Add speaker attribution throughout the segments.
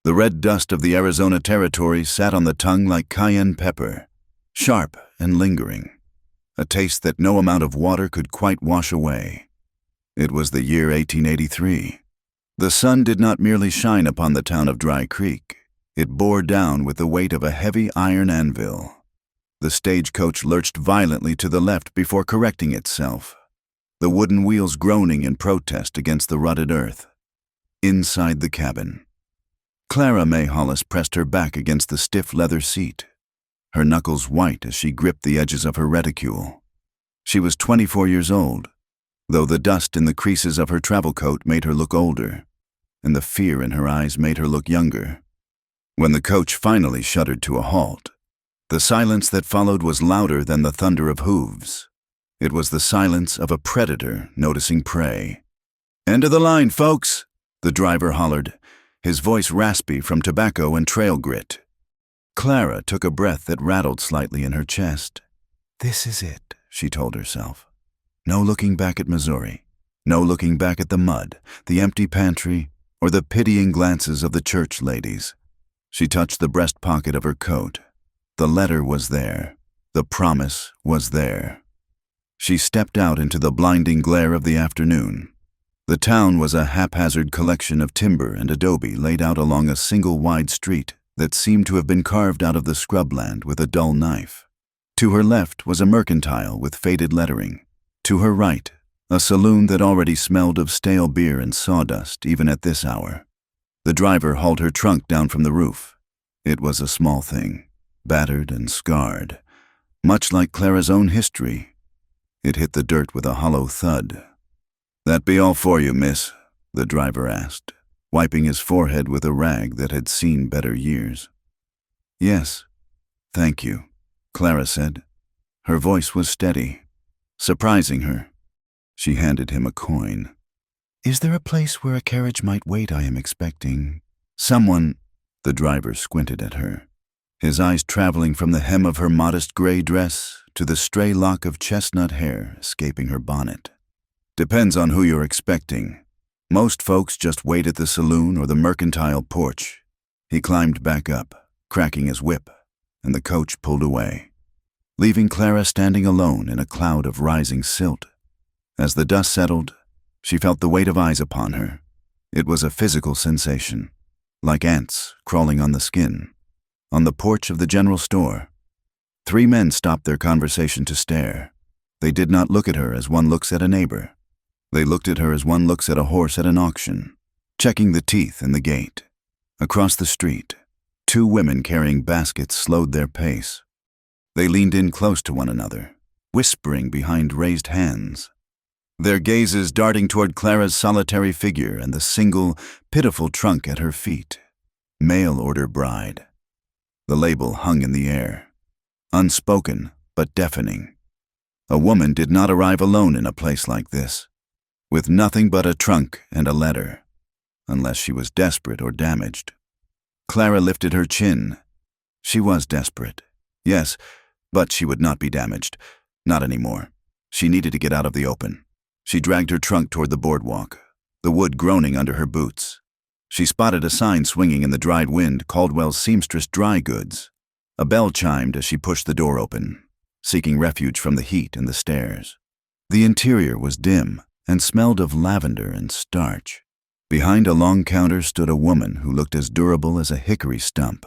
Speaker 1: The red dust of the Arizona territory sat on the tongue like cayenne pepper, sharp and lingering, a taste that no amount of water could quite wash away. It was the year 1883. The sun did not merely shine upon the town of Dry Creek. It bore down with the weight of a heavy iron anvil. The stagecoach lurched violently to the left before correcting itself, the wooden wheels groaning in protest against the rutted earth. Inside the cabin, Clara May Hollis pressed her back against the stiff leather seat, her knuckles white as she gripped the edges of her reticule. She was 24 years old, though the dust in the creases of her travel coat made her look older, and the fear in her eyes made her look younger. When the coach finally shuddered to a halt, the silence that followed was louder than the thunder of hooves. It was the silence of a predator noticing prey. "End of the line, folks," the driver hollered, his voice raspy from tobacco and trail grit. Clara took a breath that rattled slightly in her chest. This is it, she told herself. No looking back at Missouri, no looking back at the mud, the empty pantry, or the pitying glances of the church ladies. She touched the breast pocket of her coat. The letter was there. The promise was there. She stepped out into the blinding glare of the afternoon. The town was a haphazard collection of timber and adobe laid out along a single wide street that seemed to have been carved out of the scrubland with a dull knife. To her left was a mercantile with faded lettering. To her right, a saloon that already smelled of stale beer and sawdust even at this hour. The driver hauled her trunk down from the roof. It was a small thing, battered and scarred, much like Clara's own history. It hit the dirt with a hollow thud. "That be all for you, miss?" the driver asked, wiping his forehead with a rag that had seen better years. "Yes, thank you," Clara said. Her voice was steady, surprising her. She handed him a coin. "Is there a place where a carriage might wait? I am expecting someone." The driver squinted at her, his eyes traveling from the hem of her modest gray dress to the stray lock of chestnut hair escaping her bonnet. "Depends on who you're expecting. Most folks just wait at the saloon or the mercantile porch." He climbed back up, cracking his whip, and the coach pulled away, leaving Clara standing alone in a cloud of rising silt. As the dust settled, she felt the weight of eyes upon her. It was a physical sensation, like ants crawling on the skin. On the porch of the general store, 3 men stopped their conversation to stare. They did not look at her as one looks at a neighbor. They looked at her as one looks at a horse at an auction, checking the teeth in the gate. Across the street, 2 women carrying baskets slowed their pace. They leaned in close to one another, whispering behind raised hands, their gazes darting toward Clara's solitary figure and the single, pitiful trunk at her feet. "Mail order bride." The label hung in the air, unspoken but deafening. A woman did not arrive alone in a place like this, with nothing but a trunk and a letter, unless she was desperate or damaged. Clara lifted her chin. She was desperate, yes, but she would not be damaged. Not anymore. She needed to get out of the open. She dragged her trunk toward the boardwalk, the wood groaning under her boots. She spotted a sign swinging in the dried wind, Caldwell's Seamstress Dry Goods. A bell chimed as she pushed the door open, seeking refuge from the heat and the stairs. The interior was dim and smelled of lavender and starch. Behind a long counter stood a woman who looked as durable as a hickory stump.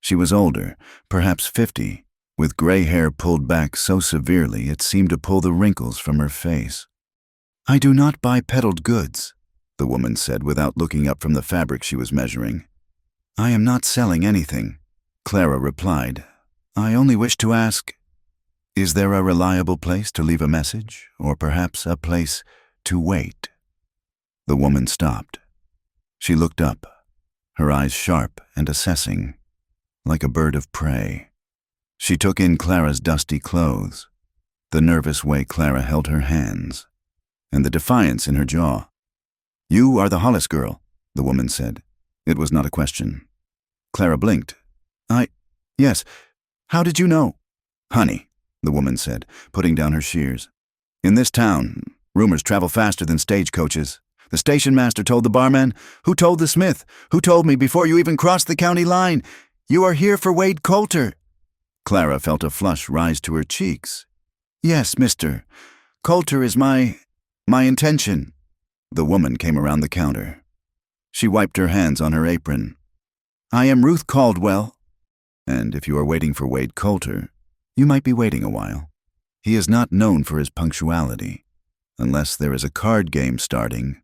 Speaker 1: She was older, perhaps 50, with gray hair pulled back so severely it seemed to pull the wrinkles from her face. "I do not buy peddled goods," the woman said without looking up from the fabric she was measuring. "I am not selling anything," Clara replied. "I only wish to ask, is there a reliable place to leave a message, or perhaps a place to wait?" The woman stopped. She looked up, her eyes sharp and assessing, like a bird of prey. She took in Clara's dusty clothes, the nervous way Clara held her hands, and the defiance in her jaw. "You are the Hollis girl," the woman said. It was not a question. Clara blinked. Yes. How did you know?" "Honey," the woman said, putting down her shears. "In this town, rumors travel faster than stagecoaches. The station master told the barman, who told the smith, who told me before you even crossed the county line. You are here for Wade Coulter. Clara felt a flush rise to her cheeks. Yes, Mr. Coulter is my intention. The woman came around the counter. She wiped her hands on her apron. I am Ruth Caldwell. And if you are waiting for Wade Coulter, you might be waiting a while. He is not known for his punctuality, unless there is a card game starting.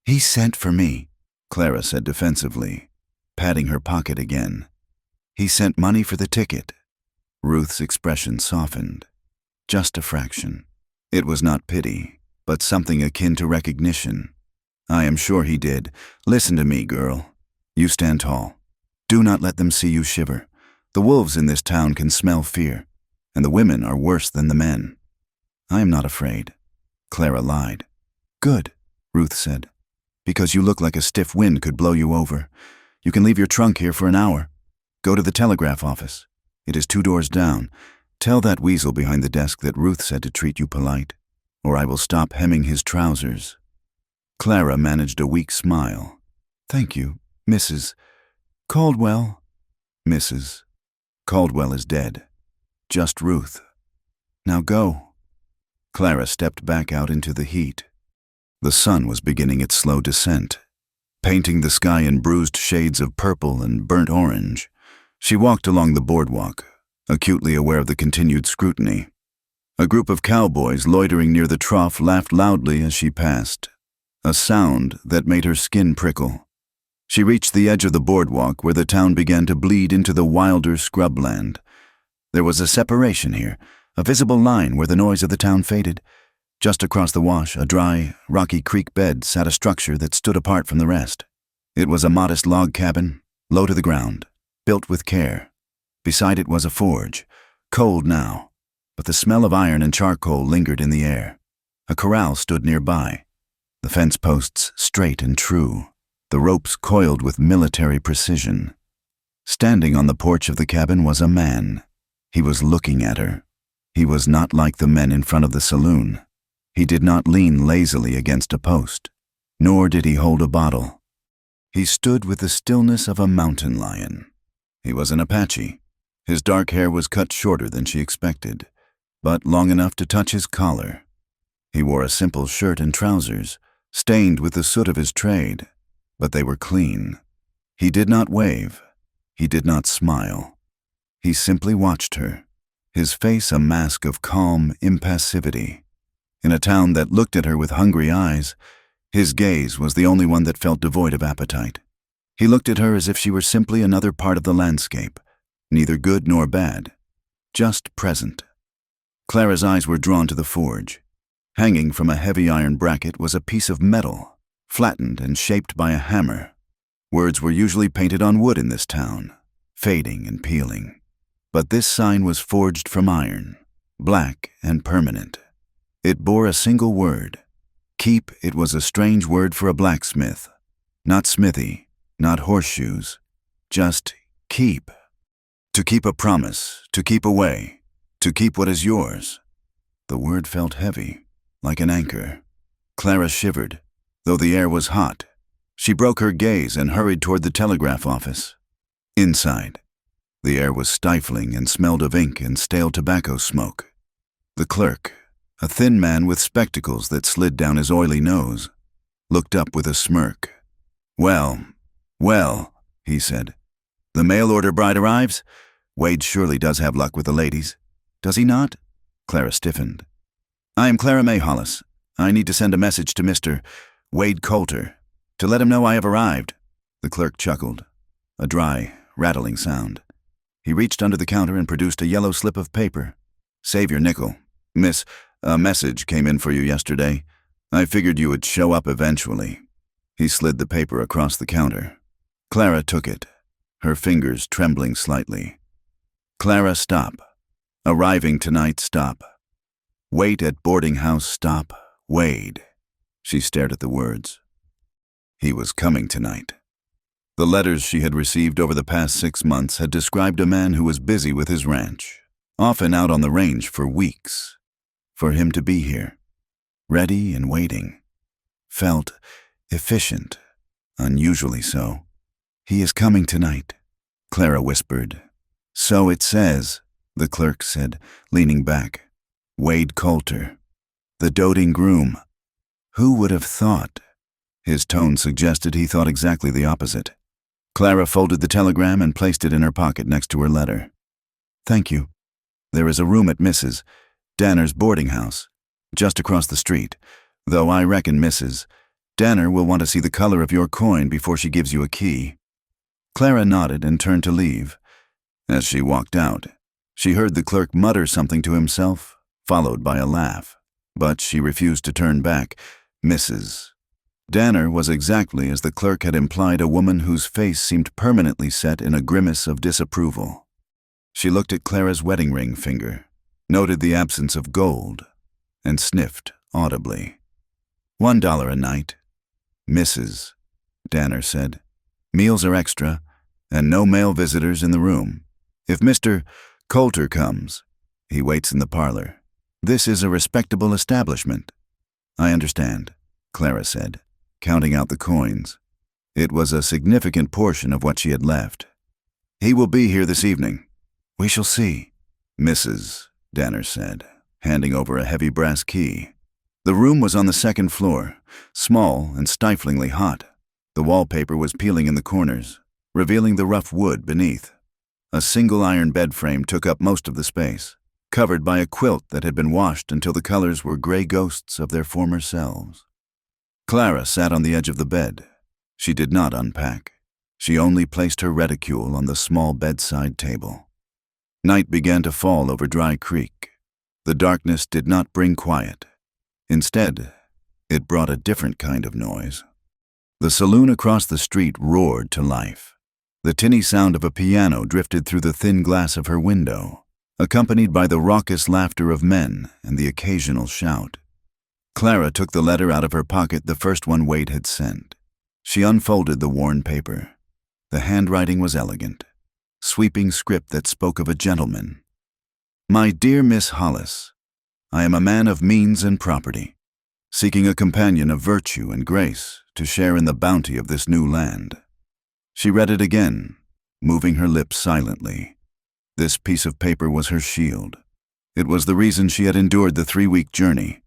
Speaker 1: He sent for me, Clara said defensively, patting her pocket again. He sent money for the ticket. Ruth's expression softened. Just a fraction. It was not pity, but something akin to recognition. I am sure he did. Listen to me, girl. You stand tall. Do not let them see you shiver. The wolves in this town can smell fear, and the women are worse than the men. I am not afraid. Clara lied. Good, Ruth said. Because you look like a stiff wind could blow you over. You can leave your trunk here for an hour. Go to the telegraph office. It is 2 doors down. Tell that weasel behind the desk that Ruth said to treat you polite, or I will stop hemming his trousers. Clara managed a weak smile. Thank you, Mrs. Caldwell. Mrs. Caldwell is dead. Just Ruth. Now go. Clara stepped back out into the heat. The sun was beginning its slow descent, painting the sky in bruised shades of purple and burnt orange. She walked along the boardwalk, acutely aware of the continued scrutiny. A group of cowboys loitering near the trough laughed loudly as she passed, a sound that made her skin prickle. She reached the edge of the boardwalk where the town began to bleed into the wilder scrubland. There was a separation here, a visible line where the noise of the town faded. Just across the wash, a dry, rocky creek bed sat a structure that stood apart from the rest. It was a modest log cabin, low to the ground, built with care. Beside it was a forge, cold now, but the smell of iron and charcoal lingered in the air. A corral stood nearby, the fence posts straight and true, the ropes coiled with military precision. Standing on the porch of the cabin was a man. He was looking at her. He was not like the men in front of the saloon. He did not lean lazily against a post, nor did he hold a bottle. He stood with the stillness of a mountain lion. He was an Apache. His dark hair was cut shorter than she expected, but long enough to touch his collar. He wore a simple shirt and trousers, stained with the soot of his trade, but they were clean. He did not wave. He did not smile. He simply watched her, his face a mask of calm impassivity. In a town that looked at her with hungry eyes, his gaze was the only one that felt devoid of appetite. He looked at her as if she were simply another part of the landscape, neither good nor bad, just present. Clara's eyes were drawn to the forge. Hanging from a heavy iron bracket was a piece of metal, flattened and shaped by a hammer. Words were usually painted on wood in this town, fading and peeling. But this sign was forged from iron, black and permanent. It bore a single word. Keep. It was a strange word for a blacksmith. Not smithy, not horseshoes, just keep. To keep a promise, to keep away, to keep what is yours. The word felt heavy, like an anchor. Clara shivered, though the air was hot. She broke her gaze and hurried toward the telegraph office. Inside, the air was stifling and smelled of ink and stale tobacco smoke. The clerk, a thin man with spectacles that slid down his oily nose, looked up with a smirk. Well, he said. The mail order bride arrives? Wade surely does have luck with the ladies. Does he not? Clara stiffened. I am Clara May Hollis. I need to send a message to Mr. Wade Coulter, to let him know I have arrived. The clerk chuckled, a dry, rattling sound. He reached under the counter and produced a yellow slip of paper. Save your nickel. Miss, a message came in for you yesterday. I figured you would show up eventually. He slid the paper across the counter. Clara took it, her fingers trembling slightly. Clara, stop. Arriving tonight, stop. Wait at boarding house, stop. Wade. She stared at the words. He was coming tonight. The letters she had received over the past 6 months had described a man who was busy with his ranch, often out on the range for weeks. For him to be here, ready and waiting, felt efficient, unusually so. "He is coming tonight," Clara whispered. "So it says," the clerk said, leaning back. "Wade Coulter, the doting groom. Who would have thought?" His tone suggested he thought exactly the opposite. Clara folded the telegram and placed it in her pocket next to her letter. "Thank you. There is a room at Mrs. Danner's boarding house, just across the street, though I reckon Mrs. Danner will want to see the color of your coin before she gives you a key." Clara nodded and turned to leave. As she walked out, she heard the clerk mutter something to himself, followed by a laugh, but she refused to turn back. Mrs. Danner was exactly as the clerk had implied, a woman whose face seemed permanently set in a grimace of disapproval. She looked at Clara's wedding ring finger, noted the absence of gold, and sniffed audibly. $1 a night, Mrs. Danner said. "Meals are extra, and no male visitors in the room. If Mr. Coulter comes, he waits in the parlor. This is a respectable establishment." "I understand," Clara said, counting out the coins. It was a significant portion of what she had left. "He will be here this evening." "We shall see," Mrs. Danner said, handing over a heavy brass key. The room was on the second floor, small and stiflingly hot. The wallpaper was peeling in the corners, revealing the rough wood beneath. A single iron bed frame took up most of the space, covered by a quilt that had been washed until the colors were gray ghosts of their former selves. Clara sat on the edge of the bed. She did not unpack. She only placed her reticule on the small bedside table. Night began to fall over Dry Creek. The darkness did not bring quiet. Instead, it brought a different kind of noise. The saloon across the street roared to life. The tinny sound of a piano drifted through the thin glass of her window, accompanied by the raucous laughter of men and the occasional shout. Clara took the letter out of her pocket, the first one Wade had sent. She unfolded the worn paper. The handwriting was elegant, sweeping script that spoke of a gentleman. "My dear Miss Hollis, I am a man of means and property, seeking a companion of virtue and grace to share in the bounty of this new land." She read it again, moving her lips silently. This piece of paper was her shield. It was the reason she had endured the 3-week journey,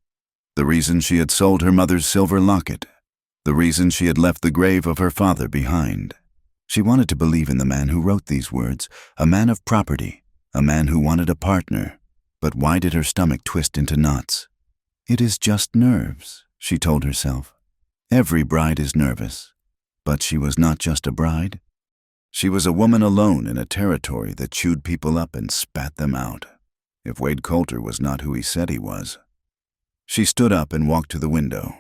Speaker 1: the reason she had sold her mother's silver locket, the reason she had left the grave of her father behind. She wanted to believe in the man who wrote these words, a man of property, a man who wanted a partner. But why did her stomach twist into knots? "It is just nerves," she told herself. Every bride is nervous. But she was not just a bride. She was a woman alone in a territory that chewed people up and spat them out, if Wade Coulter was not who he said he was. She stood up and walked to the window.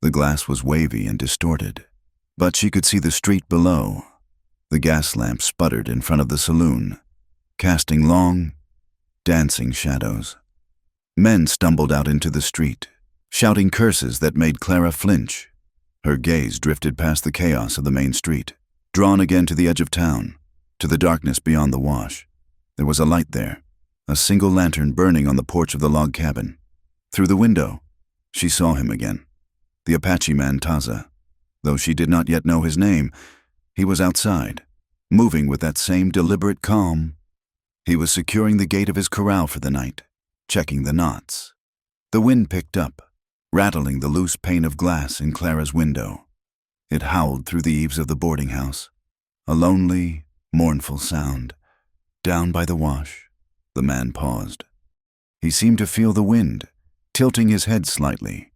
Speaker 1: The glass was wavy and distorted, but she could see the street below. The gas lamp sputtered in front of the saloon, casting long, dancing shadows. Men stumbled out into the street, shouting curses that made Clara flinch. Her gaze drifted past the chaos of the main street, drawn again to the edge of town, to the darkness beyond the wash. There was a light there, a single lantern burning on the porch of the log cabin. Through the window, she saw him again, the Apache man Taza. Though she did not yet know his name, he was outside, moving with that same deliberate calm. He was securing the gate of his corral for the night, checking the knots. The wind picked up, rattling the loose pane of glass in Clara's window. It howled through the eaves of the boarding house, a lonely, mournful sound. Down by the wash, the man paused. He seemed to feel the wind, tilting his head slightly.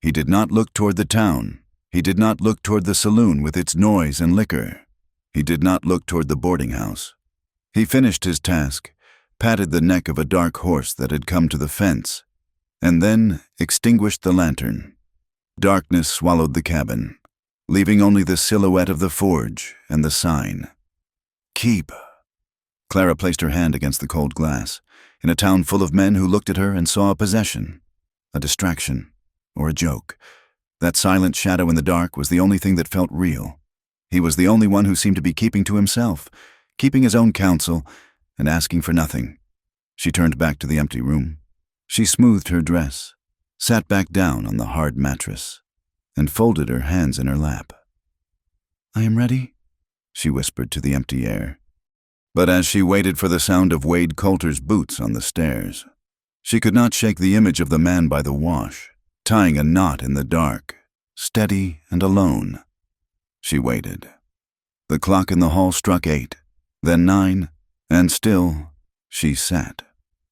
Speaker 1: He did not look toward the town. He did not look toward the saloon with its noise and liquor. He did not look toward the boarding house. He finished his task, patted the neck of a dark horse that had come to the fence, and then extinguished the lantern. Darkness swallowed the cabin, leaving only the silhouette of the forge and the sign. "Keep." Clara placed her hand against the cold glass, in a town full of men who looked at her and saw a possession, a distraction, or a joke. That silent shadow in the dark was the only thing that felt real. He was the only one who seemed to be keeping to himself, keeping his own counsel, and asking for nothing. She turned back to the empty room. She smoothed her dress, sat back down on the hard mattress. and folded her hands in her lap. "I am ready," she whispered to the empty air. But as she waited for the sound of Wade Coulter's boots on the stairs, she could not shake the image of the man by the wash, tying a knot in the dark, steady and alone. She waited. The clock in the hall struck 8, then 9, and still she sat,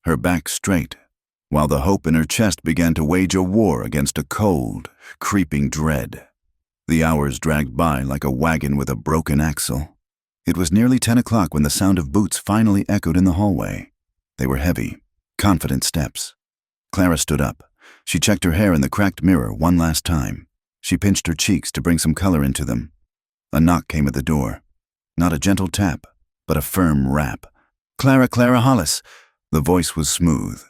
Speaker 1: her back straight, while the hope in her chest began to wage a war against a cold, creeping dread. The hours dragged by like a wagon with a broken axle. It was nearly 10 o'clock when the sound of boots finally echoed in the hallway. They were heavy, confident steps. Clara stood up. She checked her hair in the cracked mirror one last time. She pinched her cheeks to bring some color into them. A knock came at the door. Not a gentle tap, but a firm rap. "Clara Hollis." The voice was smooth.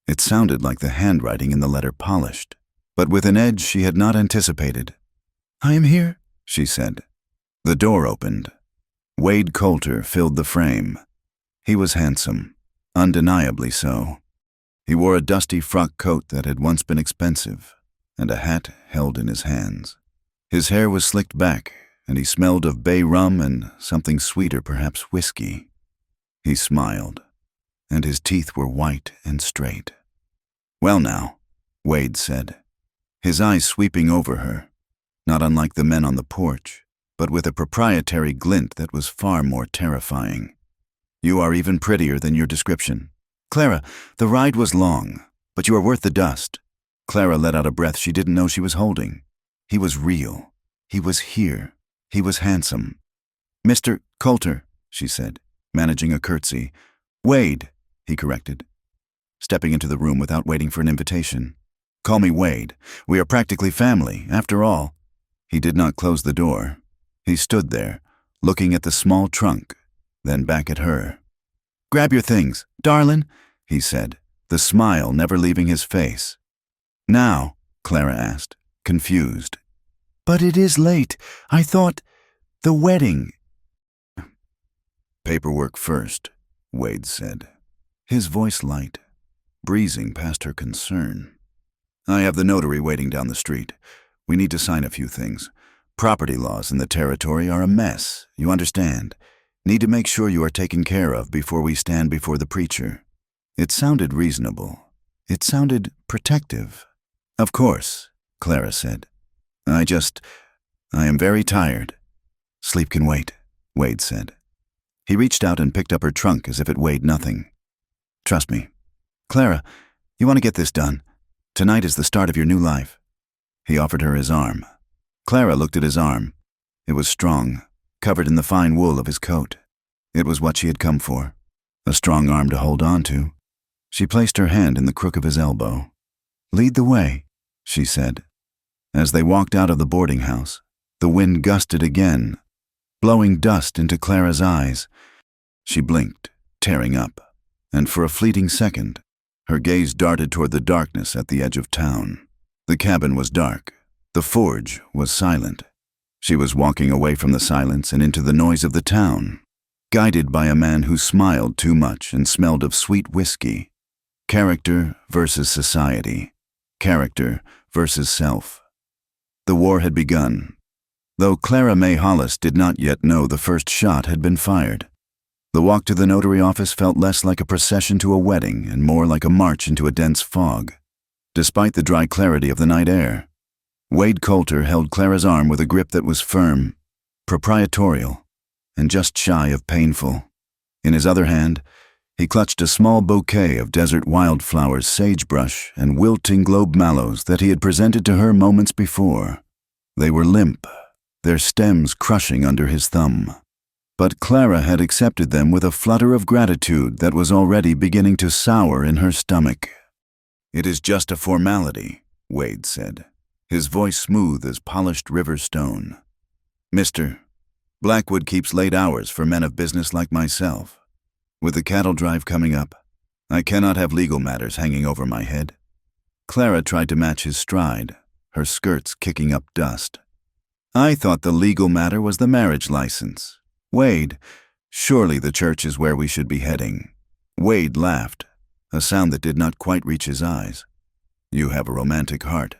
Speaker 1: It sounded like the handwriting in the letter polished, but with an edge she had not anticipated. "I am here," she said. The door opened. Wade Coulter filled the frame. He was handsome, undeniably so. He wore a dusty frock coat that had once been expensive, and a hat held in his hands. His hair was slicked back, and he smelled of bay rum and something sweeter, perhaps whiskey. He smiled, and his teeth were white and straight. "Well now," Wade said, his eyes sweeping over her, not unlike the men on the porch, but with a proprietary glint that was far more terrifying. "You are even prettier than your description. Clara, the ride was long, but you are worth the dust." Clara let out a breath she didn't know she was holding. He was real. He was here. He was handsome. "Mr. Coulter," she said, managing a curtsy. "Wade," he corrected, stepping into the room without waiting for an invitation. "Call me Wade. We are practically family, after all." He did not close the door. He stood there, looking at the small trunk, then back at her. "Grab your things, darlin'," he said, the smile never leaving his face. "Now?" Clara asked, confused. "But it is late. I thought the wedding." "Paperwork first," Wade said, his voice light, breezing past her concern. "I have the notary waiting down the street. We need to sign a few things. Property laws in the territory are a mess, you understand. Need to make sure you are taken care of before we stand before the preacher." It sounded reasonable. It sounded protective. "Of course," Clara said. I am very tired." "Sleep can wait," Wade said. He reached out and picked up her trunk as if it weighed nothing. "Trust me. Clara, you want to get this done. Tonight is the start of your new life." He offered her his arm. Clara looked at his arm. It was strong, covered in the fine wool of his coat. It was what she had come for, a strong arm to hold on to. She placed her hand in the crook of his elbow. "Lead the way," she said. As they walked out of the boarding house, the wind gusted again, blowing dust into Clara's eyes. She blinked, tearing up, and for a fleeting second, her gaze darted toward the darkness at the edge of town. The cabin was dark. The forge was silent. She was walking away from the silence and into the noise of the town, guided by a man who smiled too much and smelled of sweet whiskey. Character versus society. Character versus self. The war had begun, though Clara May Hollis did not yet know the first shot had been fired. The walk to the notary office felt less like a procession to a wedding and more like a march into a dense fog, despite the dry clarity of the night air. Wade Coulter held Clara's arm with a grip that was firm, proprietorial, and just shy of painful. In his other hand, he clutched a small bouquet of desert wildflowers, sagebrush, and wilting globe mallows that he had presented to her moments before. They were limp, their stems crushing under his thumb. But Clara had accepted them with a flutter of gratitude that was already beginning to sour in her stomach. "It is just a formality," Wade said, his voice smooth as polished river stone. "Mr. Blackwood keeps late hours for men of business like myself. With the cattle drive coming up, I cannot have legal matters hanging over my head." Clara tried to match his stride, her skirts kicking up dust. "I thought the legal matter was the marriage license. Wade, surely the church is where we should be heading." Wade laughed, a sound that did not quite reach his eyes. "You have a romantic heart."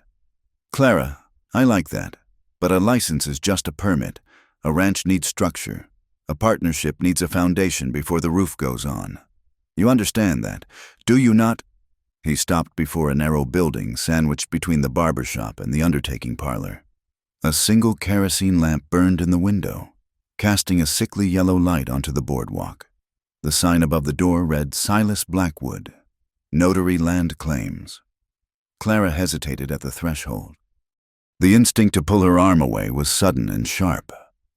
Speaker 1: "Clara, I like that. But a license is just a permit. A ranch needs structure. A partnership needs a foundation before the roof goes on. You understand that, do you not? He stopped before a narrow building sandwiched between the barber shop and the undertaking parlor. A single kerosene lamp burned in the window, casting a sickly yellow light onto the boardwalk. The sign above the door read Silas Blackwood, Notary Land Claims. Clara hesitated at the threshold. The instinct to pull her arm away was sudden and sharp,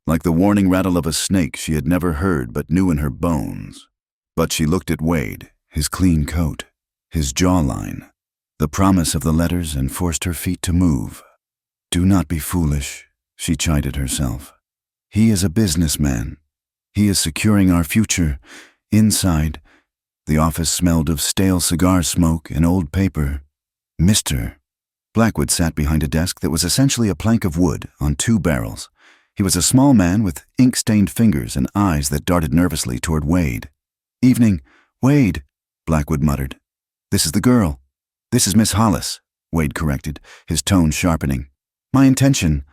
Speaker 1: like the warning rattle of a snake she had never heard but knew in her bones. But she looked at Wade, his clean coat, his jawline, the promise of the letters, and forced her feet to move. Do not be foolish, she chided herself. He is a businessman. He is securing our future. Inside, the office smelled of stale cigar smoke and old paper. Mr. Blackwood sat behind a desk that was essentially a plank of wood on two barrels. He was a small man with ink-stained fingers and eyes that darted nervously toward Wade. Evening, Wade, Blackwood muttered. This is the girl. This is Miss Hollis, Wade corrected, his tone sharpening. My intention.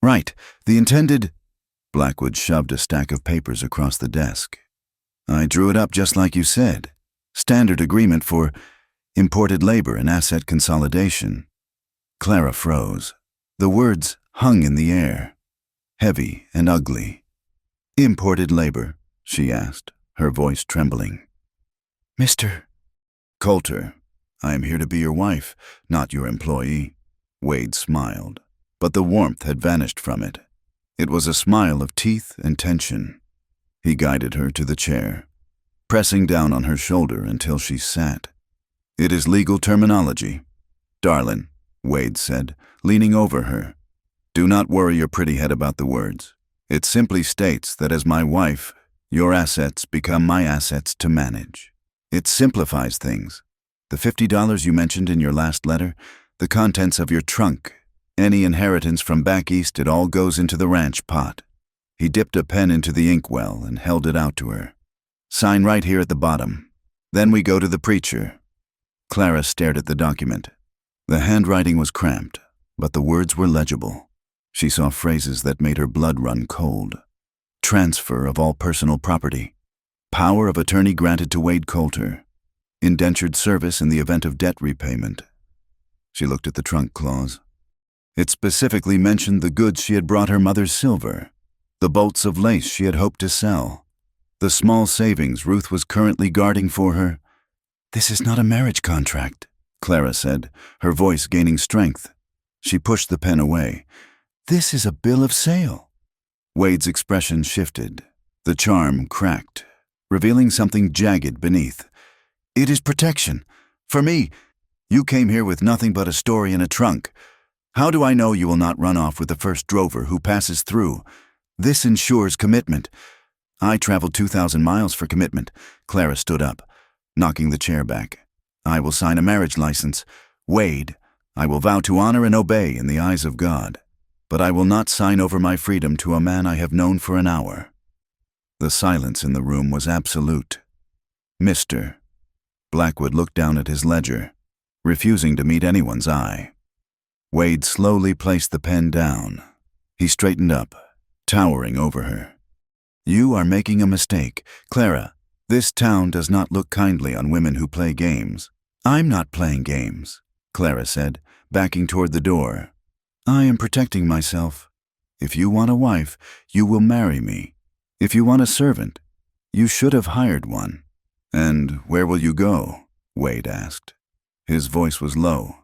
Speaker 1: Right, the intended. Blackwood shoved a stack of papers across the desk. I drew it up just like you said. Standard agreement for imported labor and asset consolidation. Clara froze. The words hung in the air, heavy and ugly. Imported labor, she asked, her voice trembling. Mr. Coulter, I am here to be your wife, not your employee. Wade smiled, but the warmth had vanished from it. It was a smile of teeth and tension. He guided her to the chair, pressing down on her shoulder until she sat. It is legal terminology. Darlin', Wade said, leaning over her. Do not worry your pretty head about the words. It simply states that as my wife, your assets become my assets to manage. It simplifies things. The $50 you mentioned in your last letter, the contents of your trunk, any inheritance from back east, it all goes into the ranch pot. He dipped a pen into the inkwell and held it out to her. Sign right here at the bottom. Then we go to the preacher. Clara stared at the document. The handwriting was cramped, but the words were legible. She saw phrases that made her blood run cold. Transfer of all personal property. Power of attorney granted to Wade Coulter. Indentured service in the event of debt repayment. She looked at the trunk clause. It specifically mentioned the goods she had brought her mother's silver, the bolts of lace she had hoped to sell, the small savings Ruth was currently guarding for her. This is not a marriage contract, Clara said, her voice gaining strength. She pushed the pen away. This is a bill of sale. Wade's expression shifted. The charm cracked, revealing something jagged beneath. It is protection. For me, you came here with nothing but a story in a trunk. How do I know you will not run off with the first drover who passes through? This ensures commitment. I traveled 2,000 miles for commitment. Clara stood up, knocking the chair back. I will sign a marriage license. Wade, I will vow to honor and obey in the eyes of God. But I will not sign over my freedom to a man I have known for an hour. The silence in the room was absolute. Mr. Blackwood looked down at his ledger, refusing to meet anyone's eye. Wade slowly placed the pen down. He straightened up, towering over her. You are making a mistake. Clara, this town does not look kindly on women who play games. I'm not playing games, Clara said, backing toward the door. I am protecting myself. If you want a wife, you will marry me. If you want a servant, you should have hired one. And where will you go? Wade asked. His voice was low,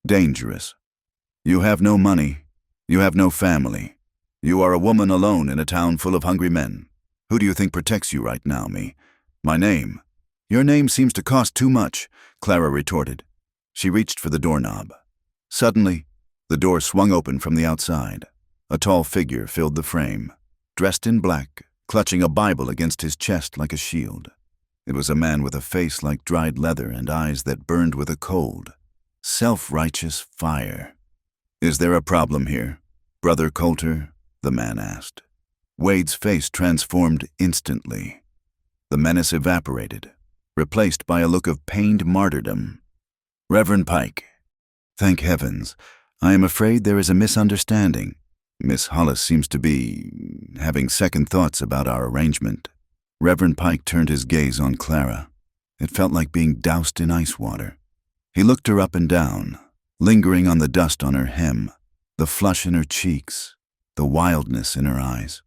Speaker 1: dangerous. You have no money. You have no family. You are a woman alone in a town full of hungry men. Who do you think protects you right now, me? My name. Your name seems to cost too much, Clara retorted. She reached for the doorknob. Suddenly, the door swung open from the outside. A tall figure filled the frame, dressed in black, clutching a Bible against his chest like a shield. It was a man with a face like dried leather and eyes that burned with a cold, self-righteous fire. Is there a problem here, Brother Coulter? The man asked. Wade's face transformed instantly. The menace evaporated, replaced by a look of pained martyrdom. Reverend Pike, thank heavens, I am afraid there is a misunderstanding. Miss Hollis seems to be having second thoughts about our arrangement." Reverend Pike turned his gaze on Clara. It felt like being doused in ice water. He looked her up and down, lingering on the dust on her hem, the flush in her cheeks, the wildness in her eyes.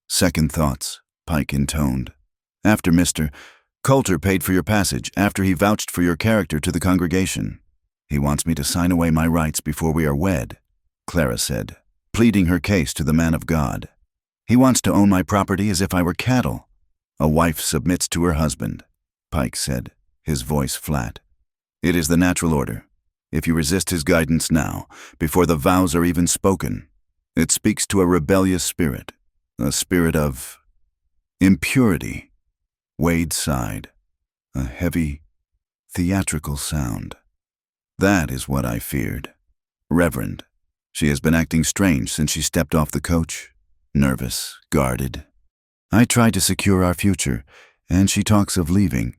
Speaker 1: "Second thoughts," Pike intoned. "After Mr. Coulter paid for your passage, after he vouched for your character to the congregation. He wants me to sign away my rights before we are wed," Clara said, pleading her case to the man of God. "He wants to own my property as if I were cattle." "A wife submits to her husband," Pike said, his voice flat. "It is the natural order. If you resist his guidance now, before the vows are even spoken, it speaks to a rebellious spirit, a spirit of impurity." Wade sighed, a heavy, theatrical sound. "That is what I feared. Reverend, she has been acting strange since she stepped off the coach, nervous, guarded. I tried to secure our future, and she talks of leaving.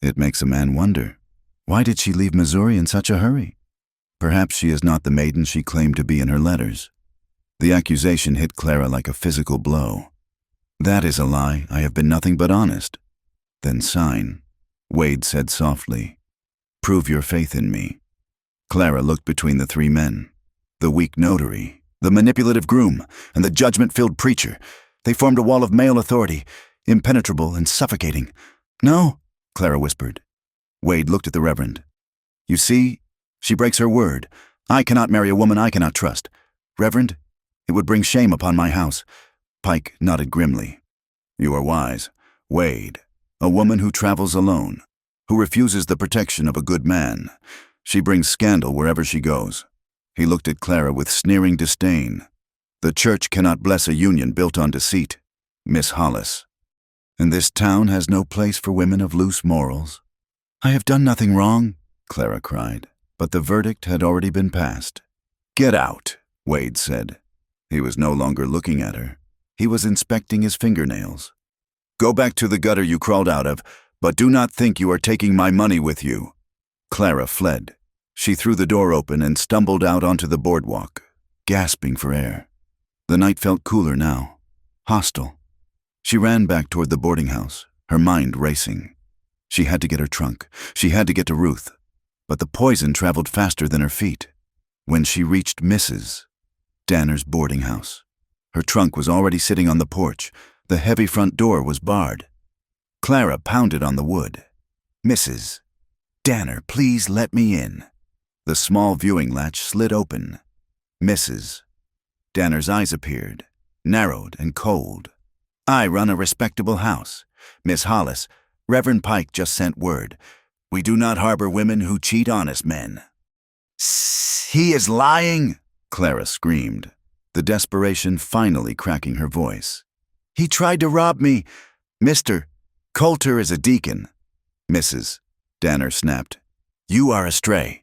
Speaker 1: It makes a man wonder, why did she leave Missouri in such a hurry? Perhaps she is not the maiden she claimed to be in her letters." The accusation hit Clara like a physical blow. "That is a lie. I have been nothing but honest." "Then sign," Wade said softly. "Prove your faith in me." Clara looked between the three men. The weak notary, the manipulative groom, and the judgment-filled preacher. They formed a wall of male authority, impenetrable and suffocating. "No," Clara whispered. Wade looked at the Reverend. "You see, she breaks her word. I cannot marry a woman I cannot trust. Reverend, it would bring shame upon my house." Pike nodded grimly. "You are wise. Wade, a woman who travels alone, who refuses the protection of a good man. She brings scandal wherever she goes." He looked at Clara with sneering disdain. "The church cannot bless a union built on deceit, Miss Hollis. And this town has no place for women of loose morals." "I have done nothing wrong," Clara cried, but the verdict had already been passed. "Get out," Wade said. He was no longer looking at her. He was inspecting his fingernails. "Go back to the gutter you crawled out of, but do not think you are taking my money with you." Clara fled. She threw the door open and stumbled out onto the boardwalk, gasping for air. The night felt cooler now, hostile. She ran back toward the boarding house, her mind racing. She had to get her trunk. She had to get to Ruth. But the poison traveled faster than her feet. When she reached Mrs. Danner's boarding house, her trunk was already sitting on the porch. The heavy front door was barred. Clara pounded on the wood. "Mrs. Danner, please let me in." The small viewing latch slid open. Mrs. Danner's eyes appeared, narrowed and cold. "I run a respectable house. Miss Hollis, Reverend Pike just sent word. We do not harbor women who cheat honest men." "He is lying," Clara screamed, the desperation finally cracking her voice. "He tried to rob me. Mr. Coulter is a deacon." "Mrs. Danner snapped. "You are astray.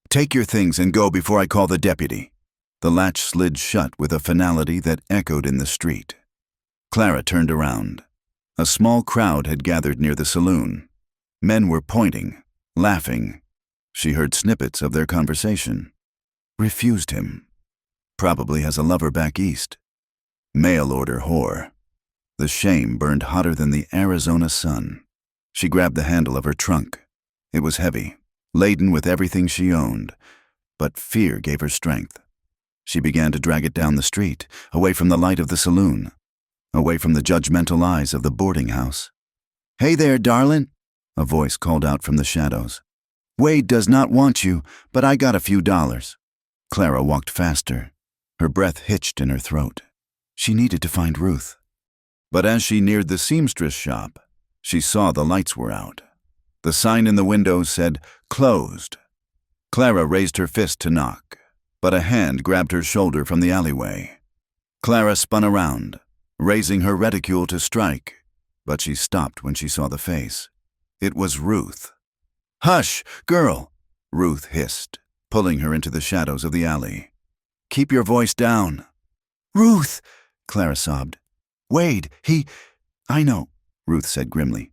Speaker 1: Take your things and go before I call the deputy." The latch slid shut with a finality that echoed in the street. Clara turned around. A small crowd had gathered near the saloon. Men were pointing, laughing. She heard snippets of their conversation. "Refused him. Probably has a lover back east. Mail-order whore." The shame burned hotter than the Arizona sun. She grabbed the handle of her trunk. It was heavy, laden with everything she owned, but fear gave her strength. She began to drag it down the street, away from the light of the saloon, away from the judgmental eyes of the boarding house. "Hey there, darling," a voice called out from the shadows. "Wade does not want you, but I got a few dollars." Clara walked faster. Her breath hitched in her throat. She needed to find Ruth. But as she neared the seamstress shop, she saw the lights were out. The sign in the window said, "Closed." Clara raised her fist to knock, but a hand grabbed her shoulder from the alleyway. Clara spun around, raising her reticule to strike, but she stopped when she saw the face. It was Ruth. "Hush, girl," Ruth hissed, pulling her into the shadows of the alley. "Keep your voice down." "Ruth," Clara sobbed. "Wade, I know," Ruth said grimly.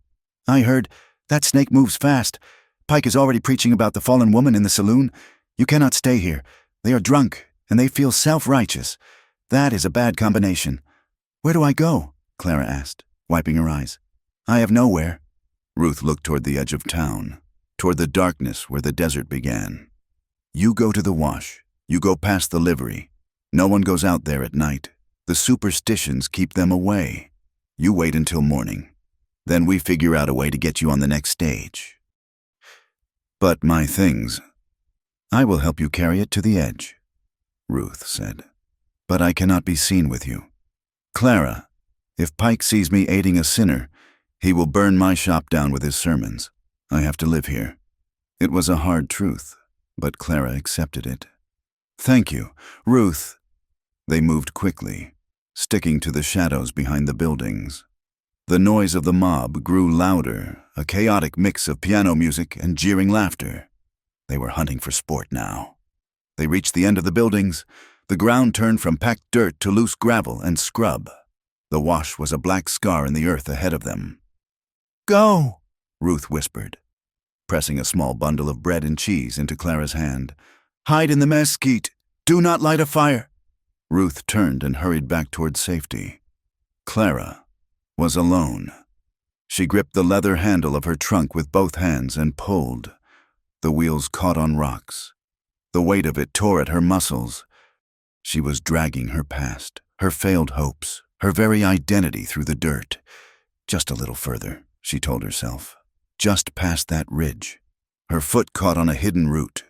Speaker 1: "I heard. That snake moves fast. Pike is already preaching about the fallen woman in the saloon. You cannot stay here. They are drunk, and they feel self-righteous. That is a bad combination. Where do I go? Clara asked, wiping her eyes. I have nowhere. Ruth looked toward the edge of town, toward the darkness where the desert began. You go to the wash. You go past the livery. No one goes out there at night. The superstitions keep them away. You wait until morning. Then we figure out a way to get you on the next stage. But my things, I will help you carry it to the edge, Ruth said. But I cannot be seen with you. Clara, if Pike sees me aiding a sinner, he will burn my shop down with his sermons. I have to live here. It was a hard truth, but Clara accepted it. Thank you, Ruth. They moved quickly, sticking to the shadows behind the buildings. The noise of the mob grew louder, a chaotic mix of piano music and jeering laughter. They were hunting for sport now. They reached the end of the buildings. The ground turned from packed dirt to loose gravel and scrub. The wash was a black scar in the earth ahead of them. Go, Ruth whispered, pressing a small bundle of bread and cheese into Clara's hand. Hide in the mesquite. Do not light a fire. Ruth turned and hurried back toward safety. Clara was alone. She gripped the leather handle of her trunk with both hands and pulled. The wheels caught on rocks. The weight of it tore at her muscles. She was dragging her past, her failed hopes, her very identity through the dirt. Just a little further, she told herself. Just past that ridge. Her foot caught on a hidden root.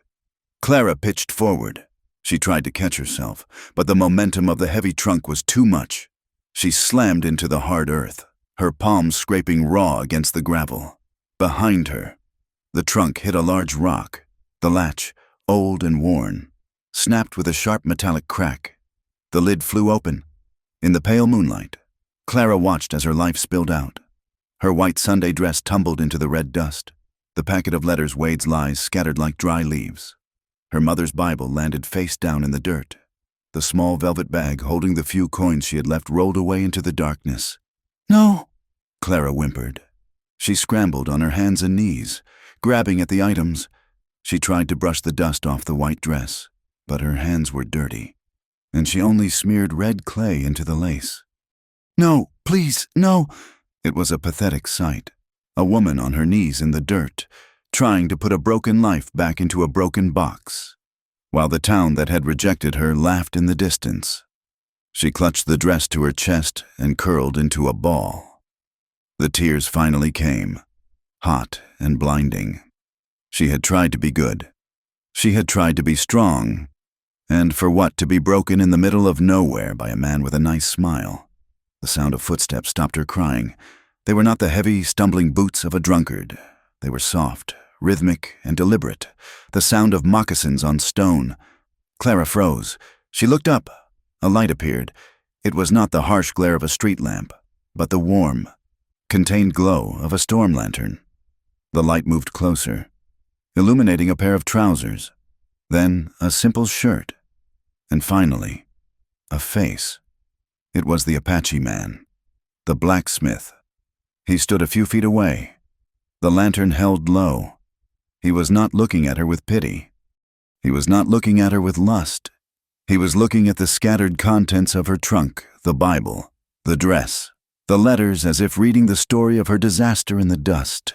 Speaker 1: Clara pitched forward. She tried to catch herself, but the momentum of the heavy trunk was too much. She slammed into the hard earth, her palms scraping raw against the gravel. Behind her, the trunk hit a large rock. The latch, old and worn, snapped with a sharp metallic crack. The lid flew open. In the pale moonlight, Clara watched as her life spilled out. Her white Sunday dress tumbled into the red dust. The packet of letters Wade's lies scattered like dry leaves. Her mother's Bible landed face down in the dirt. The small velvet bag holding the few coins she had left rolled away into the darkness. No, Clara whimpered. She scrambled on her hands and knees, grabbing at the items. She tried to brush the dust off the white dress, but her hands were dirty, and she only smeared red clay into the lace. No, please, no. It was a pathetic sight. A woman on her knees in the dirt, trying to put a broken life back into a broken box, while the town that had rejected her laughed in the distance. She clutched the dress to her chest and curled into a ball. The tears finally came, hot and blinding. She had tried to be good. She had tried to be strong. And for what, to be broken in the middle of nowhere by a man with a nice smile? The sound of footsteps stopped her crying. They were not the heavy, stumbling boots of a drunkard. They were soft, rhythmic, and deliberate, the sound of moccasins on stone. Clara froze. She looked up. A light appeared. It was not the harsh glare of a street lamp, but the warm, contained glow of a storm lantern. The light moved closer, illuminating a pair of trousers, then a simple shirt, and finally, a face. It was the Apache man, the blacksmith. He stood a few feet away, the lantern held low. He was not looking at her with pity. He was not looking at her with lust. He was looking at the scattered contents of her trunk, the Bible, the dress, the letters, as if reading the story of her disaster in the dust.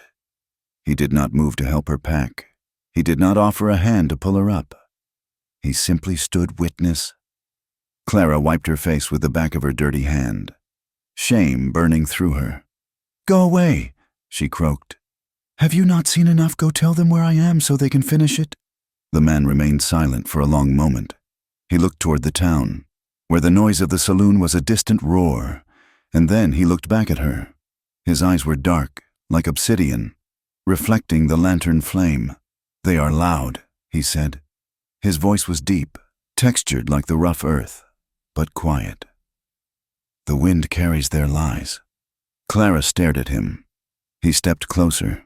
Speaker 1: He did not move to help her pack. He did not offer a hand to pull her up. He simply stood witness. Clara wiped her face with the back of her dirty hand, shame burning through her. Go away, she croaked. Have you not seen enough? Go tell them where I am so they can finish it. The man remained silent for a long moment. He looked toward the town, where the noise of the saloon was a distant roar, and then he looked back at her. His eyes were dark, like obsidian, reflecting the lantern flame. They are loud, he said. His voice was deep, textured like the rough earth, but quiet. The wind carries their lies. Clara stared at him. He stepped closer,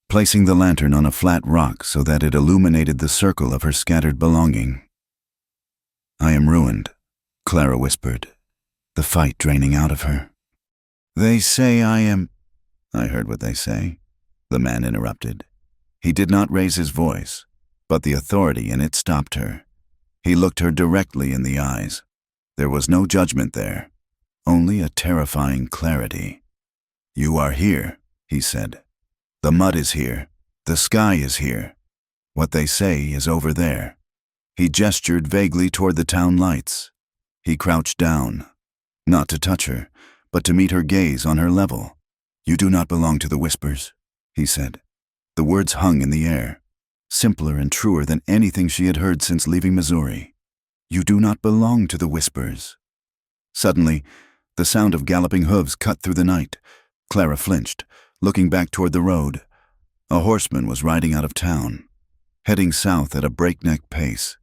Speaker 1: placing the lantern on a flat rock so that it illuminated the circle of her scattered belonging. I am ruined, Clara whispered, the fight draining out of her. They say I am... I heard what they say, the man interrupted. He did not raise his voice, but the authority in it stopped her. He looked her directly in the eyes. There was no judgment there, only a terrifying clarity. "You are here," he said. "The mud is here. The sky is here. What they say is over there." He gestured vaguely toward the town lights. He crouched down, not to touch her, but to meet her gaze on her level. "You do not belong to the Whispers," he said. The words hung in the air, simpler and truer than anything she had heard since leaving Missouri. "You do not belong to the Whispers." Suddenly, the sound of galloping hooves cut through the night. Clara flinched, looking back toward the road. A horseman was riding out of town, heading south at a breakneck pace.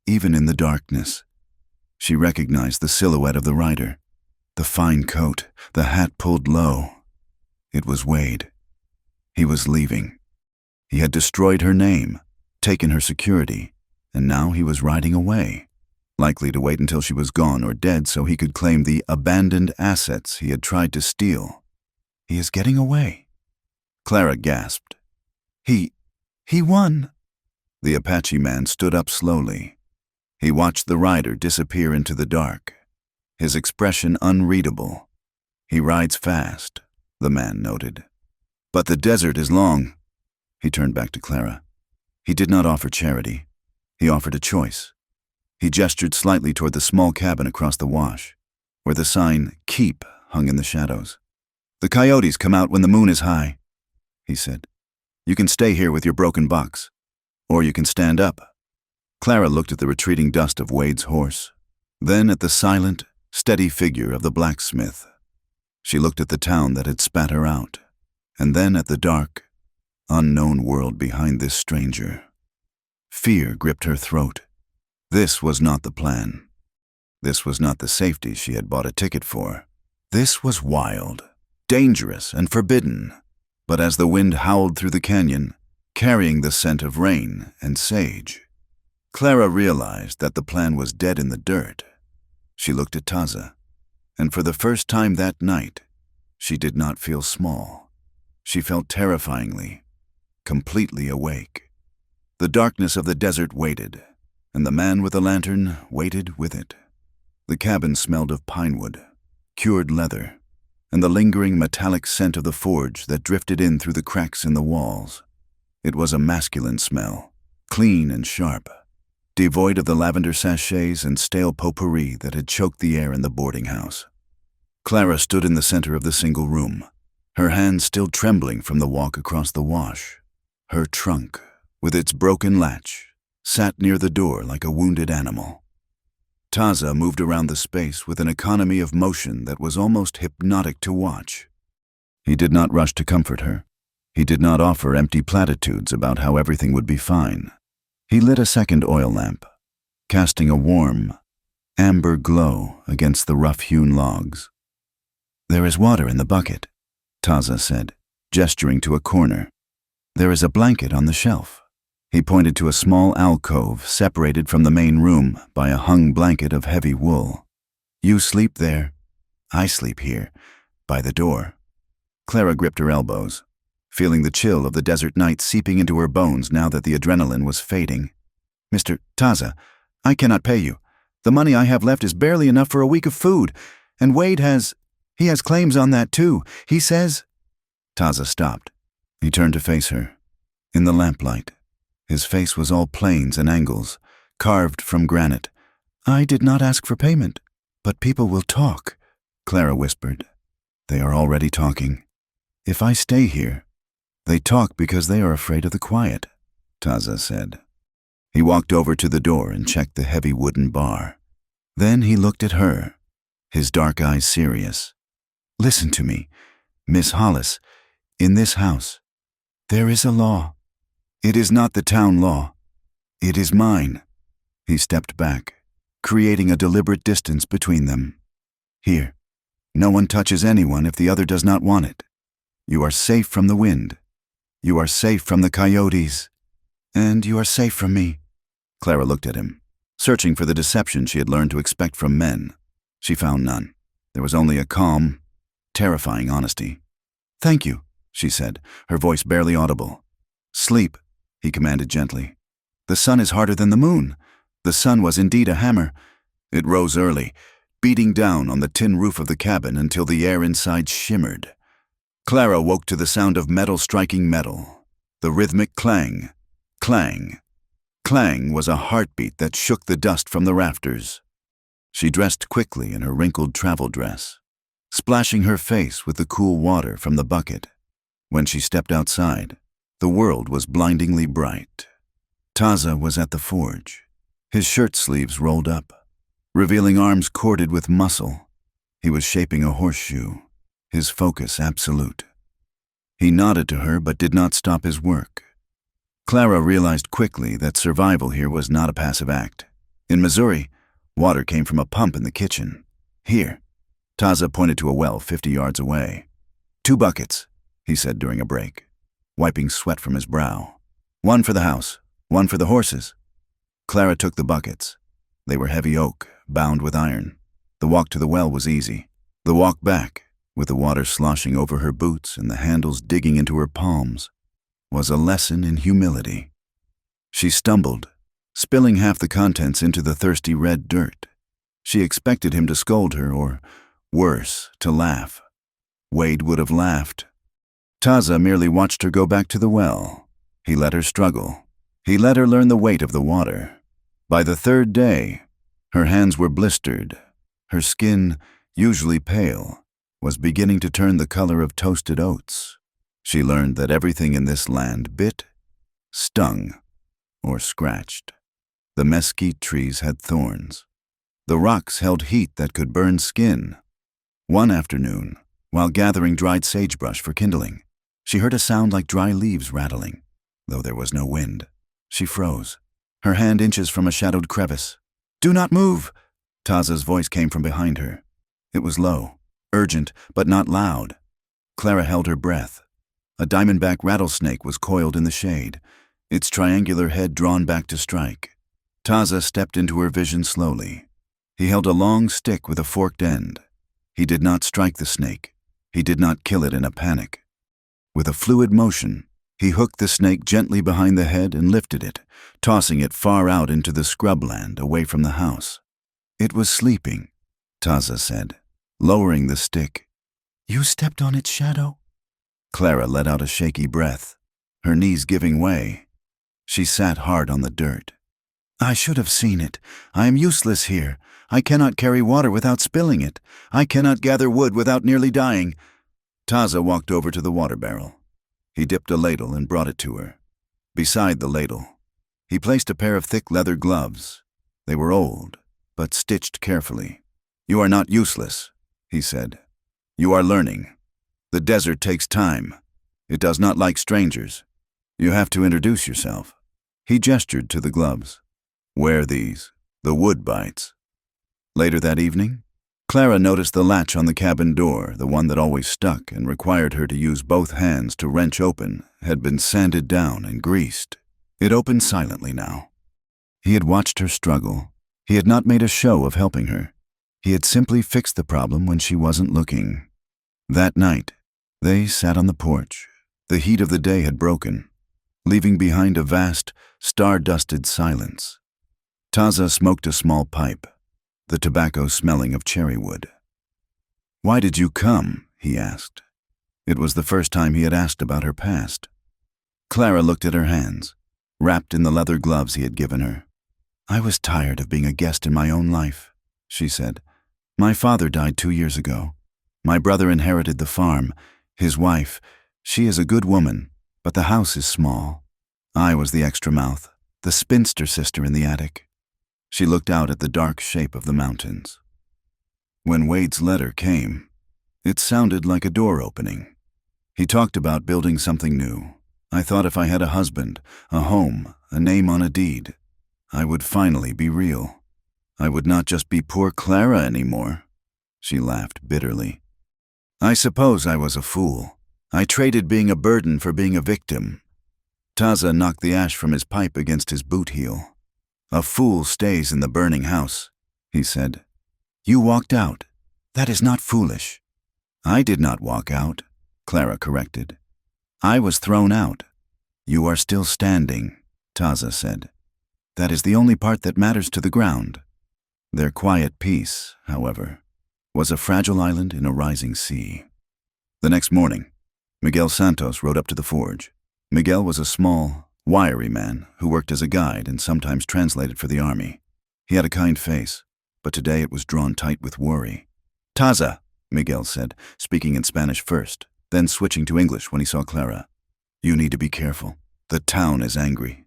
Speaker 1: Even in the darkness, she recognized the silhouette of the rider, the fine coat, the hat pulled low. It was Wade. He was leaving. He had destroyed her name, taken her security, and now he was riding away, likely to wait until she was gone or dead so he could claim the abandoned assets he had tried to steal. He is getting away. Clara gasped. He won. The Apache man stood up slowly. He watched the rider disappear into the dark, his expression unreadable. "He rides fast," the man noted. "But the desert is long." He turned back to Clara. He did not offer charity. He offered a choice. He gestured slightly toward the small cabin across the wash, where the sign "Keep" hung in the shadows. "The coyotes come out when the moon is high," he said. "You can stay here with your broken box, or you can stand up." Clara looked at the retreating dust of Wade's horse, then at the silent, steady figure of the blacksmith. She looked at the town that had spat her out, and then at the dark, unknown world behind this stranger. Fear gripped her throat. This was not the plan. This was not the safety she had bought a ticket for. This was wild, dangerous, and forbidden. But as the wind howled through the canyon, carrying the scent of rain and sage, Clara realized that the plan was dead in the dirt. She looked at Taza, and for the first time that night, she did not feel small. She felt terrifyingly, completely awake. The darkness of the desert waited, and the man with the lantern waited with it. The cabin smelled of pinewood, cured leather, and the lingering metallic scent of the forge that drifted in through the cracks in the walls. It was a masculine smell, clean and sharp, devoid of the lavender sachets and stale potpourri that had choked the air in the boarding house. Clara stood in the center of the single room, her hands still trembling from the walk across the wash. Her trunk, with its broken latch, sat near the door like a wounded animal. Taza moved around the space with an economy of motion that was almost hypnotic to watch. He did not rush to comfort her. He did not offer empty platitudes about how everything would be fine. He lit a second oil lamp, casting a warm, amber glow against the rough-hewn logs. "There is water in the bucket," Taza said, gesturing to a corner. "There is a blanket on the shelf." He pointed to a small alcove separated from the main room by a hung blanket of heavy wool. "You sleep there. I sleep here, by the door." Clara gripped her elbows, feeling the chill of the desert night seeping into her bones now that the adrenaline was fading. "Mr. Taza, I cannot pay you. The money I have left is barely enough for a week of food, and Wade has claims on that too. He says—" Taza stopped. He turned to face her. In the lamplight, his face was all planes and angles, carved from granite. "I did not ask for payment, but people will talk," Clara whispered. "They are already talking. If I stay here, they talk because they are afraid of the quiet," Taza said. He walked over to the door and checked the heavy wooden bar. Then he looked at her, his dark eyes serious. "Listen to me, Miss Hollis. In this house, there is a law. It is not the town law. It is mine." He stepped back, creating a deliberate distance between them. "Here, no one touches anyone if the other does not want it. You are safe from the wind. You are safe from the coyotes. And you are safe from me." Clara looked at him, searching for the deception she had learned to expect from men. She found none. There was only a calm, terrifying honesty. "Thank you," she said, her voice barely audible. "Sleep," he commanded gently. "The sun is harder than the moon. The sun was indeed a hammer. It rose early, beating down on the tin roof of the cabin until the air inside shimmered. Clara woke to the sound of metal striking metal. The rhythmic clang, clang, clang was a heartbeat that shook the dust from the rafters. She dressed quickly in her wrinkled travel dress, splashing her face with the cool water from the bucket. When she stepped outside, the world was blindingly bright. Taza was at the forge, his shirt sleeves rolled up, revealing arms corded with muscle. He was shaping a horseshoe, his focus absolute. He nodded to her but did not stop his work. Clara realized quickly that survival here was not a passive act. In Missouri, water came from a pump in the kitchen. Here, Taza pointed to a well 50 yards away. 2 buckets, he said during a break, wiping sweat from his brow. 1 for the house, 1 for the horses. Clara took the buckets. They were heavy oak, bound with iron. The walk to the well was easy. The walk back, with the water sloshing over her boots and the handles digging into her palms, was a lesson in humility. She stumbled, spilling half the contents into the thirsty red dirt. She expected him to scold her or, worse, to laugh. Wade would have laughed. Taza merely watched her go back to the well. He let her struggle. He let her learn the weight of the water. By the 3rd day, her hands were blistered. Her skin, usually pale, was beginning to turn the color of toasted oats. She learned that everything in this land bit, stung, or scratched. The mesquite trees had thorns. The rocks held heat that could burn skin. One afternoon, while gathering dried sagebrush for kindling, she heard a sound like dry leaves rattling, though there was no wind. She froze, her hand inches from a shadowed crevice. "Do not move!" Taza's voice came from behind her. It was low, urgent, but not loud. Clara held her breath. A diamondback rattlesnake was coiled in the shade, its triangular head drawn back to strike. Taza stepped into her vision slowly. He held a long stick with a forked end. He did not strike the snake. He did not kill it in a panic. With a fluid motion, he hooked the snake gently behind the head and lifted it, tossing it far out into the scrubland away from the house. "It was sleeping," Taza said, lowering the stick. "You stepped on its shadow?" Clara let out a shaky breath, her knees giving way. She sat hard on the dirt. "I should have seen it. I am useless here. I cannot carry water without spilling it. I cannot gather wood without nearly dying." Taza walked over to the water barrel. He dipped a ladle and brought it to her. Beside the ladle, he placed a pair of thick leather gloves. They were old, but stitched carefully. "You are not useless," he said. "You are learning. The desert takes time. It does not like strangers. You have to introduce yourself." He gestured to the gloves. "Wear these. The wood bites." Later that evening, Clara noticed the latch on the cabin door, the one that always stuck and required her to use both hands to wrench open, had been sanded down and greased. It opened silently now. He had watched her struggle. He had not made a show of helping her. He had simply fixed the problem when she wasn't looking. That night, they sat on the porch. The heat of the day had broken, leaving behind a vast, star-dusted silence. Taza smoked a small pipe, the tobacco smelling of cherry wood. "Why did you come?" he asked. It was the first time he had asked about her past. Clara looked at her hands, wrapped in the leather gloves he had given her. "I was tired of being a guest in my own life," she said. "My father died 2 years ago. My brother inherited the farm. His wife, she is a good woman, but the house is small. I was the extra mouth, the spinster sister in the attic." She looked out at the dark shape of the mountains. When Wade's letter came, it sounded like a door opening. He talked about building something new. "I thought if I had a husband, a home, a name on a deed, I would finally be real. I would not just be poor Clara anymore." She laughed bitterly. "I suppose I was a fool. I traded being a burden for being a victim." Taza knocked the ash from his pipe against his boot heel. "A fool stays in the burning house," he said. "You walked out. That is not foolish." "I did not walk out," Clara corrected. "I was thrown out." "You are still standing," Taza said. That is the only part that matters to the ground. Their quiet peace, however, was a fragile island in a rising sea. The next morning, Miguel Santos rode up to the forge. Miguel was a small, wiry man who worked as a guide and sometimes translated for the army. He had a kind face, but today it was drawn tight with worry. "Taza," Miguel said, speaking in Spanish first, then switching to English when he saw Clara. "You need to be careful. The town is angry."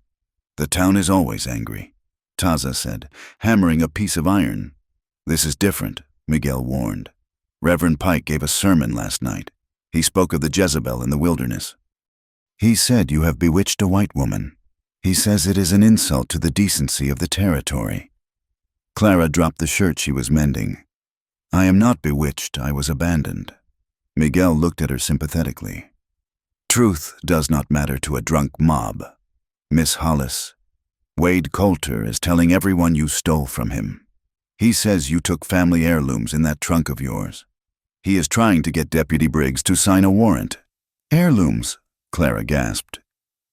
Speaker 1: "The town is always angry," Taza said, hammering a piece of iron. "This is different," Miguel warned. "Reverend Pike gave a sermon last night. He spoke of the Jezebel in the wilderness. He said you have bewitched a white woman. He says it is an insult to the decency of the territory." Clara dropped the shirt she was mending. "I am not bewitched, I was abandoned." Miguel looked at her sympathetically. "Truth does not matter to a drunk mob. Miss Hollis, Wade Coulter is telling everyone you stole from him. He says you took family heirlooms in that trunk of yours. He is trying to get Deputy Briggs to sign a warrant." "Heirlooms?" Clara gasped.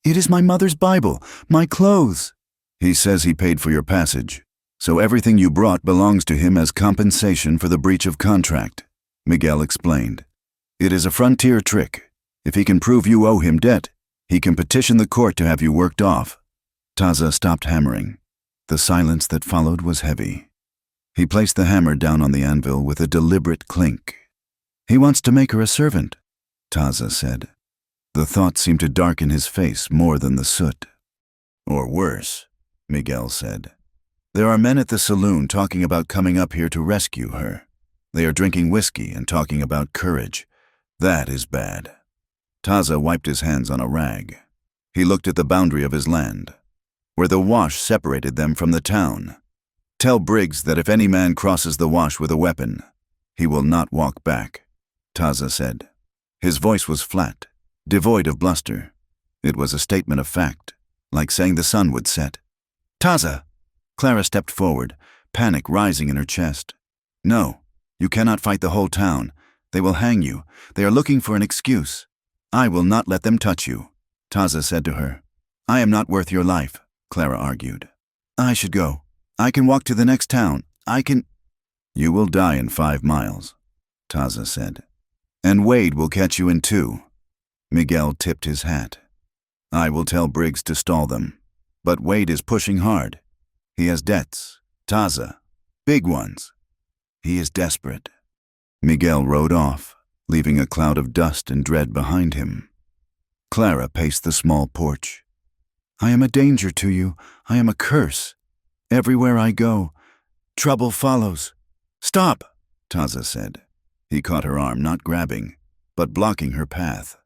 Speaker 1: "It is my mother's Bible, my clothes." "He says he paid for your passage, so everything you brought belongs to him as compensation for the breach of contract," Miguel explained. "It is a frontier trick. If he can prove you owe him debt, he can petition the court to have you worked off." Taza stopped hammering. The silence that followed was heavy. He placed the hammer down on the anvil with a deliberate clink. "He wants to make her a servant," Taza said. The thought seemed to darken his face more than the soot. "Or worse," Miguel said. "There are men at the saloon talking about coming up here to rescue her. They are drinking whiskey and talking about courage. That is bad." Taza wiped his hands on a rag. He looked at the boundary of his land, where the wash separated them from the town. "Tell Briggs that if any man crosses the wash with a weapon, he will not walk back," Taza said. His voice was flat, devoid of bluster. It was a statement of fact, like saying the sun would set. "Taza!" Clara stepped forward, panic rising in her chest. "No, you cannot fight the whole town. They will hang you. They are looking for an excuse." "I will not let them touch you," Taza said to her. "I am not worth your life," Clara argued. "I should go. I can walk to the next town. I can—" "You will die in 5 miles," Taza said. "And Wade will catch you in 2. Miguel tipped his hat. "I will tell Briggs to stall them. But Wade is pushing hard. He has debts, Taza, big ones. He is desperate." Miguel rode off, leaving a cloud of dust and dread behind him. Clara paced the small porch. "I am a danger to you. I am a curse. Everywhere I go, trouble follows." "Stop," Taza said. He caught her arm, not grabbing, but blocking her path.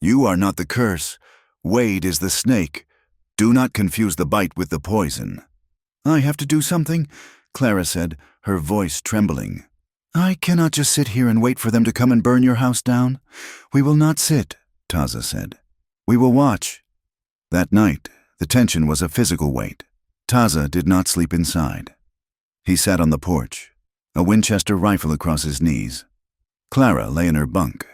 Speaker 1: "You are not the curse. Wade is the snake. Do not confuse the bite with the poison." "I have to do something," Clara said, her voice trembling. "I cannot just sit here and wait for them to come and burn your house down." "We will not sit," Taza said. "We will watch." That night, the tension was a physical weight. Taza did not sleep inside. He sat on the porch, a Winchester rifle across his knees. Clara lay in her bunk,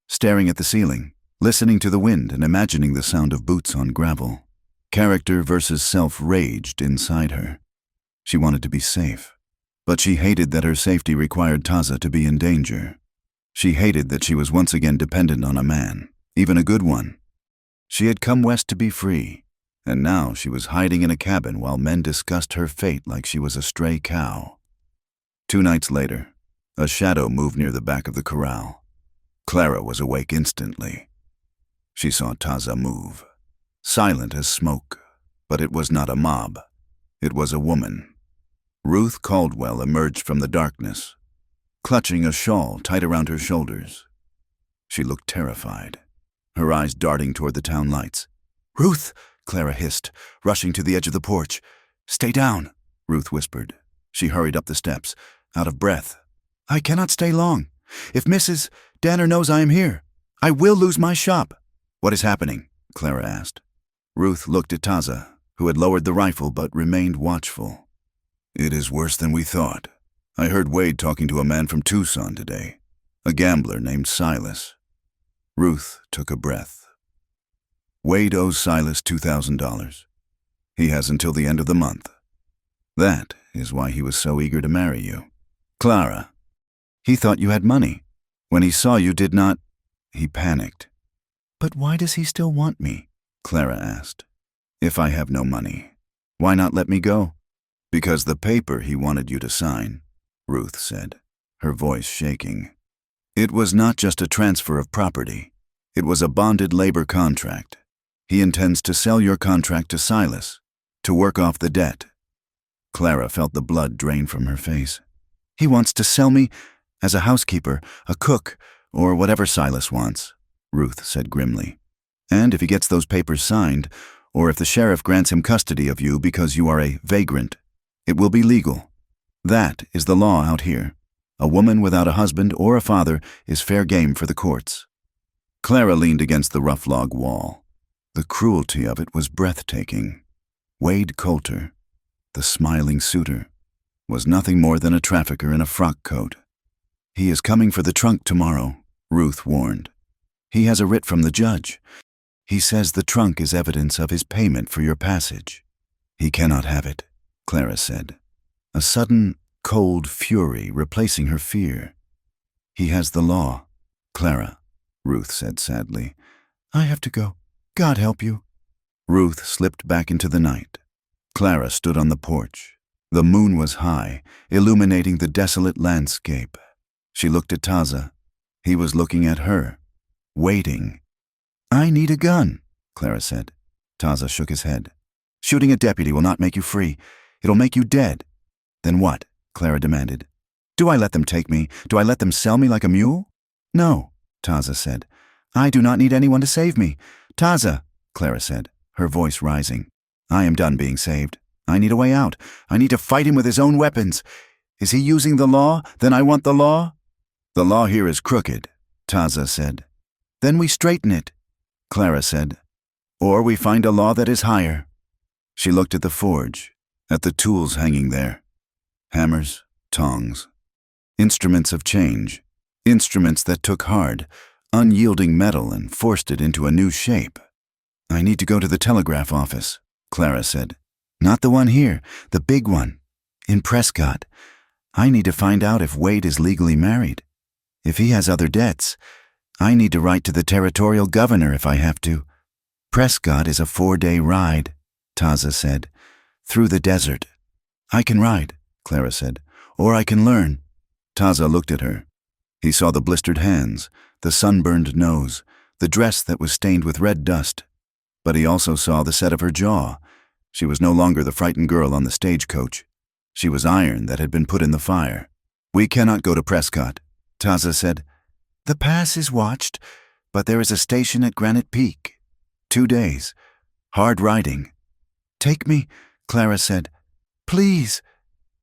Speaker 1: staring at the ceiling, listening to the wind and imagining the sound of boots on gravel. Character versus self raged inside her. She wanted to be safe, but she hated that her safety required Taza to be in danger. She hated that she was once again dependent on a man, even a good one. She had come west to be free, and now she was hiding in a cabin while men discussed her fate like she was a stray cow. 2 nights later, a shadow moved near the back of the corral. Clara was awake instantly. She saw Taza move, silent as smoke, but it was not a mob. It was a woman. Ruth Caldwell emerged from the darkness, clutching a shawl tight around her shoulders. She looked terrified, her eyes darting toward the town lights. "Ruth!" Clara hissed, rushing to the edge of the porch. "Stay down," Ruth whispered. She hurried up the steps, out of breath. "I cannot stay long. If Mrs. Danner knows I am here, I will lose my shop." "What is happening?" Clara asked. Ruth looked at Taza, who had lowered the rifle but remained watchful. "It is worse than we thought. I heard Wade talking to a man from Tucson today, a gambler named Silas." Ruth took a breath. "Wade owes Silas $2,000. He has until the end of the month. That is why he was so eager to marry you. Clara, he thought you had money. When he saw you did not, he panicked. But why does he still want me? Clara asked. If I have no money, why not let me go? Because the paper he wanted you to sign, Ruth said, her voice shaking. It was not just a transfer of property. It was a bonded labor contract. He intends to sell your contract to Silas, to work off the debt. Clara felt the blood drain from her face. He wants to sell me as a housekeeper, a cook, or whatever Silas wants, Ruth said grimly. And if he gets those papers signed, or if the sheriff grants him custody of you because you are a vagrant, it will be legal. That is the law out here. A woman without a husband or a father is fair game for the courts. Clara leaned against the rough log wall. The cruelty of it was breathtaking. Wade Coulter, the smiling suitor, was nothing more than a trafficker in a frock coat. He is coming for the trunk tomorrow, Ruth warned. He has a writ from the judge. He says the trunk is evidence of his payment for your passage. He cannot have it, Clara said, a sudden, cold fury replacing her fear. He has the law, Clara, Ruth said sadly. I have to go. God help you. Ruth slipped back into the night. Clara stood on the porch. The moon was high, illuminating the desolate landscape. She looked at Taza. He was looking at her, waiting. I need a gun, Clara said. Taza shook his head. Shooting a deputy will not make you free. It'll make you dead. Then what? Clara demanded. Do I let them take me? Do I let them sell me like a mule? No, Taza said. I do not need anyone to save me. Taza, Clara said, her voice rising. I am done being saved. I need a way out. I need to fight him with his own weapons. Is he using the law? Then I want the law. The law here is crooked, Taza said. Then we straighten it, Clara said. Or we find a law that is higher. She looked at the forge, at the tools hanging there. Hammers, tongs, instruments of change, instruments that took hard, unyielding metal and forced it into a new shape. I need to go to the telegraph office, Clara said. Not the one here, the big one, in Prescott. I need to find out if Wade is legally married. If he has other debts, I need to write to the territorial governor if I have to. Prescott is a 4-day ride, Taza said, through the desert. I can ride, Clara said, or I can learn. Taza looked at her. He saw the blistered hands, the sunburned nose, the dress that was stained with red dust. But he also saw the set of her jaw. She was no longer the frightened girl on the stagecoach. She was iron that had been put in the fire. We cannot go to Prescott, Taza said. The pass is watched, but there is a station at Granite Peak. 2 days. Hard riding. Take me, Clara said. Please.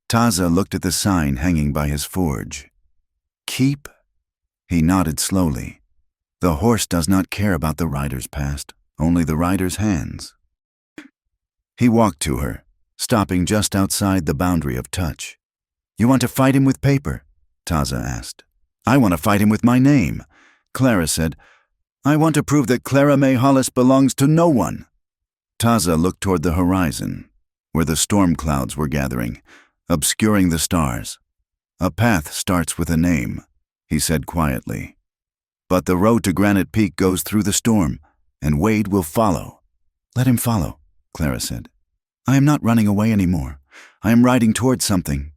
Speaker 1: Taza looked at the sign hanging by his forge. Keep? He nodded slowly. The horse does not care about the rider's past, only the rider's hands. He walked to her, stopping just outside the boundary of touch. You want to fight him with paper? Taza asked. I want to fight him with my name, Clara said. I want to prove that Clara May Hollis belongs to no one. Taza looked toward the horizon, where the storm clouds were gathering, obscuring the stars. A path starts with a name, he said quietly. But the road to Granite Peak goes through the storm, and Wade will follow. Let him follow, Clara said. I am not running away anymore. I am riding toward something.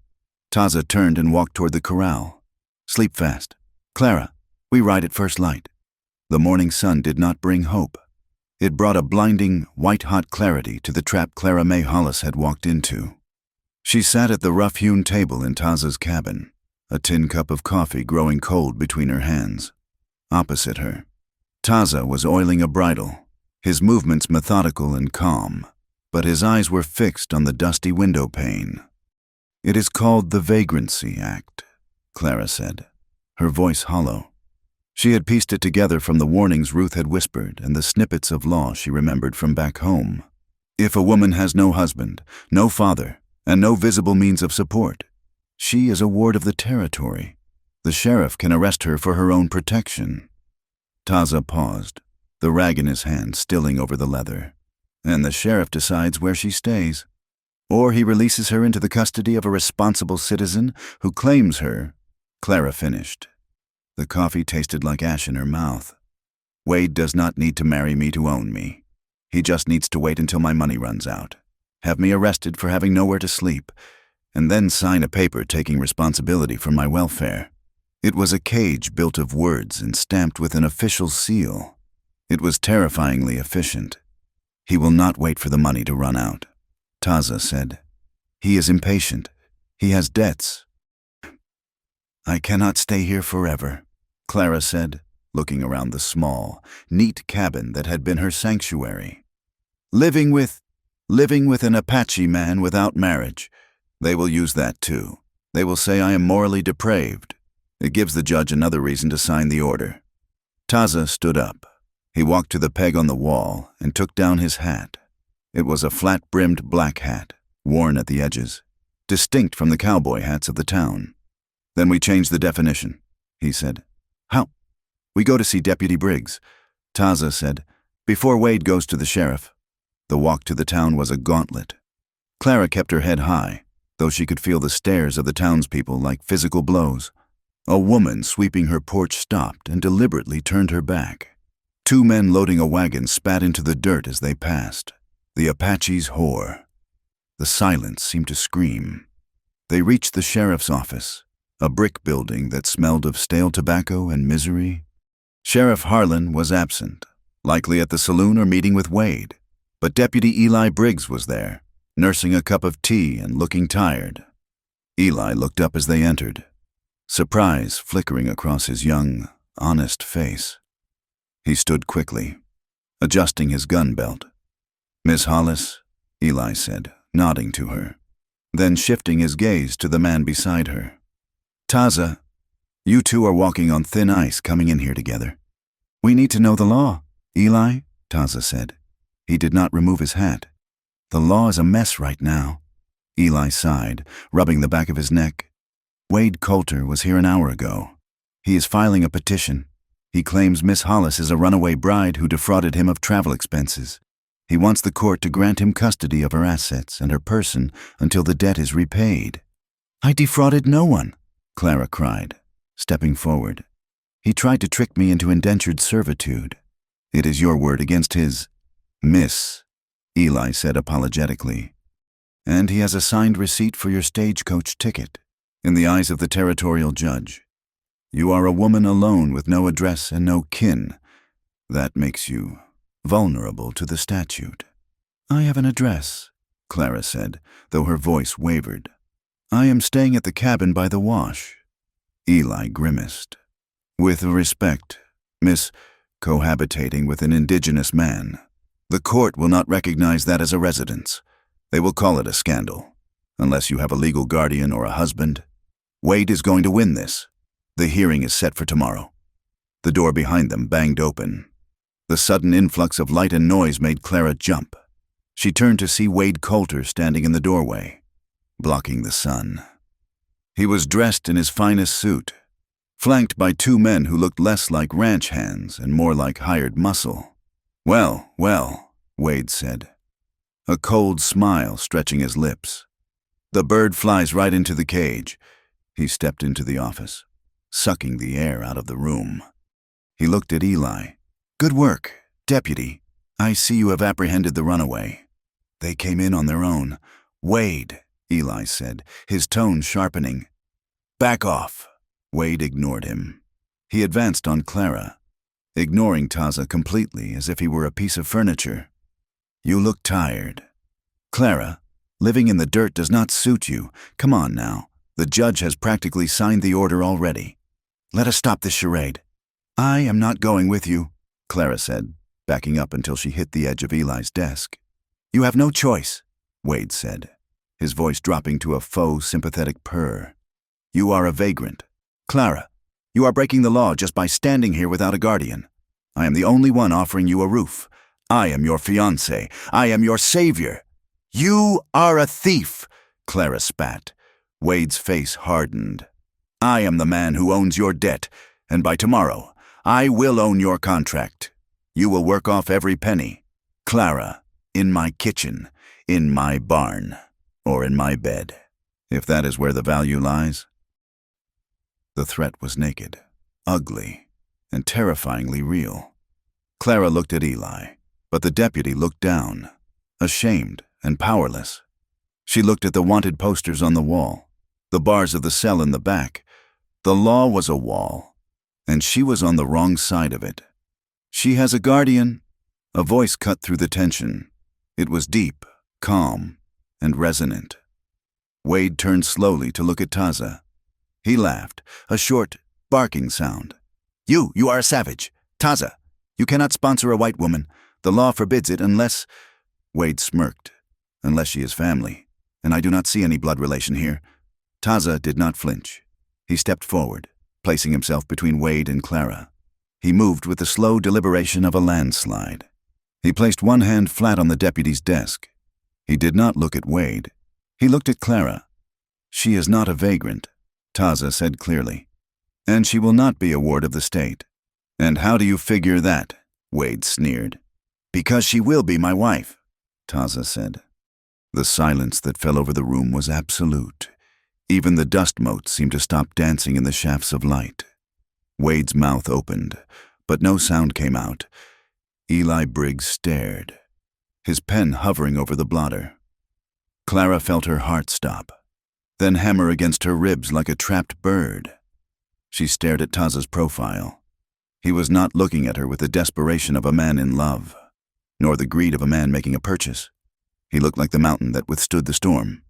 Speaker 1: Taza turned and walked toward the corral. Sleep fast. Clara, we ride at first light. The morning sun did not bring hope. It brought a blinding, white-hot clarity to the trap Clara May Hollis had walked into. She sat at the rough-hewn table in Taza's cabin, a tin cup of coffee growing cold between her hands. Opposite her, Taza was oiling a bridle, his movements methodical and calm, but his eyes were fixed on the dusty window pane. It is called the Vagrancy Act, Clara said, her voice hollow. She had pieced it together from the warnings Ruth had whispered and the snippets of law she remembered from back home. If a woman has no husband, no father, and no visible means of support, she is a ward of the territory. The sheriff can arrest her for her own protection. Taza paused, the rag in his hand stilling over the leather. and the sheriff decides where she stays. Or he releases her into the custody of a responsible citizen who claims her. Clara finished. The coffee tasted like ash in her mouth. Wade does not need to marry me to own me. He just needs to wait until my money runs out, have me arrested for having nowhere to sleep, and then sign a paper taking responsibility for my welfare. It was a cage built of words and stamped with an official seal. It was terrifyingly efficient. He will not wait for the money to run out, Taza said. He is impatient. He has debts. I cannot stay here forever, Clara said, looking around the small, neat cabin that had been her sanctuary. Living with an Apache man without marriage. They will use that too. They will say I am morally depraved. It gives the judge another reason to sign the order. Taza stood up. He walked to the peg on the wall and took down his hat. It was a flat-brimmed black hat, worn at the edges, distinct from the cowboy hats of the town. Then we change the definition, he said. How? We go to see Deputy Briggs, Taza said, before Wade goes to the sheriff. The walk to the town was a gauntlet. Clara kept her head high, though she could feel the stares of the townspeople like physical blows. A woman sweeping her porch stopped and deliberately turned her back. Two men loading a wagon spat into the dirt as they passed. The Apache's whore. The silence seemed to scream. They reached the sheriff's office, a brick building that smelled of stale tobacco and misery. Sheriff Harlan was absent, likely at the saloon or meeting with Wade, but Deputy Eli Briggs was there, nursing a cup of tea and looking tired. Eli looked up as they entered, surprise flickering across his young, honest face. He stood quickly, adjusting his gun belt. Miss Hollis, Eli said, nodding to her, then shifting his gaze to the man beside her. Taza, you two are walking on thin ice coming in here together. We need to know the law, Eli, Taza said. He did not remove his hat. The law is a mess right now. Eli sighed, rubbing the back of his neck. Wade Coulter was here an hour ago. He is filing a petition. He claims Miss Hollis is a runaway bride who defrauded him of travel expenses. He wants the court to grant him custody of her assets and her person until the debt is repaid. I defrauded no one, Clara cried, stepping forward. He tried to trick me into indentured servitude. It is your word against his. Miss, Eli said apologetically. And he has a signed receipt for your stagecoach ticket. In the eyes of the territorial judge, you are a woman alone with no address and no kin. That makes you vulnerable to the statute. I have an address, Clara said, though her voice wavered. I am staying at the cabin by the wash. Eli grimaced. With respect, Miss, cohabitating with an indigenous man. The court will not recognize that as a residence. They will call it a scandal, unless you have a legal guardian or a husband. Wade is going to win this. The hearing is set for tomorrow. The door behind them banged open. The sudden influx of light and noise made Clara jump. She turned to see Wade Coulter standing in the doorway, blocking the sun. He was dressed in his finest suit, flanked by two men who looked less like ranch hands and more like hired muscle. Well, well, Wade said, a cold smile stretching his lips. The bird flies right into the cage. He stepped into the office, sucking the air out of the room. He looked at Eli. Good work, Deputy. I see you have apprehended the runaway. They came in on their own. Wade, Eli said, his tone sharpening. Back off. Wade ignored him. He advanced on Clara, ignoring Taza completely as if he were a piece of furniture. You look tired. Clara, living in the dirt does not suit you. Come on now. The judge has practically signed the order already. Let us stop this charade. I am not going with you, Clara said, backing up until she hit the edge of Eli's desk. You have no choice, Wade said, his voice dropping to a faux sympathetic purr. You are a vagrant. Clara, you are breaking the law just by standing here without a guardian. I am the only one offering you a roof. I am your fiancé. I am your savior. You are a thief, Clara spat. Wade's face hardened. I am the man who owns your debt, and by tomorrow, I will own your contract. You will work off every penny. Clara, in my kitchen, in my barn, or in my bed, if that is where the value lies. The threat was naked, ugly, and terrifyingly real. Clara looked at Eli, but the deputy looked down, ashamed and powerless. She looked at the wanted posters on the wall, the bars of the cell in the back. The law was a wall, and she was on the wrong side of it. "She has a guardian." A voice cut through the tension. It was deep, calm, and resonant. Wade turned slowly to look at Taza. He laughed, a short, barking sound. You are a savage. Taza, you cannot sponsor a white woman. The law forbids it unless—" Wade smirked. "Unless she is family, and I do not see any blood relation here." Taza did not flinch. He stepped forward, placing himself between Wade and Clara. He moved with the slow deliberation of a landslide. He placed one hand flat on the deputy's desk. He did not look at Wade. He looked at Clara. "She is not a vagrant," Taza said clearly. "And she will not be a ward of the state." "And how do you figure that?" Wade sneered. "Because she will be my wife," Taza said. The silence that fell over the room was absolute. Even the dust motes seemed to stop dancing in the shafts of light. Wade's mouth opened, but no sound came out. Eli Briggs stared, his pen hovering over the blotter. Clara felt her heart stop, then hammer against her ribs like a trapped bird. She stared at Taza's profile. He was not looking at her with the desperation of a man in love, nor the greed of a man making a purchase. He looked like the mountain that withstood the storm.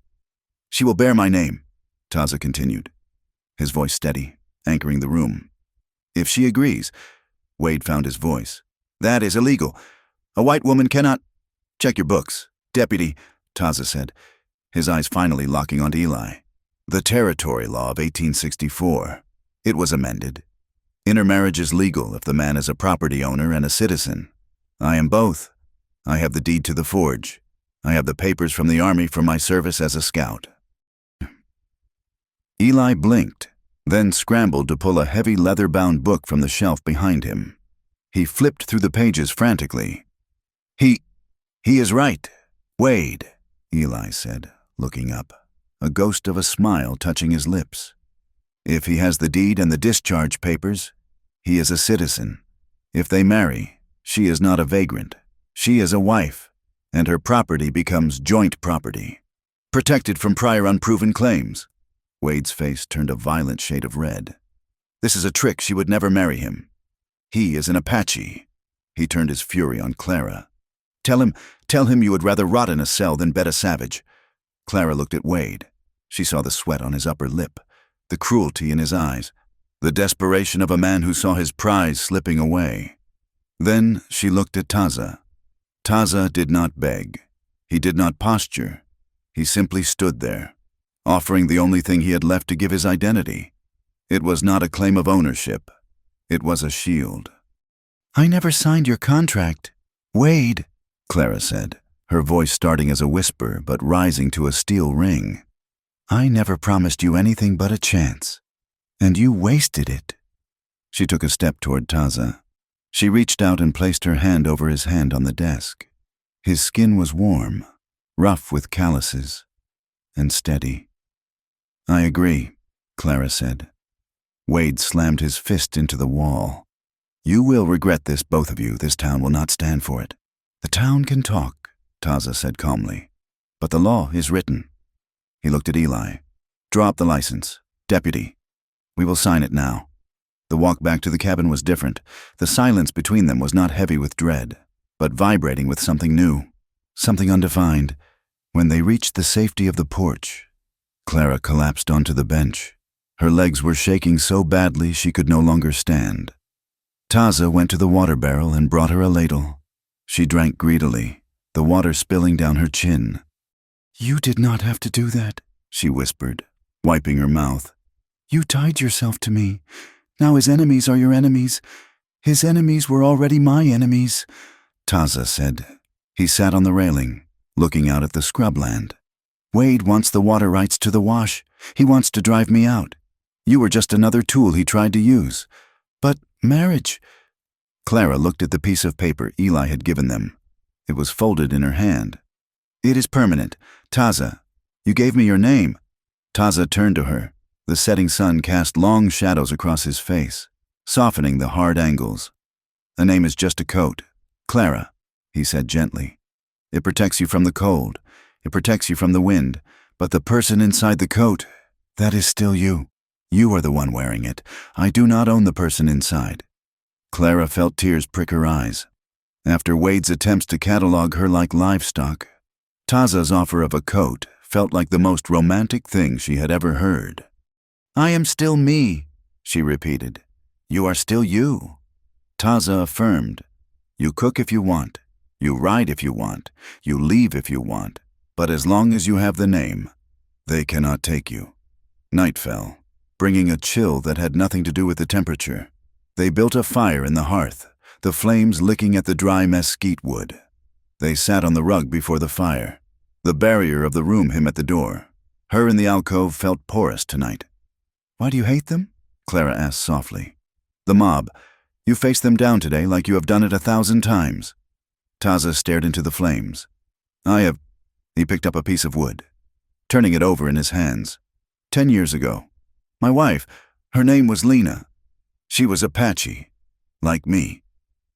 Speaker 1: "She will bear my name," Taza continued, his voice steady, anchoring the room. "If she agrees," Wade found his voice. "That is illegal. A white woman cannot—" "Check your books, deputy," Taza said, his eyes finally locking onto Eli. "The Territory Law of 1864. It was amended. Intermarriage is legal if the man is a property owner and a citizen. I am both. I have the deed to the forge. I have the papers from the army for my service as a scout." Eli blinked, then scrambled to pull a heavy leather-bound book from the shelf behind him. He flipped through the pages frantically. He is right, Wade," Eli said, looking up, a ghost of a smile touching his lips. "If he has the deed and the discharge papers, he is a citizen. If they marry, she is not a vagrant. She is a wife, and her property becomes joint property, protected from prior unproven claims." Wade's face turned a violent shade of red. "This is a trick. She would never marry him. He is an Apache." He turned his fury on Clara. Tell him you would rather rot in a cell than bed a savage." Clara looked at Wade. She saw the sweat on his upper lip, the cruelty in his eyes, the desperation of a man who saw his prize slipping away. Then she looked at Taza. Taza did not beg. He did not posture. He simply stood there, offering the only thing he had left to give his identity. It was not a claim of ownership. It was a shield. "I never signed your contract, Wade," Clara said, her voice starting as a whisper but rising to a steel ring. "I never promised you anything but a chance, and you wasted it." She took a step toward Taza. She reached out and placed her hand over his hand on the desk. His skin was warm, rough with calluses, and steady. "I agree," Clara said. Wade slammed his fist into the wall. "You will regret this, both of you. This town will not stand for it." "The town can talk," Taza said calmly, "but the law is written." He looked at Eli. "Draw up the license. Deputy, we will sign it now." The walk back to the cabin was different. The silence between them was not heavy with dread, but vibrating with something new, something undefined. When they reached the safety of the porch, Clara collapsed onto the bench. Her legs were shaking so badly she could no longer stand. Taza went to the water barrel and brought her a ladle. She drank greedily, the water spilling down her chin. "You did not have to do that," she whispered, wiping her mouth. "You tied yourself to me. Now his enemies are your enemies. His enemies were already my enemies," Taza said. He sat on the railing, looking out at the scrubland. "Wade wants the water rights to the wash. He wants to drive me out. You were just another tool he tried to use. But marriage—" Clara looked at the piece of paper Eli had given them. It was folded in her hand. "It is permanent. Taza, you gave me your name." Taza turned to her. The setting sun cast long shadows across his face, softening the hard angles. "A name is just a coat. Clara," he said gently. "It protects you from the cold. It protects you from the wind. But the person inside the coat, that is still you. You are the one wearing it. I do not own the person inside." Clara felt tears prick her eyes. After Wade's attempts to catalog her like livestock, Taza's offer of a coat felt like the most romantic thing she had ever heard. "I am still me," she repeated. "You are still you." Taza affirmed. "You cook if you want. You ride if you want. You leave if you want. But as long as you have the name, they cannot take you." Night fell, bringing a chill that had nothing to do with the temperature. They built a fire in the hearth, the flames licking at the dry mesquite wood. They sat on the rug before the fire. The barrier of the room him at the door. Her in the alcove felt porous tonight. "Why do you hate them?" Clara asked softly. "The mob. You faced them down today like you have done it 1,000 times. Taza stared into the flames. "I have—" He picked up a piece of wood, turning it over in his hands. 10 years ago. My wife, her name was Lena. She was Apache, like me.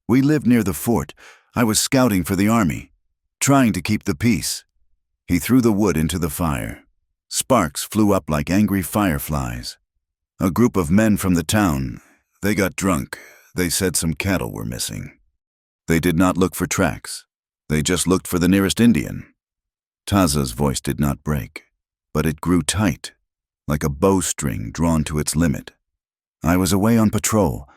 Speaker 1: We lived near the fort. I was scouting for the army, trying to keep the peace." He threw the wood into the fire. Sparks flew up like angry fireflies. "A group of men from the town. They got drunk. They said some cattle were missing. They did not look for tracks. They just looked for the nearest Indian." Taza's voice did not break, but it grew tight, like a bowstring drawn to its limit. "I was away on patrol.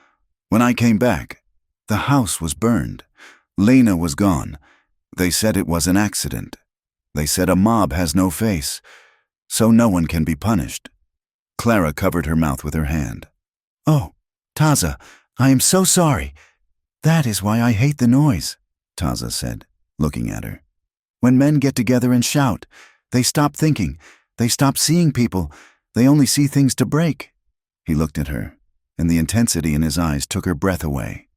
Speaker 1: When I came back, the house was burned. Lena was gone. They said it was an accident. They said a mob has no face, so no one can be punished." Clara covered her mouth with her hand. "Oh, Taza, I am so sorry. That is why I hate the noise," Taza said, looking at her. "When men get together and shout, they stop thinking, they stop seeing people, they only see things to break." He looked at her, and the intensity in his eyes took her breath away.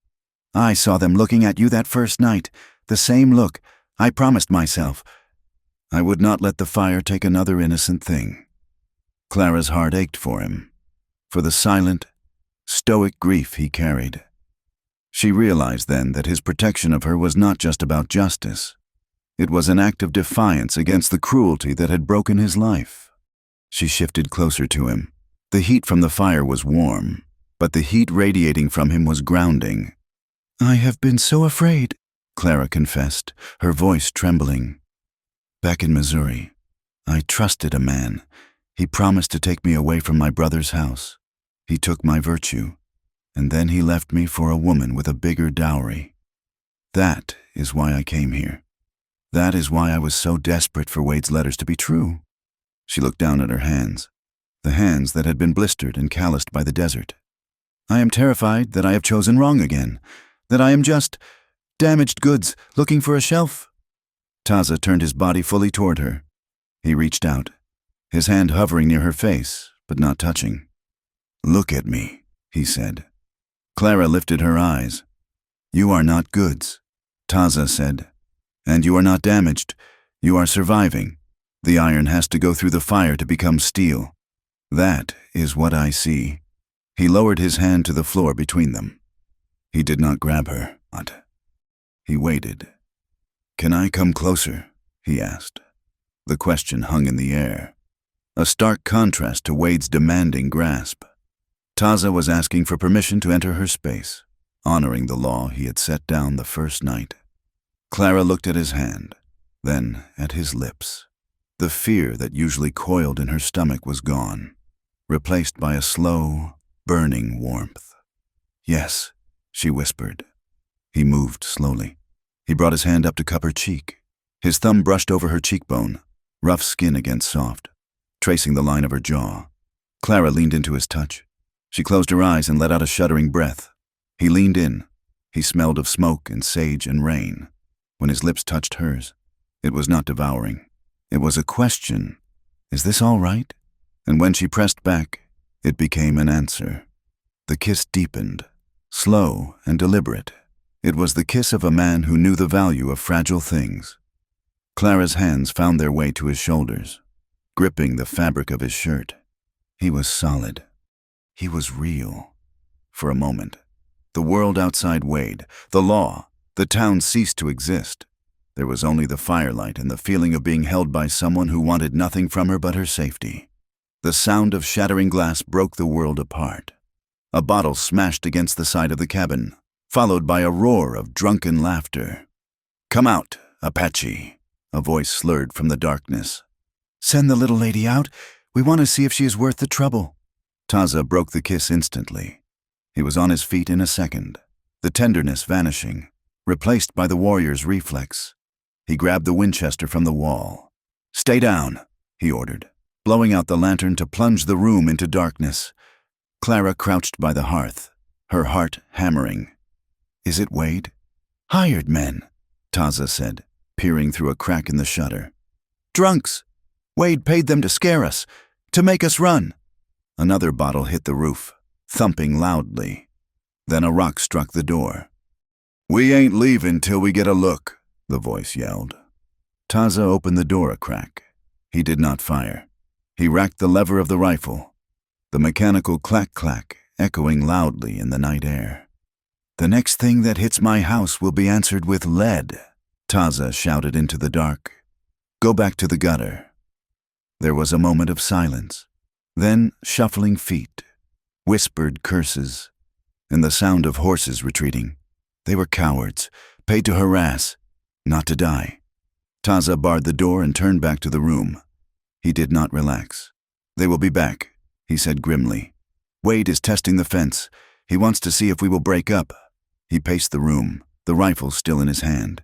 Speaker 1: "I saw them looking at you that first night, the same look. I promised myself I would not let the fire take another innocent thing." Clara's heart ached for him, for the silent, stoic grief he carried. She realized then that his protection of her was not just about justice. It was an act of defiance against the cruelty that had broken his life. She shifted closer to him. The heat from the fire was warm, but the heat radiating from him was grounding. "I have been so afraid," Clara confessed, her voice trembling. "Back in Missouri, I trusted a man. He promised to take me away from my brother's house. He took my virtue, and then he left me for a woman with a bigger dowry. That is why I came here. That is why I was so desperate for Wade's letters to be true." She looked down at her hands, the hands that had been blistered and calloused by the desert. "I am terrified that I have chosen wrong again, that I am just damaged goods looking for a shelf." Taza turned his body fully toward her. He reached out, his hand hovering near her face, but not touching. "Look at me," he said. Clara lifted her eyes. "You are not goods," Taza said. "And you are not damaged. You are surviving. The iron has to go through the fire to become steel. That is what I see." He lowered his hand to the floor between them. He did not grab her. He waited. "Can I come closer?" he asked. The question hung in the air, a stark contrast to Wade's demanding grasp. Taza was asking for permission to enter her space, honoring the law he had set down the first night. Clara looked at his hand, then at his lips. The fear that usually coiled in her stomach was gone, replaced by a slow, burning warmth. "Yes," she whispered. He moved slowly. He brought his hand up to cup her cheek. His thumb brushed over her cheekbone, rough skin against soft, tracing the line of her jaw. Clara leaned into his touch. She closed her eyes and let out a shuddering breath. He leaned in. He smelled of smoke and sage and rain. When his lips touched hers, it was not devouring. It was a question. "Is this all right?" And when she pressed back, it became an answer. The kiss deepened, slow and deliberate, It was the kiss of a man who knew the value of fragile things. Clara's hands found their way to his shoulders, gripping the fabric of his shirt. He was solid. He was real. For a moment, the world outside Wade, the law, the town ceased to exist. There was only the firelight and the feeling of being held by someone who wanted nothing from her but her safety. The sound of shattering glass broke the world apart. A bottle smashed against the side of the cabin, followed by a roar of drunken laughter. "Come out, Apache," a voice slurred from the darkness. "Send the little lady out. We want to see if she is worth the trouble." Taza broke the kiss instantly. He was on his feet in a second, the tenderness vanishing, replaced by the warrior's reflex. He grabbed the Winchester from the wall. "Stay down," he ordered, blowing out the lantern to plunge the room into darkness. Clara crouched by the hearth, her heart hammering. "Is it Wade?" "Hired men," Taza said, peering through a crack in the shutter. "Drunks. Wade paid them to scare us, to make us run." Another bottle hit the roof, thumping loudly. Then a rock struck the door. "We ain't leaving till we get a look," the voice yelled. Taza opened the door a crack. He did not fire. He racked the lever of the rifle, the mechanical clack-clack echoing loudly in the night air. "The next thing that hits my house will be answered with lead," Taza shouted into the dark. "Go back to the gutter." There was a moment of silence, then shuffling feet, whispered curses, and the sound of horses retreating. They were cowards, paid to harass, not to die. Taza barred the door and turned back to the room. He did not relax. "They will be back," he said grimly. "Wade is testing the fence. He wants to see if we will break up." He paced the room, the rifle still in his hand.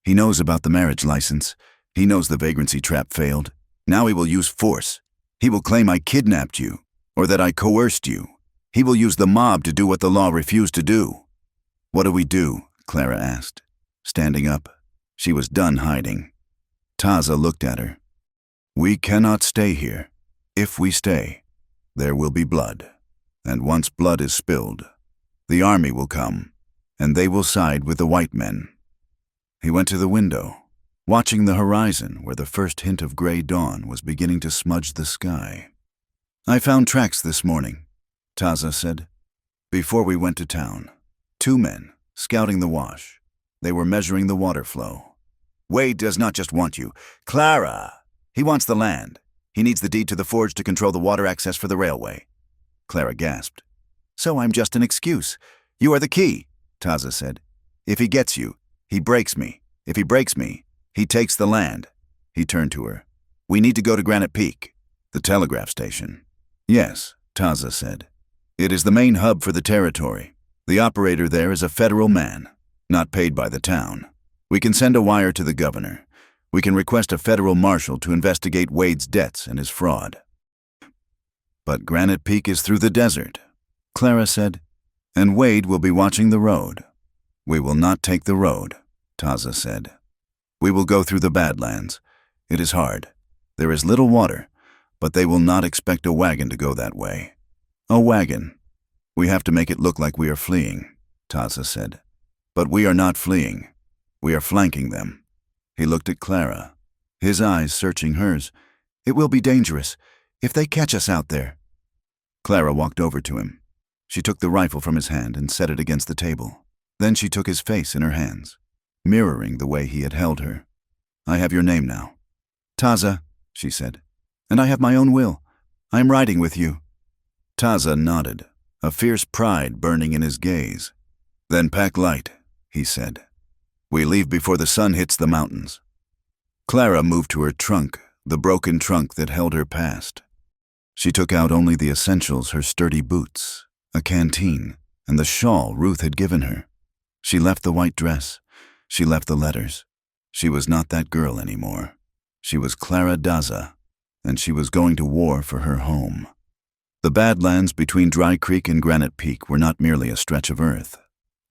Speaker 1: He knows about the marriage license. He knows the vagrancy trap failed. Now he will use force. He will claim I kidnapped you, or that I coerced you. He will use the mob to do what the law refused to do. "What do we do?" Clara asked, standing up. She was done hiding. Taza looked at her. "We cannot stay here. If we stay, there will be blood. And once blood is spilled, the army will come, and they will side with the white men." He went to the window, watching the horizon where the first hint of gray dawn was beginning to smudge the sky. "I found tracks this morning," Taza said. "Before we went to town. 2 men, scouting the wash. They were measuring the water flow." "Wade does not just want you. Clara! He wants the land. He needs the deed to the forge to control the water access for the railway." Clara gasped. "So I'm just an excuse. You are the key," Taza said. "If he gets you, he breaks me. If he breaks me, he takes the land." He turned to her. "We need to go to Granite Peak." "The telegraph station." "Yes," Taza said. "It is the main hub for the territory. The operator there is a federal man, not paid by the town. We can send a wire to the governor. We can request a federal marshal to investigate Wade's debts and his fraud." "But Granite Peak is through the desert," Clara said, "and Wade will be watching the road." "We will not take the road," Taza said. "We will go through the Badlands. It is hard. There is little water, but they will not expect a wagon to go that way." "A wagon. We have to make it look like we are fleeing," Taza said. "But we are not fleeing. We are flanking them." He looked at Clara, his eyes searching hers. "It will be dangerous if they catch us out there." Clara walked over to him. She took the rifle from his hand and set it against the table. Then she took his face in her hands, mirroring the way he had held her. "I have your name now." "Taza," she said. "And I have my own will. I am riding with you." Taza nodded, a fierce pride burning in his gaze. "Then pack light," he said. "We leave before the sun hits the mountains." Clara moved to her trunk, the broken trunk that held her past. She took out only the essentials, her sturdy boots, a canteen, and the shawl Ruth had given her. She left the white dress. She left the letters. She was not that girl anymore. She was Clara Daza, and she was going to war for her home. The Badlands between Dry Creek and Granite Peak were not merely a stretch of earth.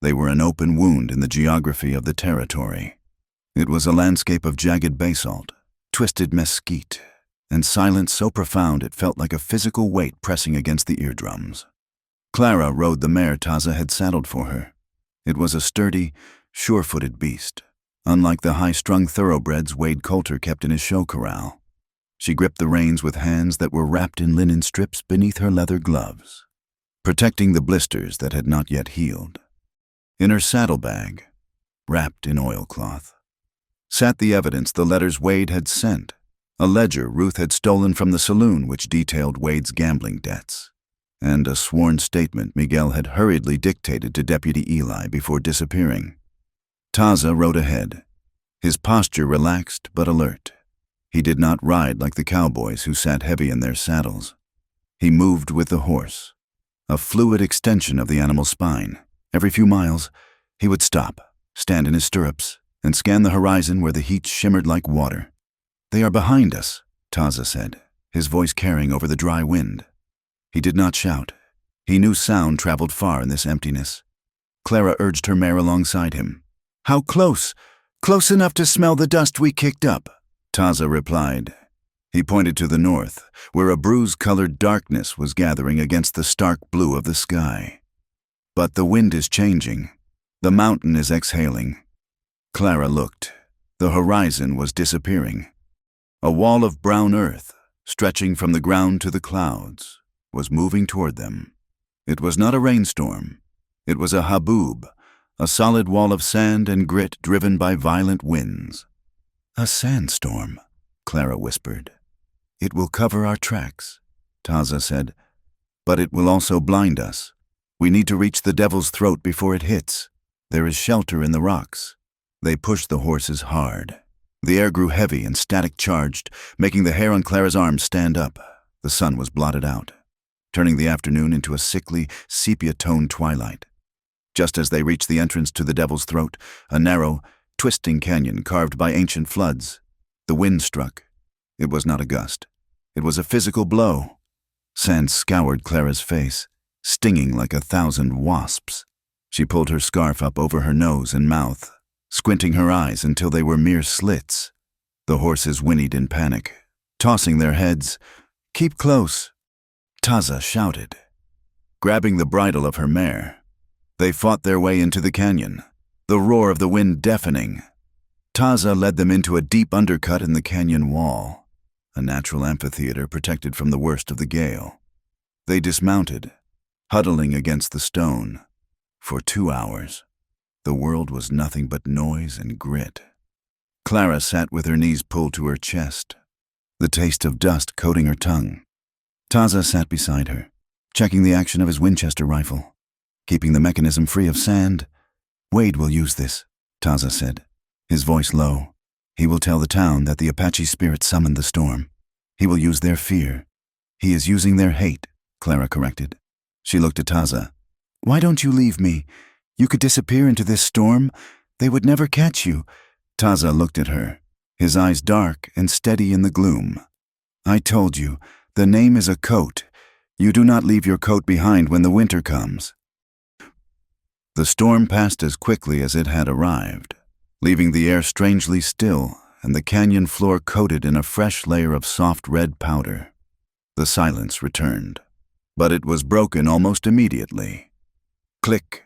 Speaker 1: They were an open wound in the geography of the territory. It was a landscape of jagged basalt, twisted mesquite, and silence so profound it felt like a physical weight pressing against the eardrums. Clara rode the mare Taza had saddled for her. It was a sturdy, sure-footed beast, unlike the high-strung thoroughbreds Wade Coulter kept in his show corral. She gripped the reins with hands that were wrapped in linen strips beneath her leather gloves, protecting the blisters that had not yet healed. In her saddlebag, wrapped in oilcloth, sat the evidence the letters Wade had sent, a ledger Ruth had stolen from the saloon which detailed Wade's gambling debts, and a sworn statement Miguel had hurriedly dictated to Deputy Eli before disappearing. Taza rode ahead, his posture relaxed but alert. He did not ride like the cowboys who sat heavy in their saddles. He moved with the horse, a fluid extension of the animal's spine. Every few miles, he would stop, stand in his stirrups, and scan the horizon where the heat shimmered like water. "They are behind us," Taza said, his voice carrying over the dry wind. He did not shout. He knew sound traveled far in this emptiness. Clara urged her mare alongside him. "How close? Close enough to smell the dust we kicked up," Taza replied. He pointed to the north, where a bruise-colored darkness was gathering against the stark blue of the sky. "But the wind is changing. The mountain is exhaling." Clara looked. The horizon was disappearing. A wall of brown earth, stretching from the ground to the clouds, was moving toward them. It was not a rainstorm. It was a haboob, a solid wall of sand and grit driven by violent winds. "A sandstorm," Clara whispered. "It will cover our tracks," Taza said, "but it will also blind us. We need to reach the devil's throat before it hits. There is shelter in the rocks." They pushed the horses hard. The air grew heavy and static-charged, making the hair on Clara's arms stand up. The sun was blotted out, turning the afternoon into a sickly, sepia-toned twilight. Just as they reached the entrance to the Devil's Throat, a narrow, twisting canyon carved by ancient floods, the wind struck. It was not a gust. It was a physical blow. Sand scoured Clara's face, stinging like 1,000 wasps. She pulled her scarf up over her nose and mouth, squinting her eyes until they were mere slits. The horses whinnied in panic, tossing their heads. "Keep close," Taza shouted, grabbing the bridle of her mare. They fought their way into the canyon, the roar of the wind deafening. Taza led them into a deep undercut in the canyon wall, a natural amphitheater protected from the worst of the gale. They dismounted, huddling against the stone. For 2 hours, the world was nothing but noise and grit. Clara sat with her knees pulled to her chest, the taste of dust coating her tongue. Taza sat beside her, checking the action of his Winchester rifle, keeping the mechanism free of sand. "Wade will use this," Taza said, his voice low. "He will tell the town that the Apache spirit summoned the storm. He will use their fear." "He is using their hate," Clara corrected. She looked at Taza. "Why don't you leave me? You could disappear into this storm. They would never catch you." Taza looked at her, his eyes dark and steady in the gloom. "I told you, the name is a coat. You do not leave your coat behind when the winter comes." The storm passed as quickly as it had arrived, leaving the air strangely still and the canyon floor coated in a fresh layer of soft red powder. The silence returned, but it was broken almost immediately. Click.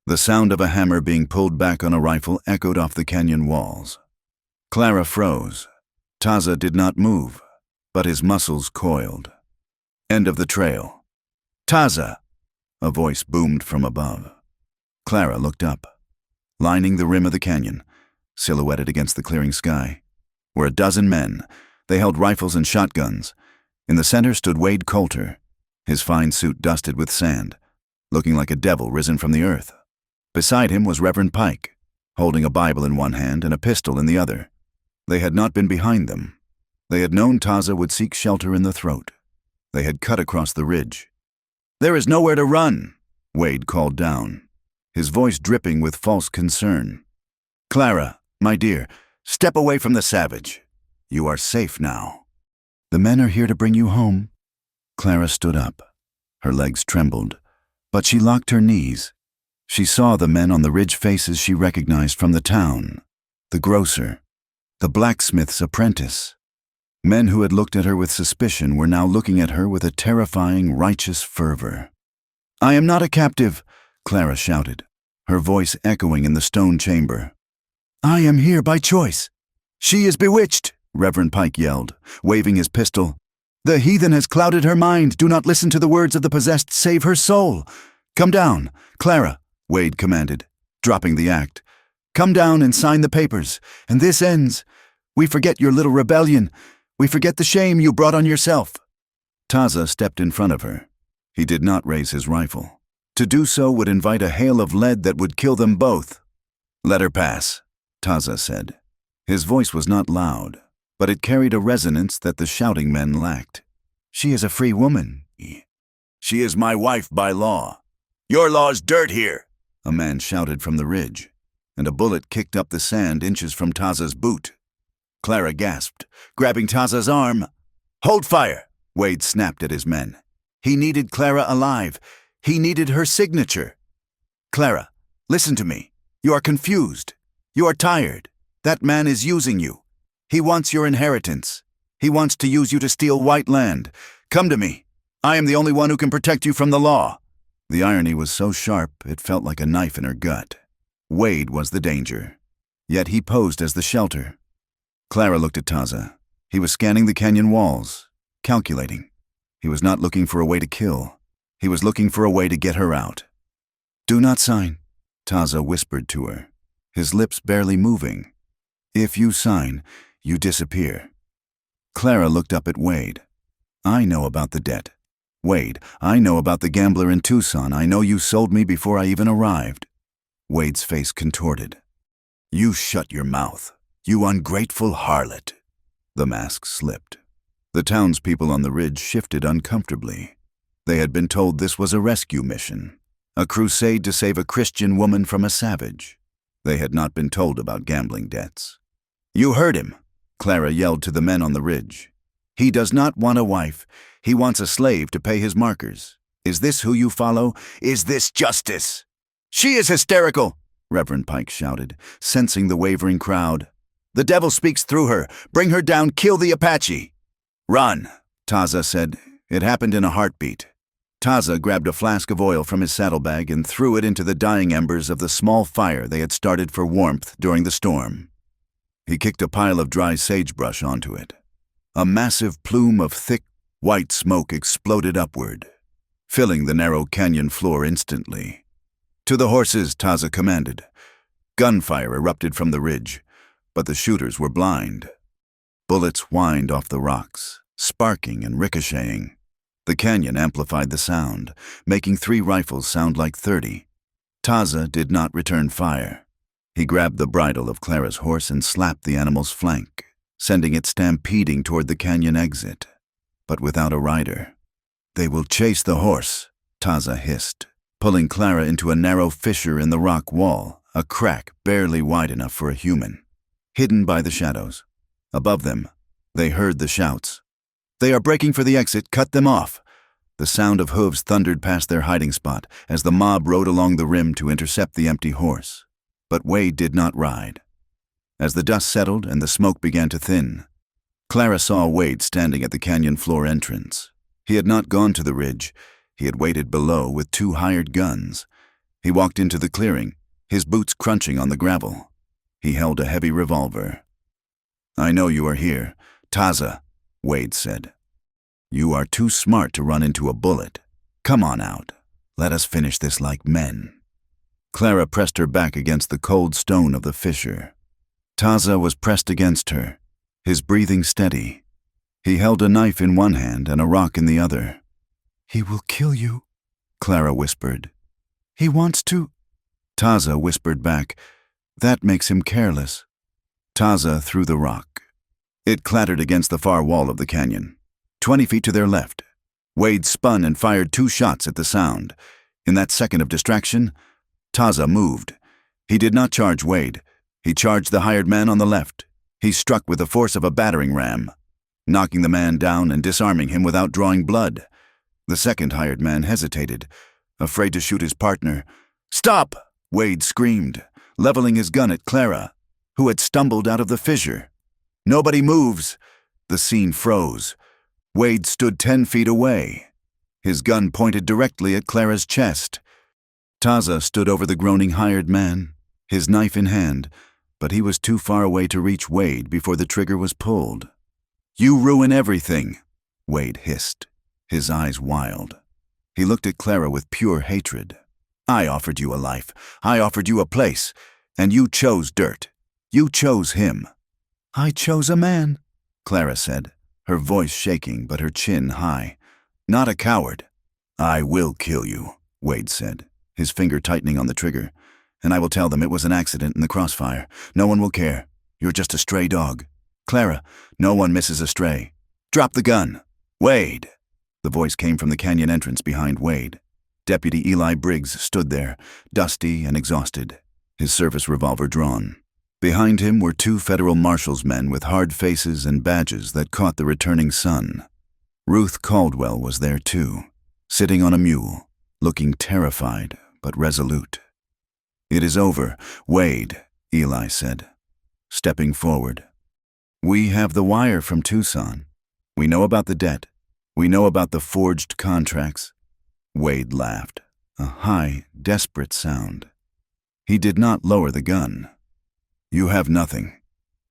Speaker 1: The sound of a hammer being pulled back on a rifle echoed off the canyon walls. Clara froze. Taza did not move, but his muscles coiled. "End of the trail." "Taza!" a voice boomed from above. Clara looked up. Lining the rim of the canyon, silhouetted against the clearing sky, were a dozen men. They held rifles and shotguns. In the center stood Wade Coulter, his fine suit dusted with sand, looking like a devil risen from the earth. Beside him was Reverend Pike, holding a Bible in one hand and a pistol in the other. They had not been behind them. They had known Taza would seek shelter in the throat. They had cut across the ridge. "There is nowhere to run," Wade called down, his voice dripping with false concern. "Clara, my dear, step away from the savage. You are safe now." "The men are here to bring you home." Clara stood up. Her legs trembled, but she locked her knees. She saw the men on the ridge faces she recognized from the town, the grocer, the blacksmith's apprentice. Men who had looked at her with suspicion were now looking at her with a terrifying, righteous fervor. "I am not a captive," Clara shouted, her voice echoing in the stone chamber. "I am here by choice." "She is bewitched," Reverend Pike yelled, waving his pistol. "The heathen has clouded her mind. Do not listen to the words of the possessed. Save her soul." "Come down, Clara," Wade commanded, dropping the act. "Come down and sign the papers, and this ends. We forget your little rebellion. We forget the shame you brought on yourself." Taza stepped in front of her. He did not raise his rifle. To do so would invite a hail of lead that would kill them both. "Let her pass," Taza said. His voice was not loud, but it carried a resonance that the shouting men lacked. "She is a free woman." "She is my wife by law." "Your law's dirt here," a man shouted from the ridge, and a bullet kicked up the sand inches from Taza's boot. Clara gasped, grabbing Taza's arm. "Hold fire," Wade snapped at his men. He needed Clara alive. He needed her signature. "Clara, listen to me. You are confused. You are tired. That man is using you. He wants your inheritance. He wants to use you to steal white land. Come to me. I am the only one who can protect you from the law." The irony was so sharp it felt like a knife in her gut. Wade was the danger, yet he posed as the shelter. Clara looked at Taza. He was scanning the canyon walls, calculating. He was not looking for a way to kill. He was looking for a way to get her out. "Do not sign," Taza whispered to her, his lips barely moving. "If you sign, you disappear." Clara looked up at Wade. "I know about the debt. Wade, I know about the gambler in Tucson. I know you sold me before I even arrived." Wade's face contorted. "You shut your mouth, you ungrateful harlot." The mask slipped. The townspeople on the ridge shifted uncomfortably. They had been told this was a rescue mission, a crusade to save a Christian woman from a savage. They had not been told about gambling debts. "You heard him," Clara yelled to the men on the ridge. "He does not want a wife. He wants a slave to pay his markers. Is this who you follow? Is this justice?" "She is hysterical," Reverend Pike shouted, sensing the wavering crowd. "The devil speaks through her. Bring her down, kill the Apache." "Run," Taza said. It happened in a heartbeat. Taza grabbed a flask of oil from his saddlebag and threw it into the dying embers of the small fire they had started for warmth during the storm. He kicked a pile of dry sagebrush onto it. A massive plume of thick, white smoke exploded upward, filling the narrow canyon floor instantly. "To the horses," Taza commanded. Gunfire erupted from the ridge, but the shooters were blind. Bullets whined off the rocks, sparking and ricocheting. The canyon amplified the sound, making 3 rifles sound like 30. Taza did not return fire. He grabbed the bridle of Clara's horse and slapped the animal's flank, sending it stampeding toward the canyon exit, but without a rider. "They will chase the horse," Taza hissed, pulling Clara into a narrow fissure in the rock wall, a crack barely wide enough for a human. Hidden by the shadows, above them, they heard the shouts. "They are breaking for the exit, cut them off." The sound of hooves thundered past their hiding spot as the mob rode along the rim to intercept the empty horse. But Wade did not ride. As the dust settled and the smoke began to thin, Clara saw Wade standing at the canyon floor entrance. He had not gone to the ridge. He had waited below with 2 hired guns. He walked into the clearing, his boots crunching on the gravel. He held a heavy revolver. "I know you are here, Taza," Wade said. "You are too smart to run into a bullet. Come on out. Let us finish this like men." Clara pressed her back against the cold stone of the fissure. Taza was pressed against her, his breathing steady. He held a knife in one hand and a rock in the other. "He will kill you," Clara whispered. "He wants to—" Taza whispered back, "That makes him careless." Taza threw the rock. It clattered against the far wall of the canyon, 20 feet to their left. Wade spun and fired 2 shots at the sound. In that second of distraction, Taza moved. He did not charge Wade. He charged the hired man on the left. He struck with the force of a battering ram, knocking the man down and disarming him without drawing blood. The second hired man hesitated, afraid to shoot his partner. "Stop!" Wade screamed, leveling his gun at Clara, who had stumbled out of the fissure. "Nobody moves." The scene froze. Wade stood 10 feet away. His gun pointed directly at Clara's chest. Taza stood over the groaning hired man, his knife in hand, but he was too far away to reach Wade before the trigger was pulled. "You ruin everything," Wade hissed, his eyes wild. He looked at Clara with pure hatred. "I offered you a life. I offered you a place. And you chose dirt. You chose him." "I chose a man," Clara said, her voice shaking but her chin high. "Not a coward." "I will kill you," Wade said, his finger tightening on the trigger. "And I will tell them it was an accident in the crossfire. No one will care. You're just a stray dog." "Clara, no one misses a stray. Drop the gun." "Wade!" The voice came from the canyon entrance behind Wade. Deputy Eli Briggs stood there, dusty and exhausted, his service revolver drawn. Behind him were two federal marshal's men with hard faces and badges that caught the returning sun. Ruth Caldwell was there too, sitting on a mule, looking terrified but resolute. "It is over, Wade," Eli said, stepping forward. "We have the wire from Tucson. We know about the debt. We know about the forged contracts." Wade laughed, a high, desperate sound. He did not lower the gun. "You have nothing.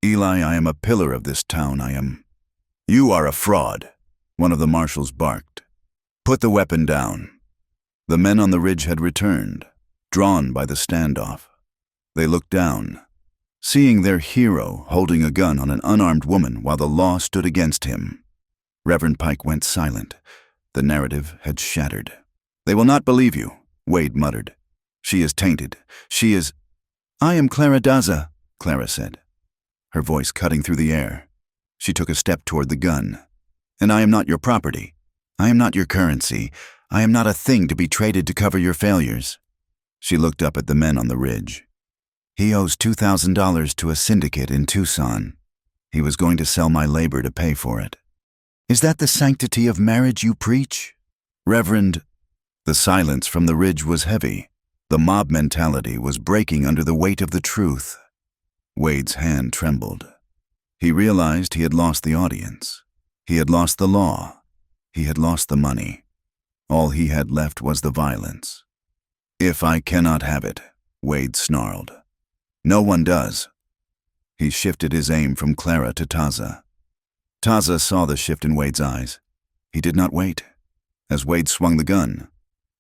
Speaker 1: Eli, I am a pillar of this town, I am." "You are a fraud," one of the marshals barked. "Put the weapon down." The men on the ridge had returned, drawn by the standoff. They looked down, seeing their hero holding a gun on an unarmed woman while the law stood against him. Reverend Pike went silent. The narrative had shattered. "They will not believe you," Wade muttered. "She is tainted. She is—" "I am Clara Daza," Clara said, her voice cutting through the air. She took a step toward the gun. "And I am not your property. I am not your currency. I am not a thing to be traded to cover your failures." She looked up at the men on the ridge. "He owes $2,000 to a syndicate in Tucson. He was going to sell my labor to pay for it." "Is that the sanctity of marriage you preach, Reverend?" The silence from the ridge was heavy. The mob mentality was breaking under the weight of the truth. Wade's hand trembled. He realized he had lost the audience. He had lost the law. He had lost the money. All he had left was the violence. "If I cannot have it," Wade snarled. "No one does." He shifted his aim from Clara to Taza. Taza saw the shift in Wade's eyes. He did not wait. As Wade swung the gun,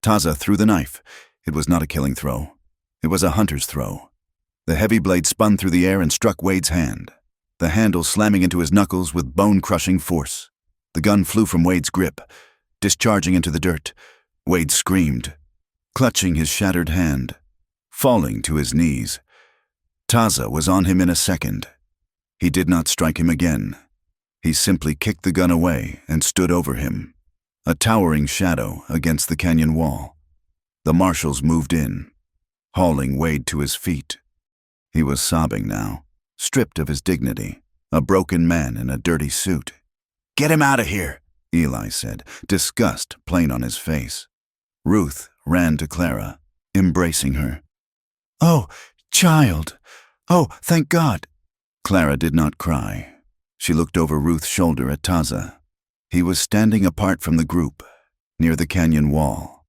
Speaker 1: Taza threw the knife. It was not a killing throw. It was a hunter's throw. The heavy blade spun through the air and struck Wade's hand, the handle slamming into his knuckles with bone-crushing force. The gun flew from Wade's grip, discharging into the dirt. Wade screamed, clutching his shattered hand, falling to his knees. Taza was on him in a second. He did not strike him again. He simply kicked the gun away and stood over him, a towering shadow against the canyon wall. The marshals moved in, hauling Wade to his feet. He was sobbing now, stripped of his dignity, a broken man in a dirty suit. "Get him out of here," Eli said, disgust plain on his face. Ruth ran to Clara, embracing her. "Oh, child! Oh, thank God!" Clara did not cry. She looked over Ruth's shoulder at Taza. He was standing apart from the group, near the canyon wall.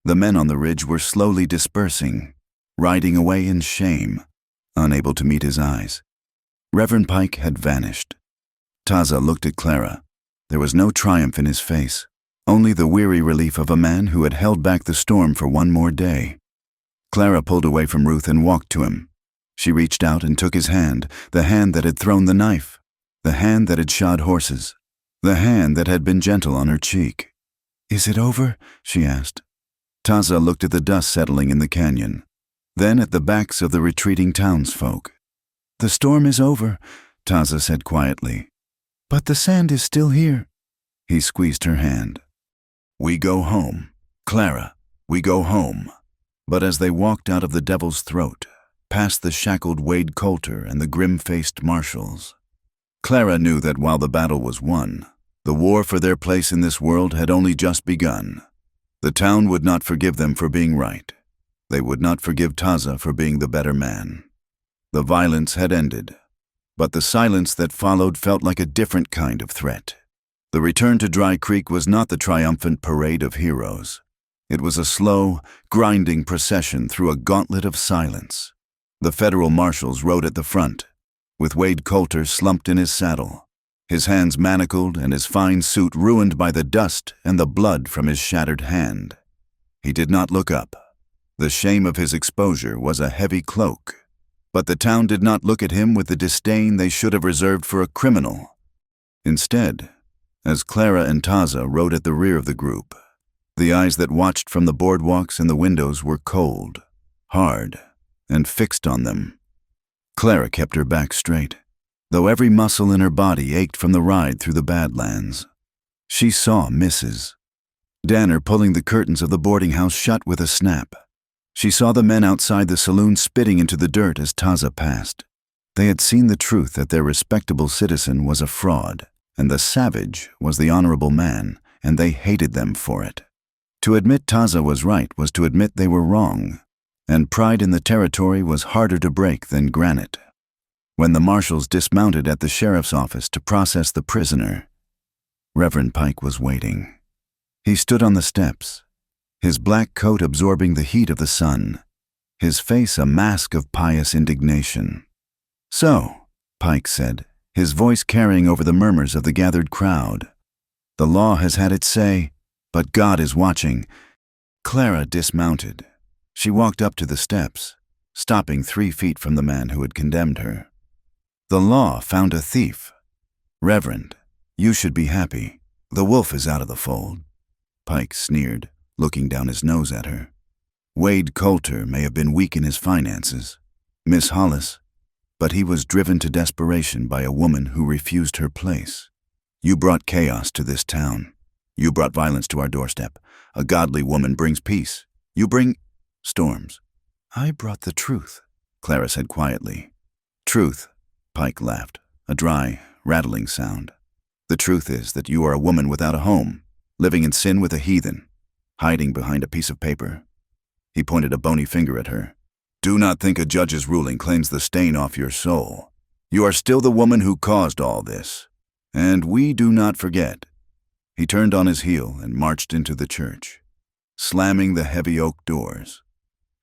Speaker 1: The men on the ridge were slowly dispersing, riding away in shame, unable to meet his eyes. Reverend Pike had vanished. Taza looked at Clara. There was no triumph in his face, only the weary relief of a man who had held back the storm for one more day. Clara pulled away from Ruth and walked to him. She reached out and took his hand, the hand that had thrown the knife, the hand that had shod horses, the hand that had been gentle on her cheek. "Is it over?" she asked. Taza looked at the dust settling in the canyon, then at the backs of the retreating townsfolk. "The storm is over," Taza said quietly. "But the sand is still here." He squeezed her hand. "We go home, Clara, we go home." But as they walked out of the Devil's Throat, past the shackled Wade Coulter and the grim-faced marshals, Clara knew that while the battle was won, the war for their place in this world had only just begun. The town would not forgive them for being right. They would not forgive Taza for being the better man. The violence had ended, but the silence that followed felt like a different kind of threat. The return to Dry Creek was not the triumphant parade of heroes. It was a slow, grinding procession through a gauntlet of silence. The federal marshals rode at the front, with Wade Coulter slumped in his saddle, his hands manacled and his fine suit ruined by the dust and the blood from his shattered hand. He did not look up. The shame of his exposure was a heavy cloak, but the town did not look at him with the disdain they should have reserved for a criminal. Instead, as Clara and Taza rode at the rear of the group, the eyes that watched from the boardwalks and the windows were cold, hard, and fixed on them. Clara kept her back straight, though every muscle in her body ached from the ride through the Badlands. She saw misses. Danner pulling the curtains of the boarding house shut with a snap. She saw the men outside the saloon spitting into the dirt as Taza passed. They had seen the truth that their respectable citizen was a fraud, and the savage was the honorable man, and they hated them for it. To admit Taza was right was to admit they were wrong, and pride in the territory was harder to break than granite. When the marshals dismounted at the sheriff's office to process the prisoner, Reverend Pike was waiting. He stood on the steps, his black coat absorbing the heat of the sun, his face a mask of pious indignation. "So," Pike said, his voice carrying over the murmurs of the gathered crowd, "the law has had its say, but God is watching." Clara dismounted. She walked up to the steps, stopping 3 feet from the man who had condemned her. "The law found a thief. Reverend, you should be happy. The wolf is out of the fold." Pike sneered, looking down his nose at her. "Wade Coulter may have been weak in his finances, Miss Hollis, but he was driven to desperation by a woman who refused her place. You brought chaos to this town. You brought violence to our doorstep. A godly woman brings peace. You bring storms." "I brought the truth," Clara said quietly. "Truth," Pike laughed, a dry, rattling sound. "The truth is that you are a woman without a home, living in sin with a heathen, hiding behind a piece of paper." He pointed a bony finger at her. "Do not think a judge's ruling claims the stain off your soul. You are still the woman who caused all this, and we do not forget." He turned on his heel and marched into the church, slamming the heavy oak doors.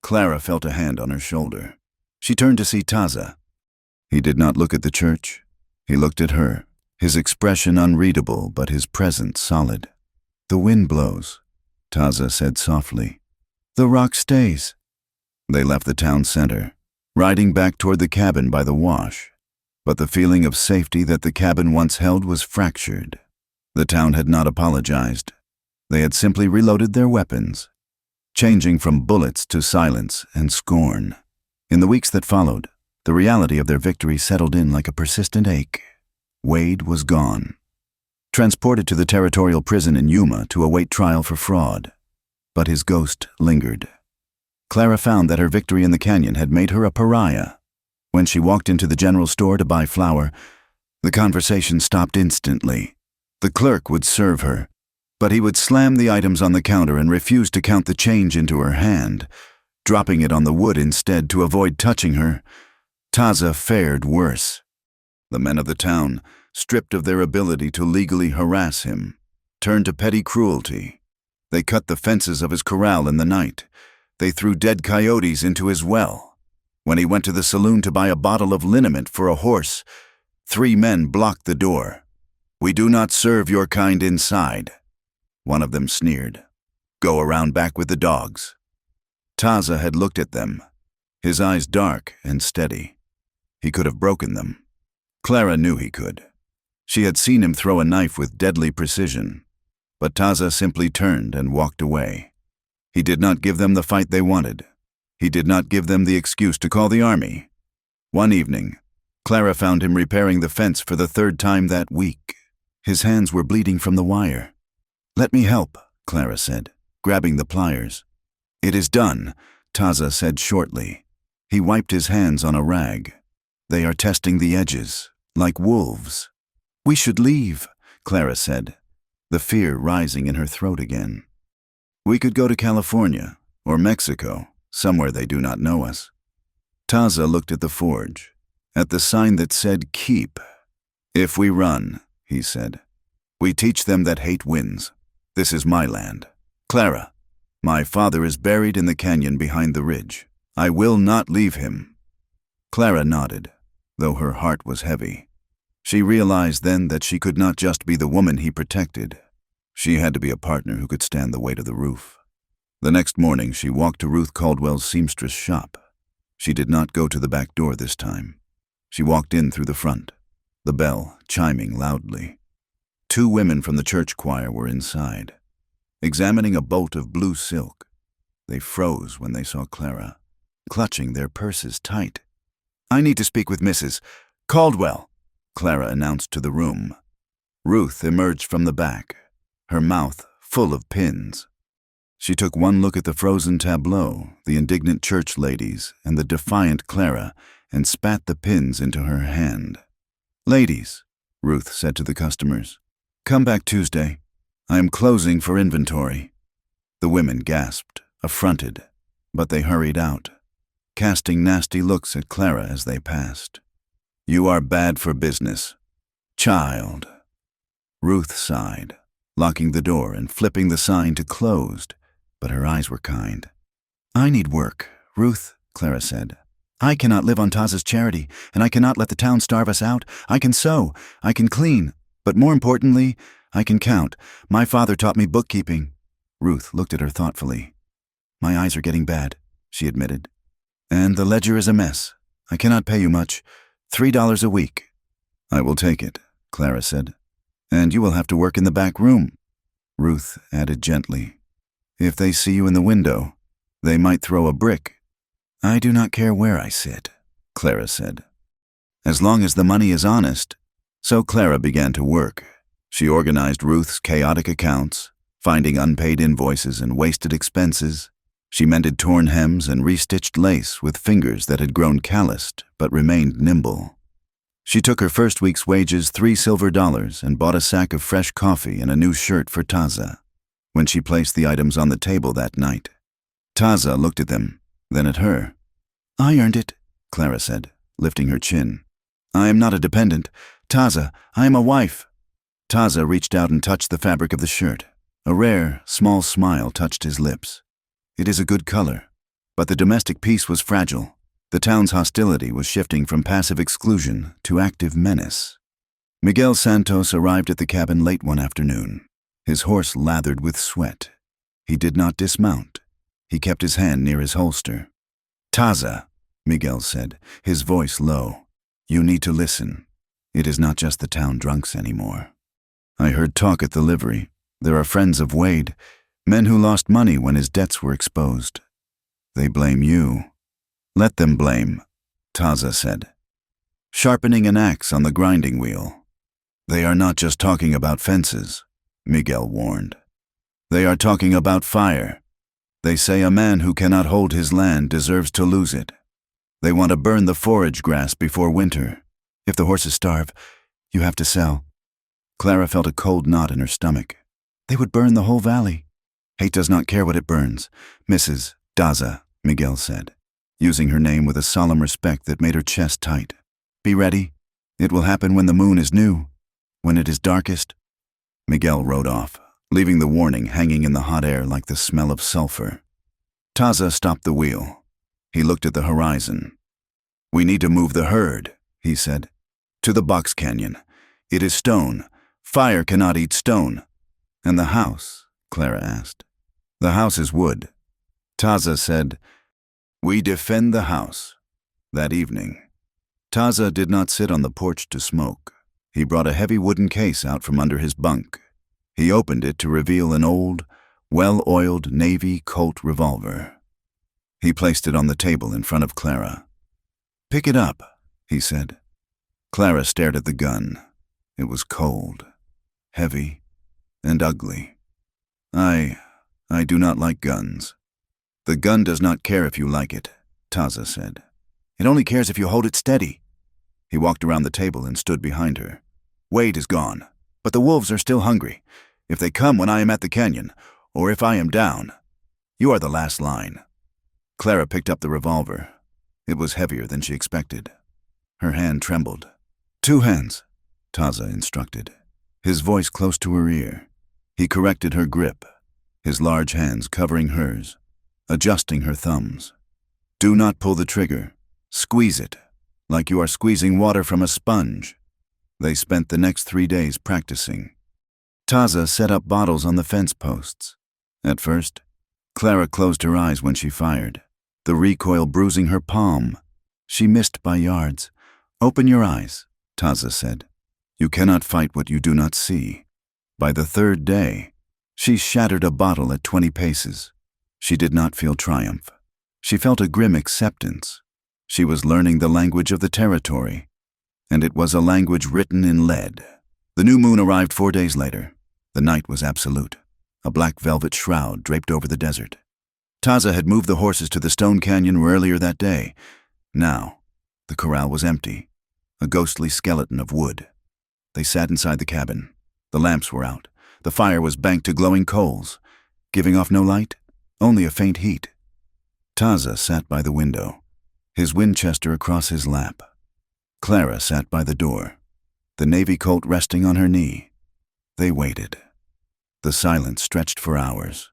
Speaker 1: Clara felt a hand on her shoulder. She turned to see Taza. He did not look at the church. He looked at her, his expression unreadable but his presence solid. "The wind blows," Taza said softly. "The rock stays." They left the town center, riding back toward the cabin by the wash. But the feeling of safety that the cabin once held was fractured. The town had not apologized. They had simply reloaded their weapons, changing from bullets to silence and scorn. In the weeks that followed, the reality of their victory settled in like a persistent ache. Wade was gone, transported to the territorial prison in Yuma to await trial for fraud. But his ghost lingered. Clara found that her victory in the canyon had made her a pariah. When she walked into the general store to buy flour, the conversation stopped instantly. The clerk would serve her, but he would slam the items on the counter and refuse to count the change into her hand, dropping it on the wood instead to avoid touching her. Taza fared worse. The men of the town, stripped of their ability to legally harass him, turned to petty cruelty. They cut the fences of his corral in the night. They threw dead coyotes into his well. When he went to the saloon to buy a bottle of liniment for a horse, 3 men blocked the door. "We do not serve your kind inside." One of them sneered. "Go around back with the dogs." Taza had looked at them, his eyes dark and steady. He could have broken them. Clara knew he could. She had seen him throw a knife with deadly precision, but Taza simply turned and walked away. He did not give them the fight they wanted. He did not give them the excuse to call the army. One evening, Clara found him repairing the fence for the 3rd time that week. His hands were bleeding from the wire. "Let me help," Clara said, grabbing the pliers. "It is done," Taza said shortly. He wiped his hands on a rag. "They are testing the edges, like wolves." "We should leave," Clara said, the fear rising in her throat again. "We could go to California or Mexico, somewhere they do not know us." Taza looked at the forge, at the sign that said "Keep." "If we run," he said, "we teach them that hate wins. This is my land. Clara, My father is buried in the canyon behind the ridge. I will not leave him." Clara nodded, though her heart was heavy. She realized then that she could not just be the woman he protected. She had to be a partner who could stand the weight of the roof. The next morning, she walked to Ruth Caldwell's seamstress shop. She did not go to the back door this time. She walked in through the front, the bell chiming loudly. 2 women from the church choir were inside, examining a bolt of blue silk. They froze when they saw Clara, clutching their purses tight. "I need to speak with Mrs. Caldwell," Clara announced to the room. Ruth emerged from the back, her mouth full of pins. She took one look at the frozen tableau, the indignant church ladies, and the defiant Clara, and spat the pins into her hand. "Ladies," Ruth said to the customers, "come back Tuesday. I am closing for inventory." The women gasped, affronted, but they hurried out, casting nasty looks at Clara as they passed. "You are bad for business, child." Ruth sighed, locking the door and flipping the sign to closed, but her eyes were kind. "I need work, Ruth," Clara said. "I cannot live on Taza's charity, and I cannot let the town starve us out. I can sew, I can clean, but more importantly, I can count. My father taught me bookkeeping." Ruth looked at her thoughtfully. "My eyes are getting bad," she admitted. "And the ledger is a mess. I cannot pay you much. $3 a week." "I will take it," Clara said. "And you will have to work in the back room." Ruth added gently, "If they see you in the window, they might throw a brick." "I do not care where I sit," Clara said, "as long as the money is honest." So Clara began to work. She organized Ruth's chaotic accounts, finding unpaid invoices and wasted expenses. She mended torn hems and restitched lace with fingers that had grown calloused but remained nimble. She took her first week's wages, $3 silver, and bought a sack of fresh coffee and a new shirt for Taza. When she placed the items on the table that night, Taza looked at them, then at her. "I earned it," Clara said, lifting her chin. "I am not a dependent. Taza, I am a wife." Taza reached out and touched the fabric of the shirt. A rare, small smile touched his lips. "It is a good color." But the domestic peace was fragile. The town's hostility was shifting from passive exclusion to active menace. Miguel Santos arrived at the cabin late one afternoon, his horse lathered with sweat. He did not dismount. He kept his hand near his holster. "Taza," Miguel said, his voice low, "you need to listen. It is not just the town drunks anymore. I heard talk at the livery. There are friends of Wade, men who lost money when his debts were exposed. They blame you." "Let them blame," Taza said, sharpening an axe on the grinding wheel. "They are not just talking about fences," Miguel warned. "They are talking about fire. They say a man who cannot hold his land deserves to lose it. They want to burn the forage grass before winter. If the horses starve, you have to sell." Clara felt a cold knot in her stomach. "They would burn the whole valley." "Hate does not care what it burns, Mrs. Daza," Miguel said, using her name with a solemn respect that made her chest tight. "Be ready. It will happen when the moon is new, when it is darkest." Miguel rode off, leaving the warning hanging in the hot air like the smell of sulfur. Taza stopped the wheel. He looked at the horizon. "We need to move the herd," he said. "To the box canyon. It is stone. Fire cannot eat stone." "And the house?" Clara asked. "The house is wood." Taza said, "We defend the house." That evening, Taza did not sit on the porch to smoke. He brought a heavy wooden case out from under his bunk. He opened it to reveal an old, well-oiled Navy Colt revolver. He placed it on the table in front of Clara. "Pick it up," he said. Clara stared at the gun. It was cold, heavy, and ugly. I do not like guns." "The gun does not care if you like it," Taza said. "It only cares if you hold it steady." He walked around the table and stood behind her. "Wade is gone, but the wolves are still hungry. If they come when I am at the canyon, or if I am down, you are the last line." Clara picked up the revolver. It was heavier than she expected. Her hand trembled. "Two hands," Taza instructed, his voice close to her ear. He corrected her grip. his large hands covering hers, adjusting her thumbs. Do not pull the trigger. Squeeze it, like you are squeezing water from a sponge. They spent the next 3 days practicing. Taza set up bottles on the fence posts. At first, Clara closed her eyes when she fired, the recoil bruising her palm. She missed by yards. Open your eyes, Taza said. You cannot fight what you do not see. By the 3rd day, she shattered a bottle at 20 paces. She did not feel triumph. She felt a grim acceptance. She was learning the language of the territory, and it was a language written in lead. The new moon arrived 4 days later. The night was absolute, a black velvet shroud draped over the desert. Taza had moved the horses to the stone canyon earlier that day. Now, the corral was empty, a ghostly skeleton of wood. They sat inside the cabin. The lamps were out. The fire was banked to glowing coals, giving off no light, only a faint heat. Taza sat by the window, his Winchester across his lap. Clara sat by the door, the navy colt resting on her knee. They waited. The silence stretched for hours.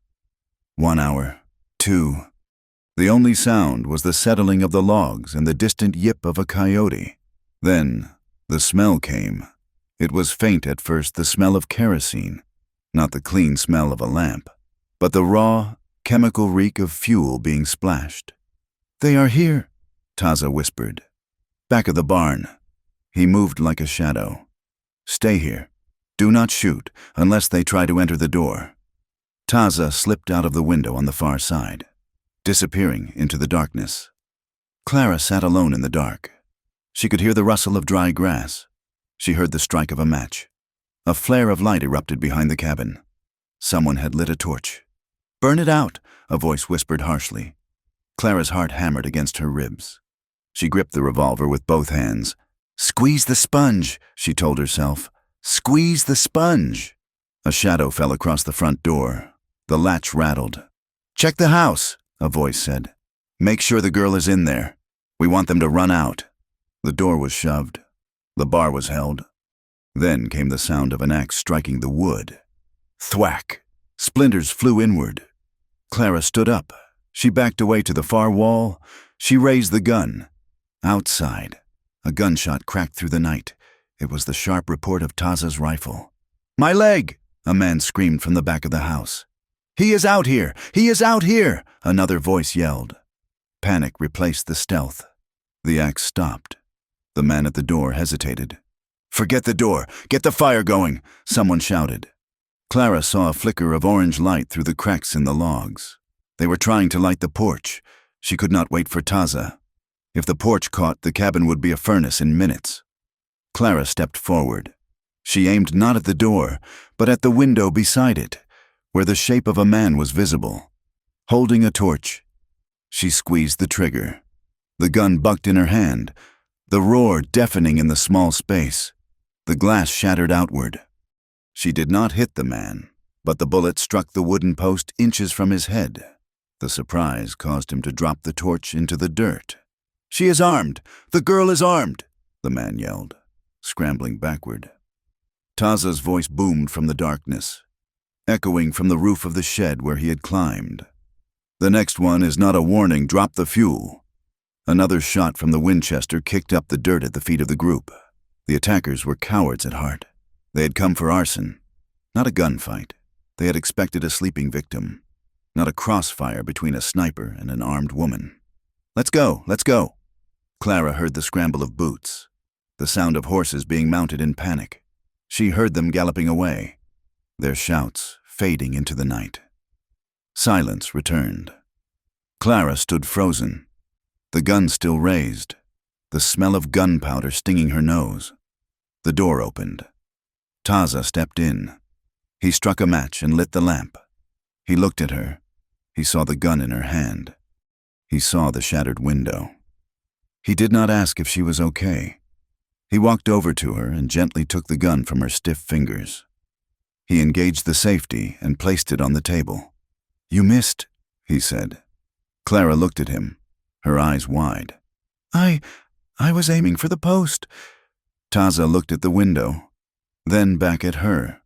Speaker 1: 1 hour, 2. The only sound was the settling of the logs and the distant yip of a coyote. Then, the smell came. It was faint at first, the smell of kerosene, not the clean smell of a lamp, but the raw, chemical reek of fuel being splashed. They are here, Taza whispered. Back of the barn. He moved like a shadow. Stay here. Do not shoot unless they try to enter the door. Taza slipped out of the window on the far side, disappearing into the darkness. Clara sat alone in the dark. She could hear the rustle of dry grass. She heard the strike of a match. A flare of light erupted behind the cabin. Someone had lit a torch. Burn it out, a voice whispered harshly. Clara's heart hammered against her ribs. She gripped the revolver with both hands. Squeeze the sponge, she told herself. Squeeze the sponge. A shadow fell across the front door. The latch rattled. Check the house, a voice said. Make sure the girl is in there. We want them to run out. The door was shoved. The bar was held. Then came the sound of an axe striking the wood. Thwack! Splinters flew inward. Clara stood up. She backed away to the far wall. She raised the gun. Outside, a gunshot cracked through the night. It was the sharp report of Taza's rifle. My leg! A man screamed from the back of the house. He is out here! He is out here! Another voice yelled. Panic replaced the stealth. The axe stopped. The man at the door hesitated. Forget the door! Get the fire going! Someone shouted. Clara saw a flicker of orange light through the cracks in the logs. They were trying to light the porch. She could not wait for Taza. If the porch caught, the cabin would be a furnace in minutes. Clara stepped forward. She aimed not at the door, but at the window beside it, where the shape of a man was visible. Holding a torch, she squeezed the trigger. The gun bucked in her hand, the roar deafening in the small space. The glass shattered outward. She did not hit the man, but the bullet struck the wooden post inches from his head. The surprise caused him to drop the torch into the dirt. She is armed! The girl is armed! The man yelled, scrambling backward. Taza's voice boomed from the darkness, echoing from the roof of the shed where he had climbed. The next one is not a warning, drop the fuel. Another shot from the Winchester kicked up the dirt at the feet of the group. The attackers were cowards at heart. They had come for arson, not a gunfight. They had expected a sleeping victim, not a crossfire between a sniper and an armed woman. Let's go, let's go. Clara heard the scramble of boots, the sound of horses being mounted in panic. She heard them galloping away, their shouts fading into the night. Silence returned. Clara stood frozen, the gun still raised, the smell of gunpowder stinging her nose. The door opened. Taza stepped in. He struck a match and lit the lamp. He looked at her. He saw the gun in her hand. He saw the shattered window. He did not ask if she was okay. He walked over to her and gently took the gun from her stiff fingers. He engaged the safety and placed it on the table. You missed, he said. Clara looked at him, her eyes wide. I was aiming for the post. Taza looked at the window, then back at her.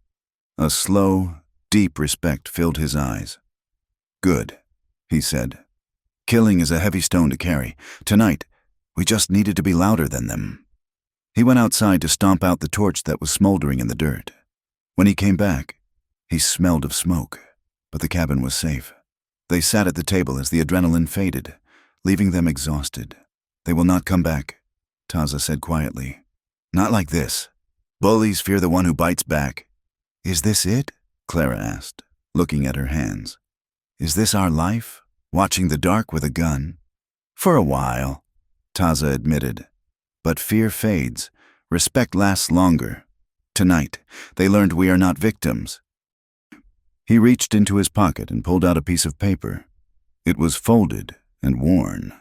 Speaker 1: A slow, Deep respect filled his eyes. "Good," he said. "Killing is a heavy stone to carry. Tonight, we just needed to be louder than them." He went outside to stomp out the torch that was smoldering in the dirt. When he came back, he smelled of smoke, but the cabin was safe. They sat at the table as the adrenaline faded, leaving them exhausted. "They will not come back," Taza said quietly. "Not like this. Bullies fear the one who bites back." "Is this it?" Clara asked, looking at her hands. "Is this our life? Watching the dark with a gun?" "For a while," Taza admitted. "But fear fades. Respect lasts longer. Tonight, they learned we are not victims." He reached into his pocket and pulled out a piece of paper. It was folded and worn.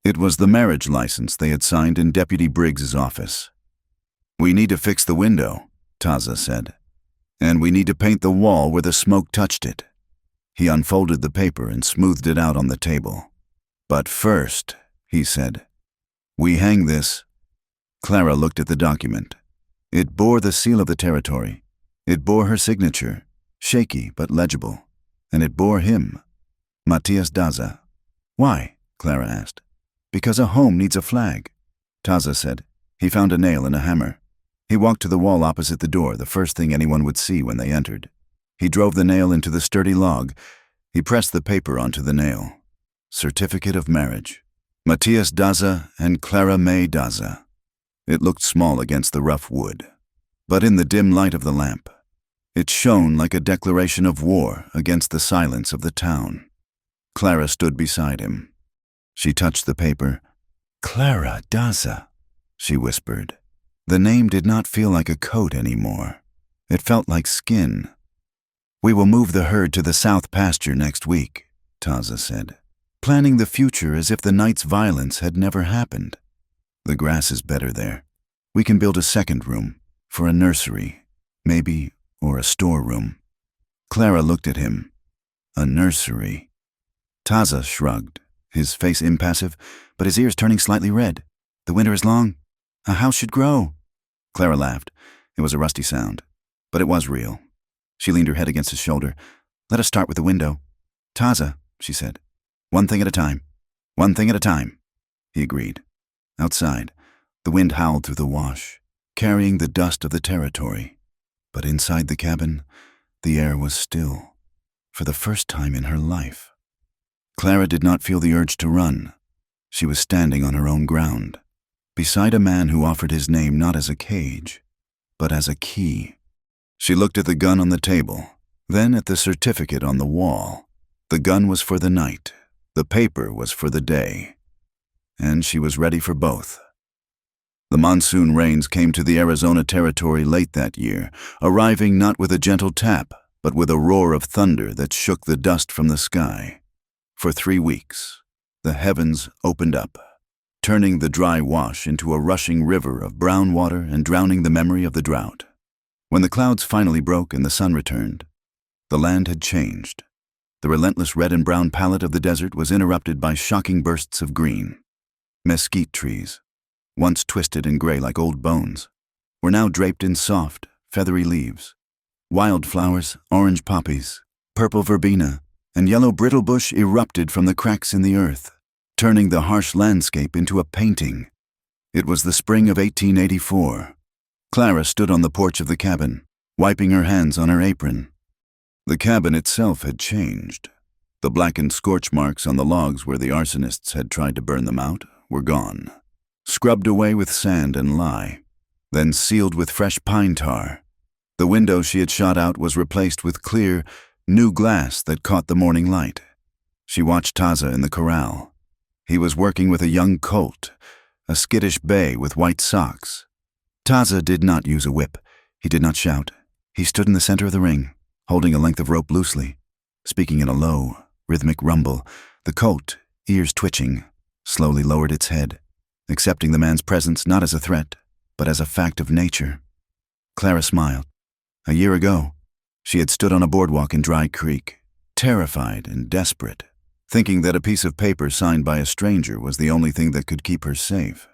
Speaker 1: It was the marriage license they had signed in Deputy Briggs's office. "We need to fix the window," Taza said. "And we need to paint the wall where the smoke touched it." He unfolded the paper and smoothed it out on the table. "But first," he said, "we hang this." Clara looked at the document. It bore the seal of the territory. It bore her signature, shaky but legible. And it bore him, Matthias Daza. "Why?" Clara asked. "Because a home needs a flag," Taza said. He found a nail and a hammer. He walked to the wall opposite the door, the first thing anyone would see when they entered. He drove the nail into the sturdy log. He pressed the paper onto the nail. Certificate of marriage. Matthias Daza and Clara May Daza. It looked small against the rough wood, but in the dim light of the lamp, it shone like a declaration of war against the silence of the town. Clara stood beside him. She touched the paper. "Clara Daza," she whispered. The name did not feel like a coat anymore. It felt like skin. "We will move the herd to the south pasture next week," Taza said, planning the future as if the night's violence had never happened. "The grass is better there. We can build a second room, for a nursery, maybe, or a storeroom." Clara looked at him. A nursery. Taza shrugged, his face impassive, but his ears turning slightly red. "The winter is long. A house should grow." Clara laughed. It was a rusty sound, but it was real. She leaned her head against his shoulder. "Let us start with the window." "Taza," she said. "One thing at a time. One thing at a time." He agreed. Outside, the wind howled through the wash, carrying the dust of the territory. But inside the cabin, the air was still, for the first time in her life. Clara did not feel the urge to run. She was standing on her own ground, beside a man who offered his name not as a cage, but as a key. She looked at the gun on the table, then at the certificate on the wall. The gun was for the night, the paper was for the day, and she was ready for both. The monsoon rains came to the Arizona territory late that year, arriving not with a gentle tap, but with a roar of thunder that shook the dust from the sky. For 3 weeks, the heavens opened up, turning the dry wash into a rushing river of brown water and drowning the memory of the drought. When the clouds finally broke and the sun returned, the land had changed. The relentless red and brown palette of the desert was interrupted by shocking bursts of green. Mesquite trees, once twisted and gray like old bones, were now draped in soft, feathery leaves. Wildflowers, orange poppies, purple verbena, and yellow brittlebush erupted from the cracks in the earth, turning the harsh landscape into a painting. It was the spring of 1884. Clara stood on the porch of the cabin, wiping her hands on her apron. The cabin itself had changed. The blackened scorch marks on the logs where the arsonists had tried to burn them out were gone, scrubbed away with sand and lye, then sealed with fresh pine tar. The window she had shot out was replaced with clear, new glass that caught the morning light. She watched Taza in the corral. He was working with a young colt, a skittish bay with white socks. Taza did not use a whip. He did not shout. He stood in the center of the ring, holding a length of rope loosely. Speaking in a low, rhythmic rumble, the colt, ears twitching, slowly lowered its head, accepting the man's presence not as a threat, but as a fact of nature. Clara smiled. A year ago, she had stood on a boardwalk in Dry Creek, terrified and desperate, thinking that a piece of paper signed by a stranger was the only thing that could keep her safe.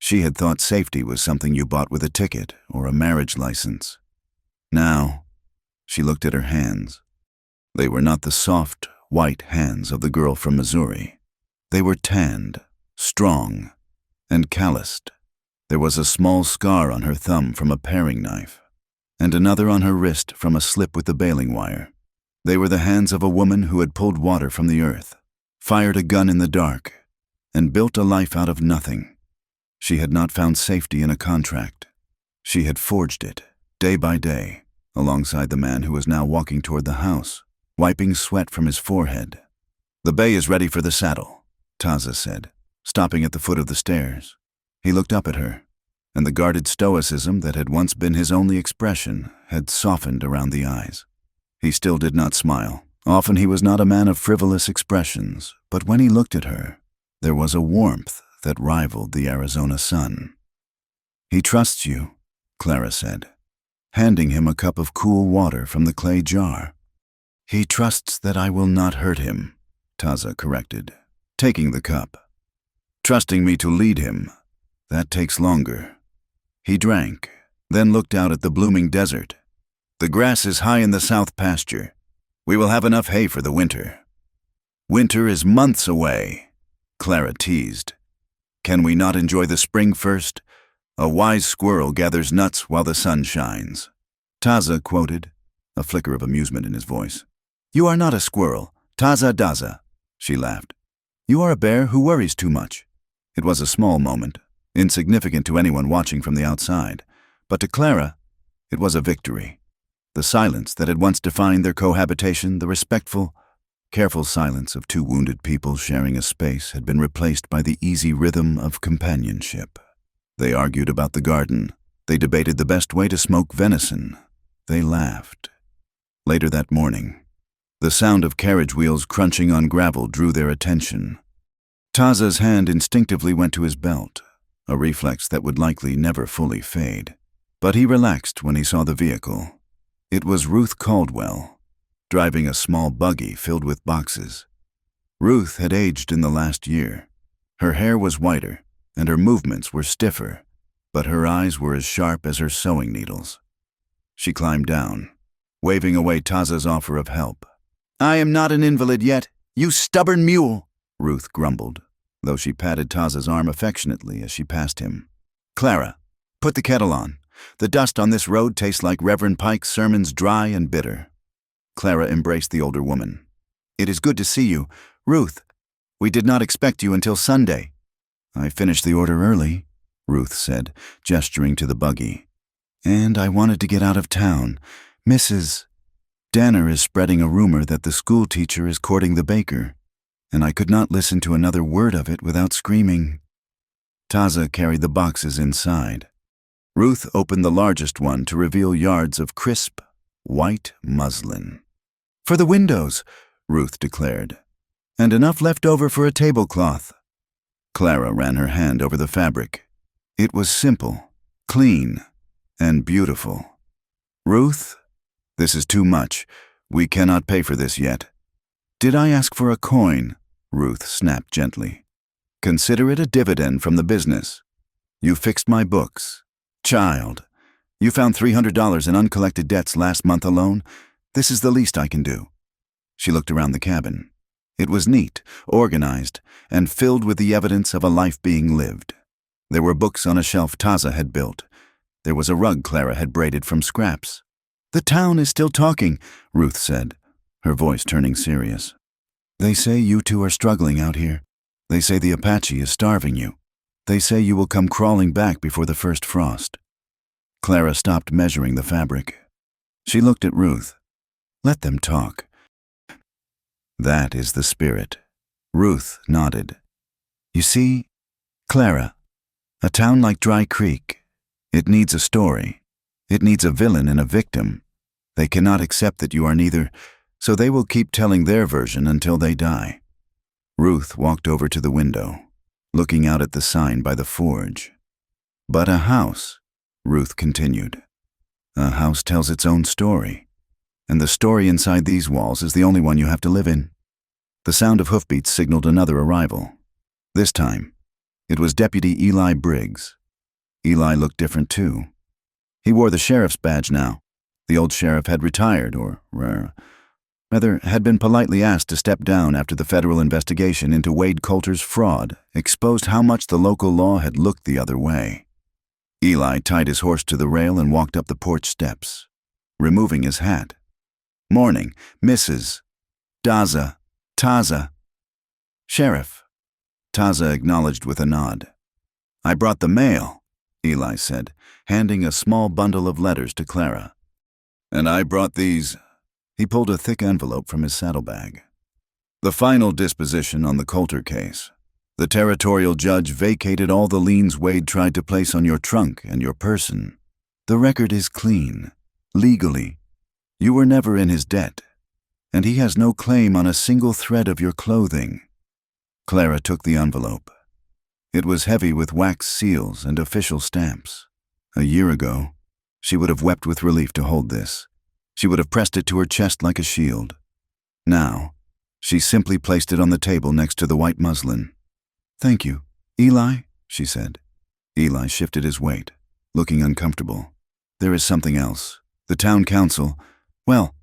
Speaker 1: She had thought safety was something you bought with a ticket or a marriage license. Now, She looked at her hands. They were not the soft, white hands of the girl from Missouri. They were tanned, strong, and calloused. There was a small scar on her thumb from a paring knife, and another on her wrist from a slip with the baling wire. They were the hands of a woman who had pulled water from the earth, fired a gun in the dark, and built a life out of nothing. She had not found safety in a contract. She had forged it, day by day, alongside the man who was now walking toward the house, wiping sweat from his forehead. "The bay is ready for the saddle," Taza said, stopping at the foot of the stairs. He looked up at her, and the guarded stoicism that had once been his only expression had softened around the eyes. He still did not smile. Often he was not a man of frivolous expressions, but when he looked at her, there was a warmth that rivaled the Arizona sun. "He trusts you," Clara said, handing him a cup of cool water from the clay jar. "He trusts that I will not hurt him," Taza corrected, taking the cup. "Trusting me to lead him, that takes longer." He drank, then looked out at the blooming desert. "The grass is high in the south pasture. We will have enough hay for the winter." "Winter is months away," Clara teased. "Can we not enjoy the spring first? A wise squirrel gathers nuts while the sun shines." Taza quoted, a flicker of amusement in his voice. "You are not a squirrel, Taza Daza," she laughed. "You are a bear who worries too much." It was a small moment, insignificant to anyone watching from the outside, but to Clara, it was a victory. The silence that had once defined their cohabitation, the respectful, careful silence of two wounded people sharing a space, had been replaced by the easy rhythm of companionship. They argued about the garden. They debated the best way to smoke venison. They laughed. Later that morning, the sound of carriage wheels crunching on gravel drew their attention. Taza's hand instinctively went to his belt, a reflex that would likely never fully fade. But he relaxed when he saw the vehicle. It was Ruth Caldwell, driving a small buggy filled with boxes. Ruth had aged in the last year. Her hair was whiter, and her movements were stiffer, but her eyes were as sharp as her sewing needles. She climbed down, waving away Taza's offer of help. "I am not an invalid yet, you stubborn mule," Ruth grumbled, though she patted Taza's arm affectionately as she passed him. "Clara, put the kettle on. The dust on this road tastes like Reverend Pike's sermons, dry and bitter." Clara embraced the older woman. "It is good to see you. Ruth, we did not expect you until Sunday." "I finished the order early," Ruth said, gesturing to the buggy. "And I wanted to get out of town. Mrs. Danner is spreading a rumor that the school teacher is courting the baker, and I could not listen to another word of it without screaming." Taza carried the boxes inside. Ruth opened the largest one to reveal yards of crisp, white muslin. "For the windows," Ruth declared, "and enough left over for a tablecloth." Clara ran her hand over the fabric. It was simple, clean, and beautiful. "Ruth, this is too much. We cannot pay for this yet." "Did I ask for a coin?" Ruth snapped gently. "Consider it a dividend from the business. You fixed my books. Child, you found $300 in uncollected debts last month alone. This is the least I can do." She looked around the cabin. It was neat, organized, and filled with the evidence of a life being lived. There were books on a shelf Taza had built. There was a rug Clara had braided from scraps. "The town is still talking," Ruth said, her voice turning serious. "They say you two are struggling out here. They say the Apache is starving you. They say you will come crawling back before the first frost." Clara stopped measuring the fabric. She looked at Ruth. "Let them talk. That is the spirit." Ruth nodded. "You see, Clara, a town like Dry Creek, it needs a story. It needs a villain and a victim. They cannot accept that you are neither, so they will keep telling their version until they die." Ruth walked over to the window, looking out at the sign by the forge. "But a house," Ruth continued. "A house tells its own story. And the story inside these walls is the only one you have to live in." The sound of hoofbeats signaled another arrival. This time, it was Deputy Eli Briggs. Eli looked different too. He wore the sheriff's badge now, The old sheriff had retired, or rather, had been politely asked to step down after the federal investigation into Wade Coulter's fraud exposed how much the local law had looked the other way. Eli tied his horse to the rail and walked up the porch steps, removing his hat. "Morning, Mrs. Taza. Sheriff." Taza acknowledged with a nod. "I brought the mail," Eli said, handing a small bundle of letters to Clara. "And I brought these." He pulled a thick envelope from his saddlebag. "The final disposition on the Coulter case. The territorial judge vacated all the liens Wade tried to place on your trunk and your person. The record is clean. Legally, you were never in his debt, and he has no claim on a single thread of your clothing." Clara took the envelope. It was heavy with wax seals and official stamps. A year ago, she would have wept with relief to hold this. She would have pressed it to her chest like a shield. Now, she simply placed it on the table next to the white muslin. "Thank you, Eli," she said. Eli shifted his weight, looking uncomfortable. "There is something else. The town council, well,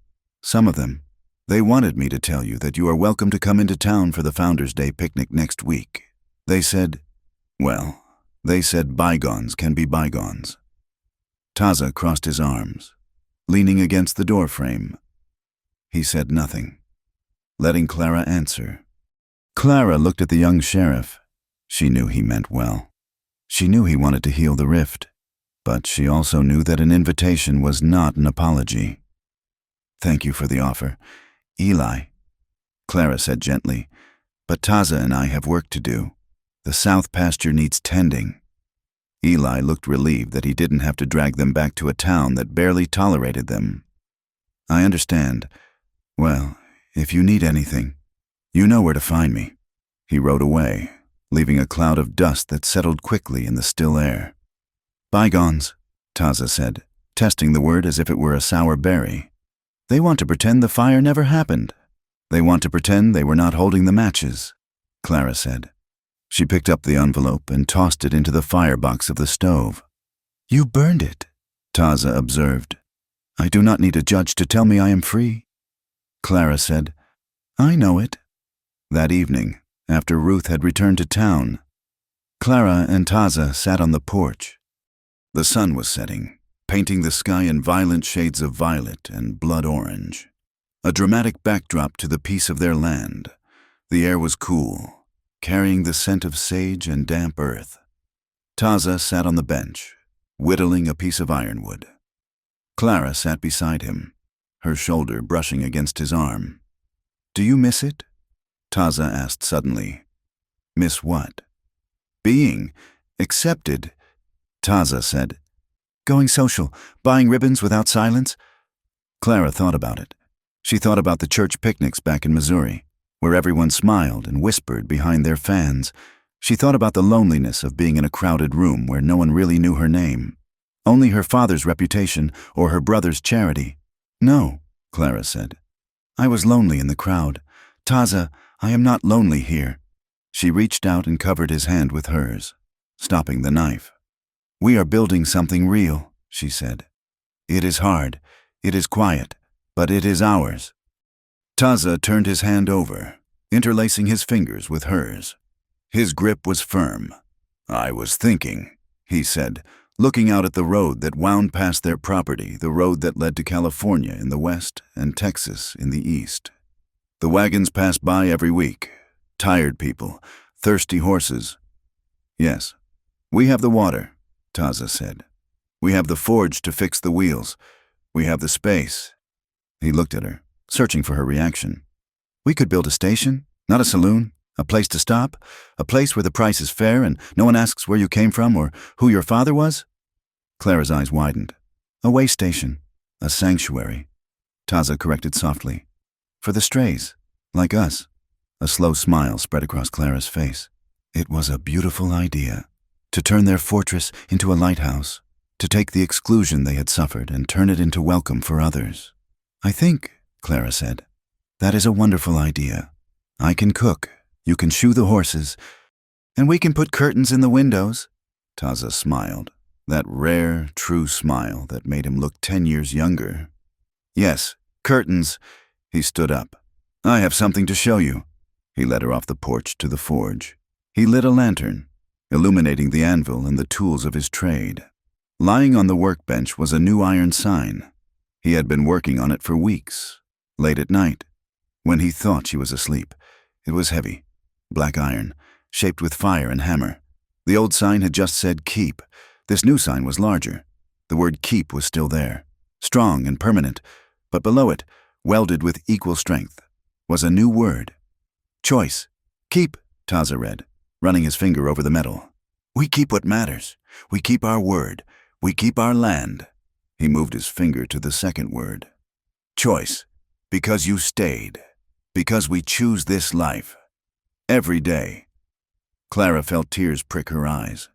Speaker 1: some of them, they wanted me to tell you that you are welcome to come into town for the Founders' Day picnic next week. They said bygones can be bygones." Taza crossed his arms, leaning against the doorframe. He said nothing, letting Clara answer. Clara looked at the young sheriff. She knew he meant well. She knew he wanted to heal the rift, but she also knew that an invitation was not an apology. "Thank you for the offer, Eli," Clara said gently, "but Taza and I have work to do. The south pasture needs tending." Eli looked relieved that he didn't have to drag them back to a town that barely tolerated them. "I understand. Well, if you need anything, you know where to find me." He rode away, leaving a cloud of dust that settled quickly in the still air. "Bygones," Taza said, testing the word as if it were a sour berry. "They want to pretend the fire never happened. They want to pretend they were not holding the matches," Clara said. She picked up the envelope and tossed it into the firebox of the stove. "You burned it," Taza observed. "I do not need a judge to tell me I am free." Clara said, "I know it." That evening, after Ruth had returned to town, Clara and Taza sat on the porch. The sun was setting, painting the sky in violent shades of violet and blood orange. A dramatic backdrop to the peace of their land. The air was cool, carrying the scent of sage and damp earth. Taza sat on the bench, whittling a piece of ironwood. Clara sat beside him, her shoulder brushing against his arm. "Do you miss it?" Taza asked suddenly. "Miss what?" "Being accepted," Taza said. "Going social, buying ribbons without silence?" Clara thought about it. She thought about the church picnics back in Missouri, where everyone smiled and whispered behind their fans. She thought about the loneliness of being in a crowded room where no one really knew her name, only her father's reputation or her brother's charity. "No," Clara said. "I was lonely in the crowd. Taza, I am not lonely here." She reached out and covered his hand with hers, stopping the knife. "We are building something real," she said. "It is hard, it is quiet, but it is ours." Taza turned his hand over, interlacing his fingers with hers. His grip was firm. "I was thinking," he said, looking out at the road that wound past their property, the road that led to California in the west and Texas in the east. The wagons passed by every week. Tired people, thirsty horses. "Yes, we have the water," Taza said. "We have the forge to fix the wheels. We have the space." He looked at her, searching for her reaction. "We could build a station, not a saloon, a place to stop, a place where the price is fair and no one asks where you came from or who your father was." Clara's eyes widened. "A way station, a sanctuary," Taza corrected softly. "For the strays, like us." A slow smile spread across Clara's face. It was a beautiful idea, to turn their fortress into a lighthouse, to take the exclusion they had suffered and turn it into welcome for others. "I think," Clara said, "that is a wonderful idea. I can cook, you can shoe the horses, and we can put curtains in the windows." Taza smiled, that rare, true smile that made him look 10 years younger, Yes, curtains. He stood up. I have something to show you. He led her off the porch to the forge. He lit a lantern, illuminating the anvil and the tools of his trade. Lying on the workbench was a new iron sign. He had been working on it for weeks. Late at night, when he thought she was asleep, it was heavy, black iron, shaped with fire and hammer. The old sign had just said keep. This new sign was larger. The word keep was still there, strong and permanent, but below it, welded with equal strength, was a new word. Choice. Keep, Taza read, running his finger over the metal. We keep what matters. We keep our word. We keep our land. He moved his finger to the second word. Choice. Because you stayed. Because we choose this life. Every day. Clara felt tears prick her eyes.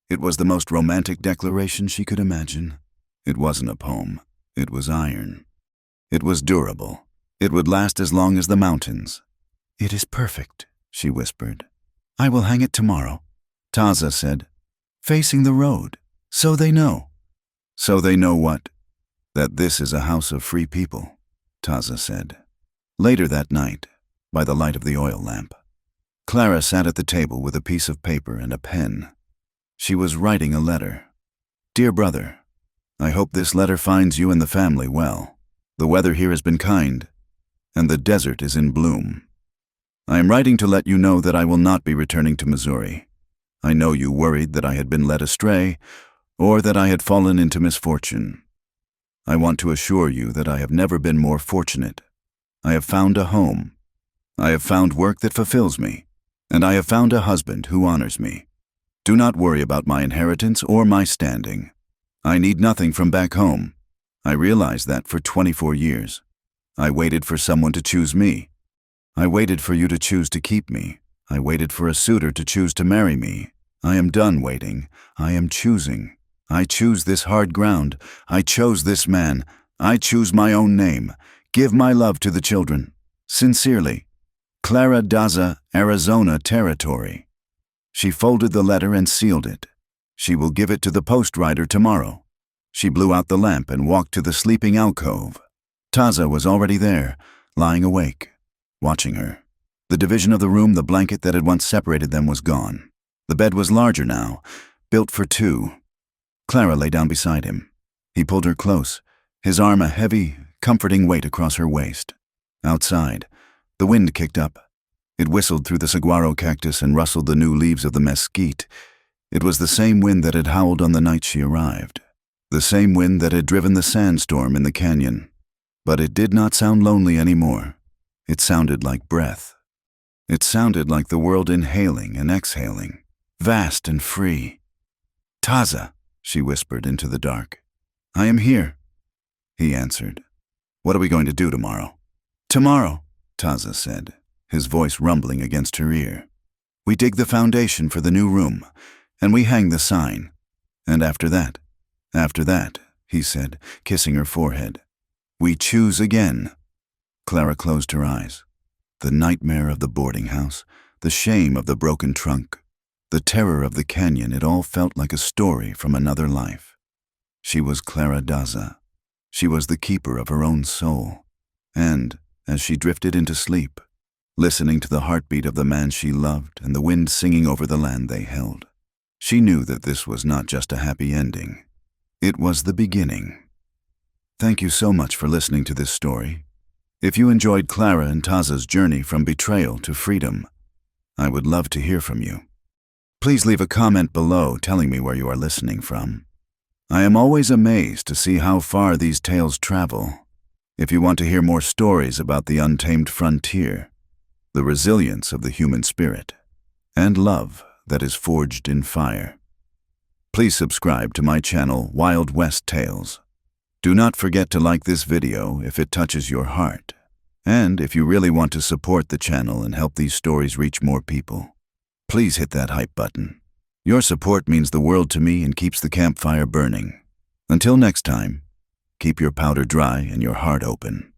Speaker 1: It was the most romantic declaration she could imagine. It wasn't a poem. It was iron. It was durable. It would last as long as the mountains. It is perfect, she whispered. I will hang it tomorrow. Taza said, facing the road. So they know. So they know what? That this is a house of free people, Taza said. Later that night, by the light of the oil lamp, Clara sat at the table with a piece of paper and a pen. She was writing a letter. Dear brother, I hope this letter finds you and the family well. The weather here has been kind, and the desert is in bloom. I am writing to let you know that I will not be returning to Missouri. I know you worried that I had been led astray, or that I had fallen into misfortune. I want to assure you that I have never been more fortunate. I have found a home. I have found work that fulfills me, and I have found a husband who honors me. Do not worry about my inheritance or my standing. I need nothing from back home. I realized that for 24 years. I waited for someone to choose me. I waited for you to choose to keep me. I waited for a suitor to choose to marry me. I am done waiting. I am choosing. I choose this hard ground. I chose this man. I choose my own name. Give my love to the children. Sincerely, Clara Daza, Arizona Territory. She folded the letter and sealed it. She will give it to the post rider tomorrow. She blew out the lamp and walked to the sleeping alcove. Taza was already there, lying awake, watching her. The division of the room, the blanket that had once separated them, was gone. The bed was larger now, built for two. Clara lay down beside him. He pulled her close, his arm a heavy, comforting weight across her waist. Outside, the wind kicked up. It whistled through the saguaro cactus and rustled the new leaves of the mesquite. It was the same wind that had howled on the night she arrived, the same wind that had driven the sandstorm in the canyon. But it did not sound lonely anymore. It sounded like breath. It sounded like the world inhaling and exhaling, vast and free. Taza, she whispered into the dark. I am here, he answered. What are we going to do tomorrow? Tomorrow, Taza said, his voice rumbling against her ear. We dig the foundation for the new room, and we hang the sign. And after that, he said, kissing her forehead, we choose again. Clara closed her eyes. The nightmare of the boarding house, the shame of the broken trunk, the terror of the canyon, it all felt like a story from another life. She was Clara Daza. She was the keeper of her own soul. And, as she drifted into sleep, listening to the heartbeat of the man she loved and the wind singing over the land they held, she knew that this was not just a happy ending. It was the beginning. Thank you so much for listening to this story. If you enjoyed Clara and Taza's journey from betrayal to freedom, I would love to hear from you. Please leave a comment below telling me where you are listening from. I am always amazed to see how far these tales travel. If you want to hear more stories about the untamed frontier, the resilience of the human spirit, and love that is forged in fire, please subscribe to my channel, Wild West Tales. Do not forget to like this video if it touches your heart. And if you really want to support the channel and help these stories reach more people, please hit that hype button. Your support means the world to me and keeps the campfire burning. Until next time, keep your powder dry and your heart open.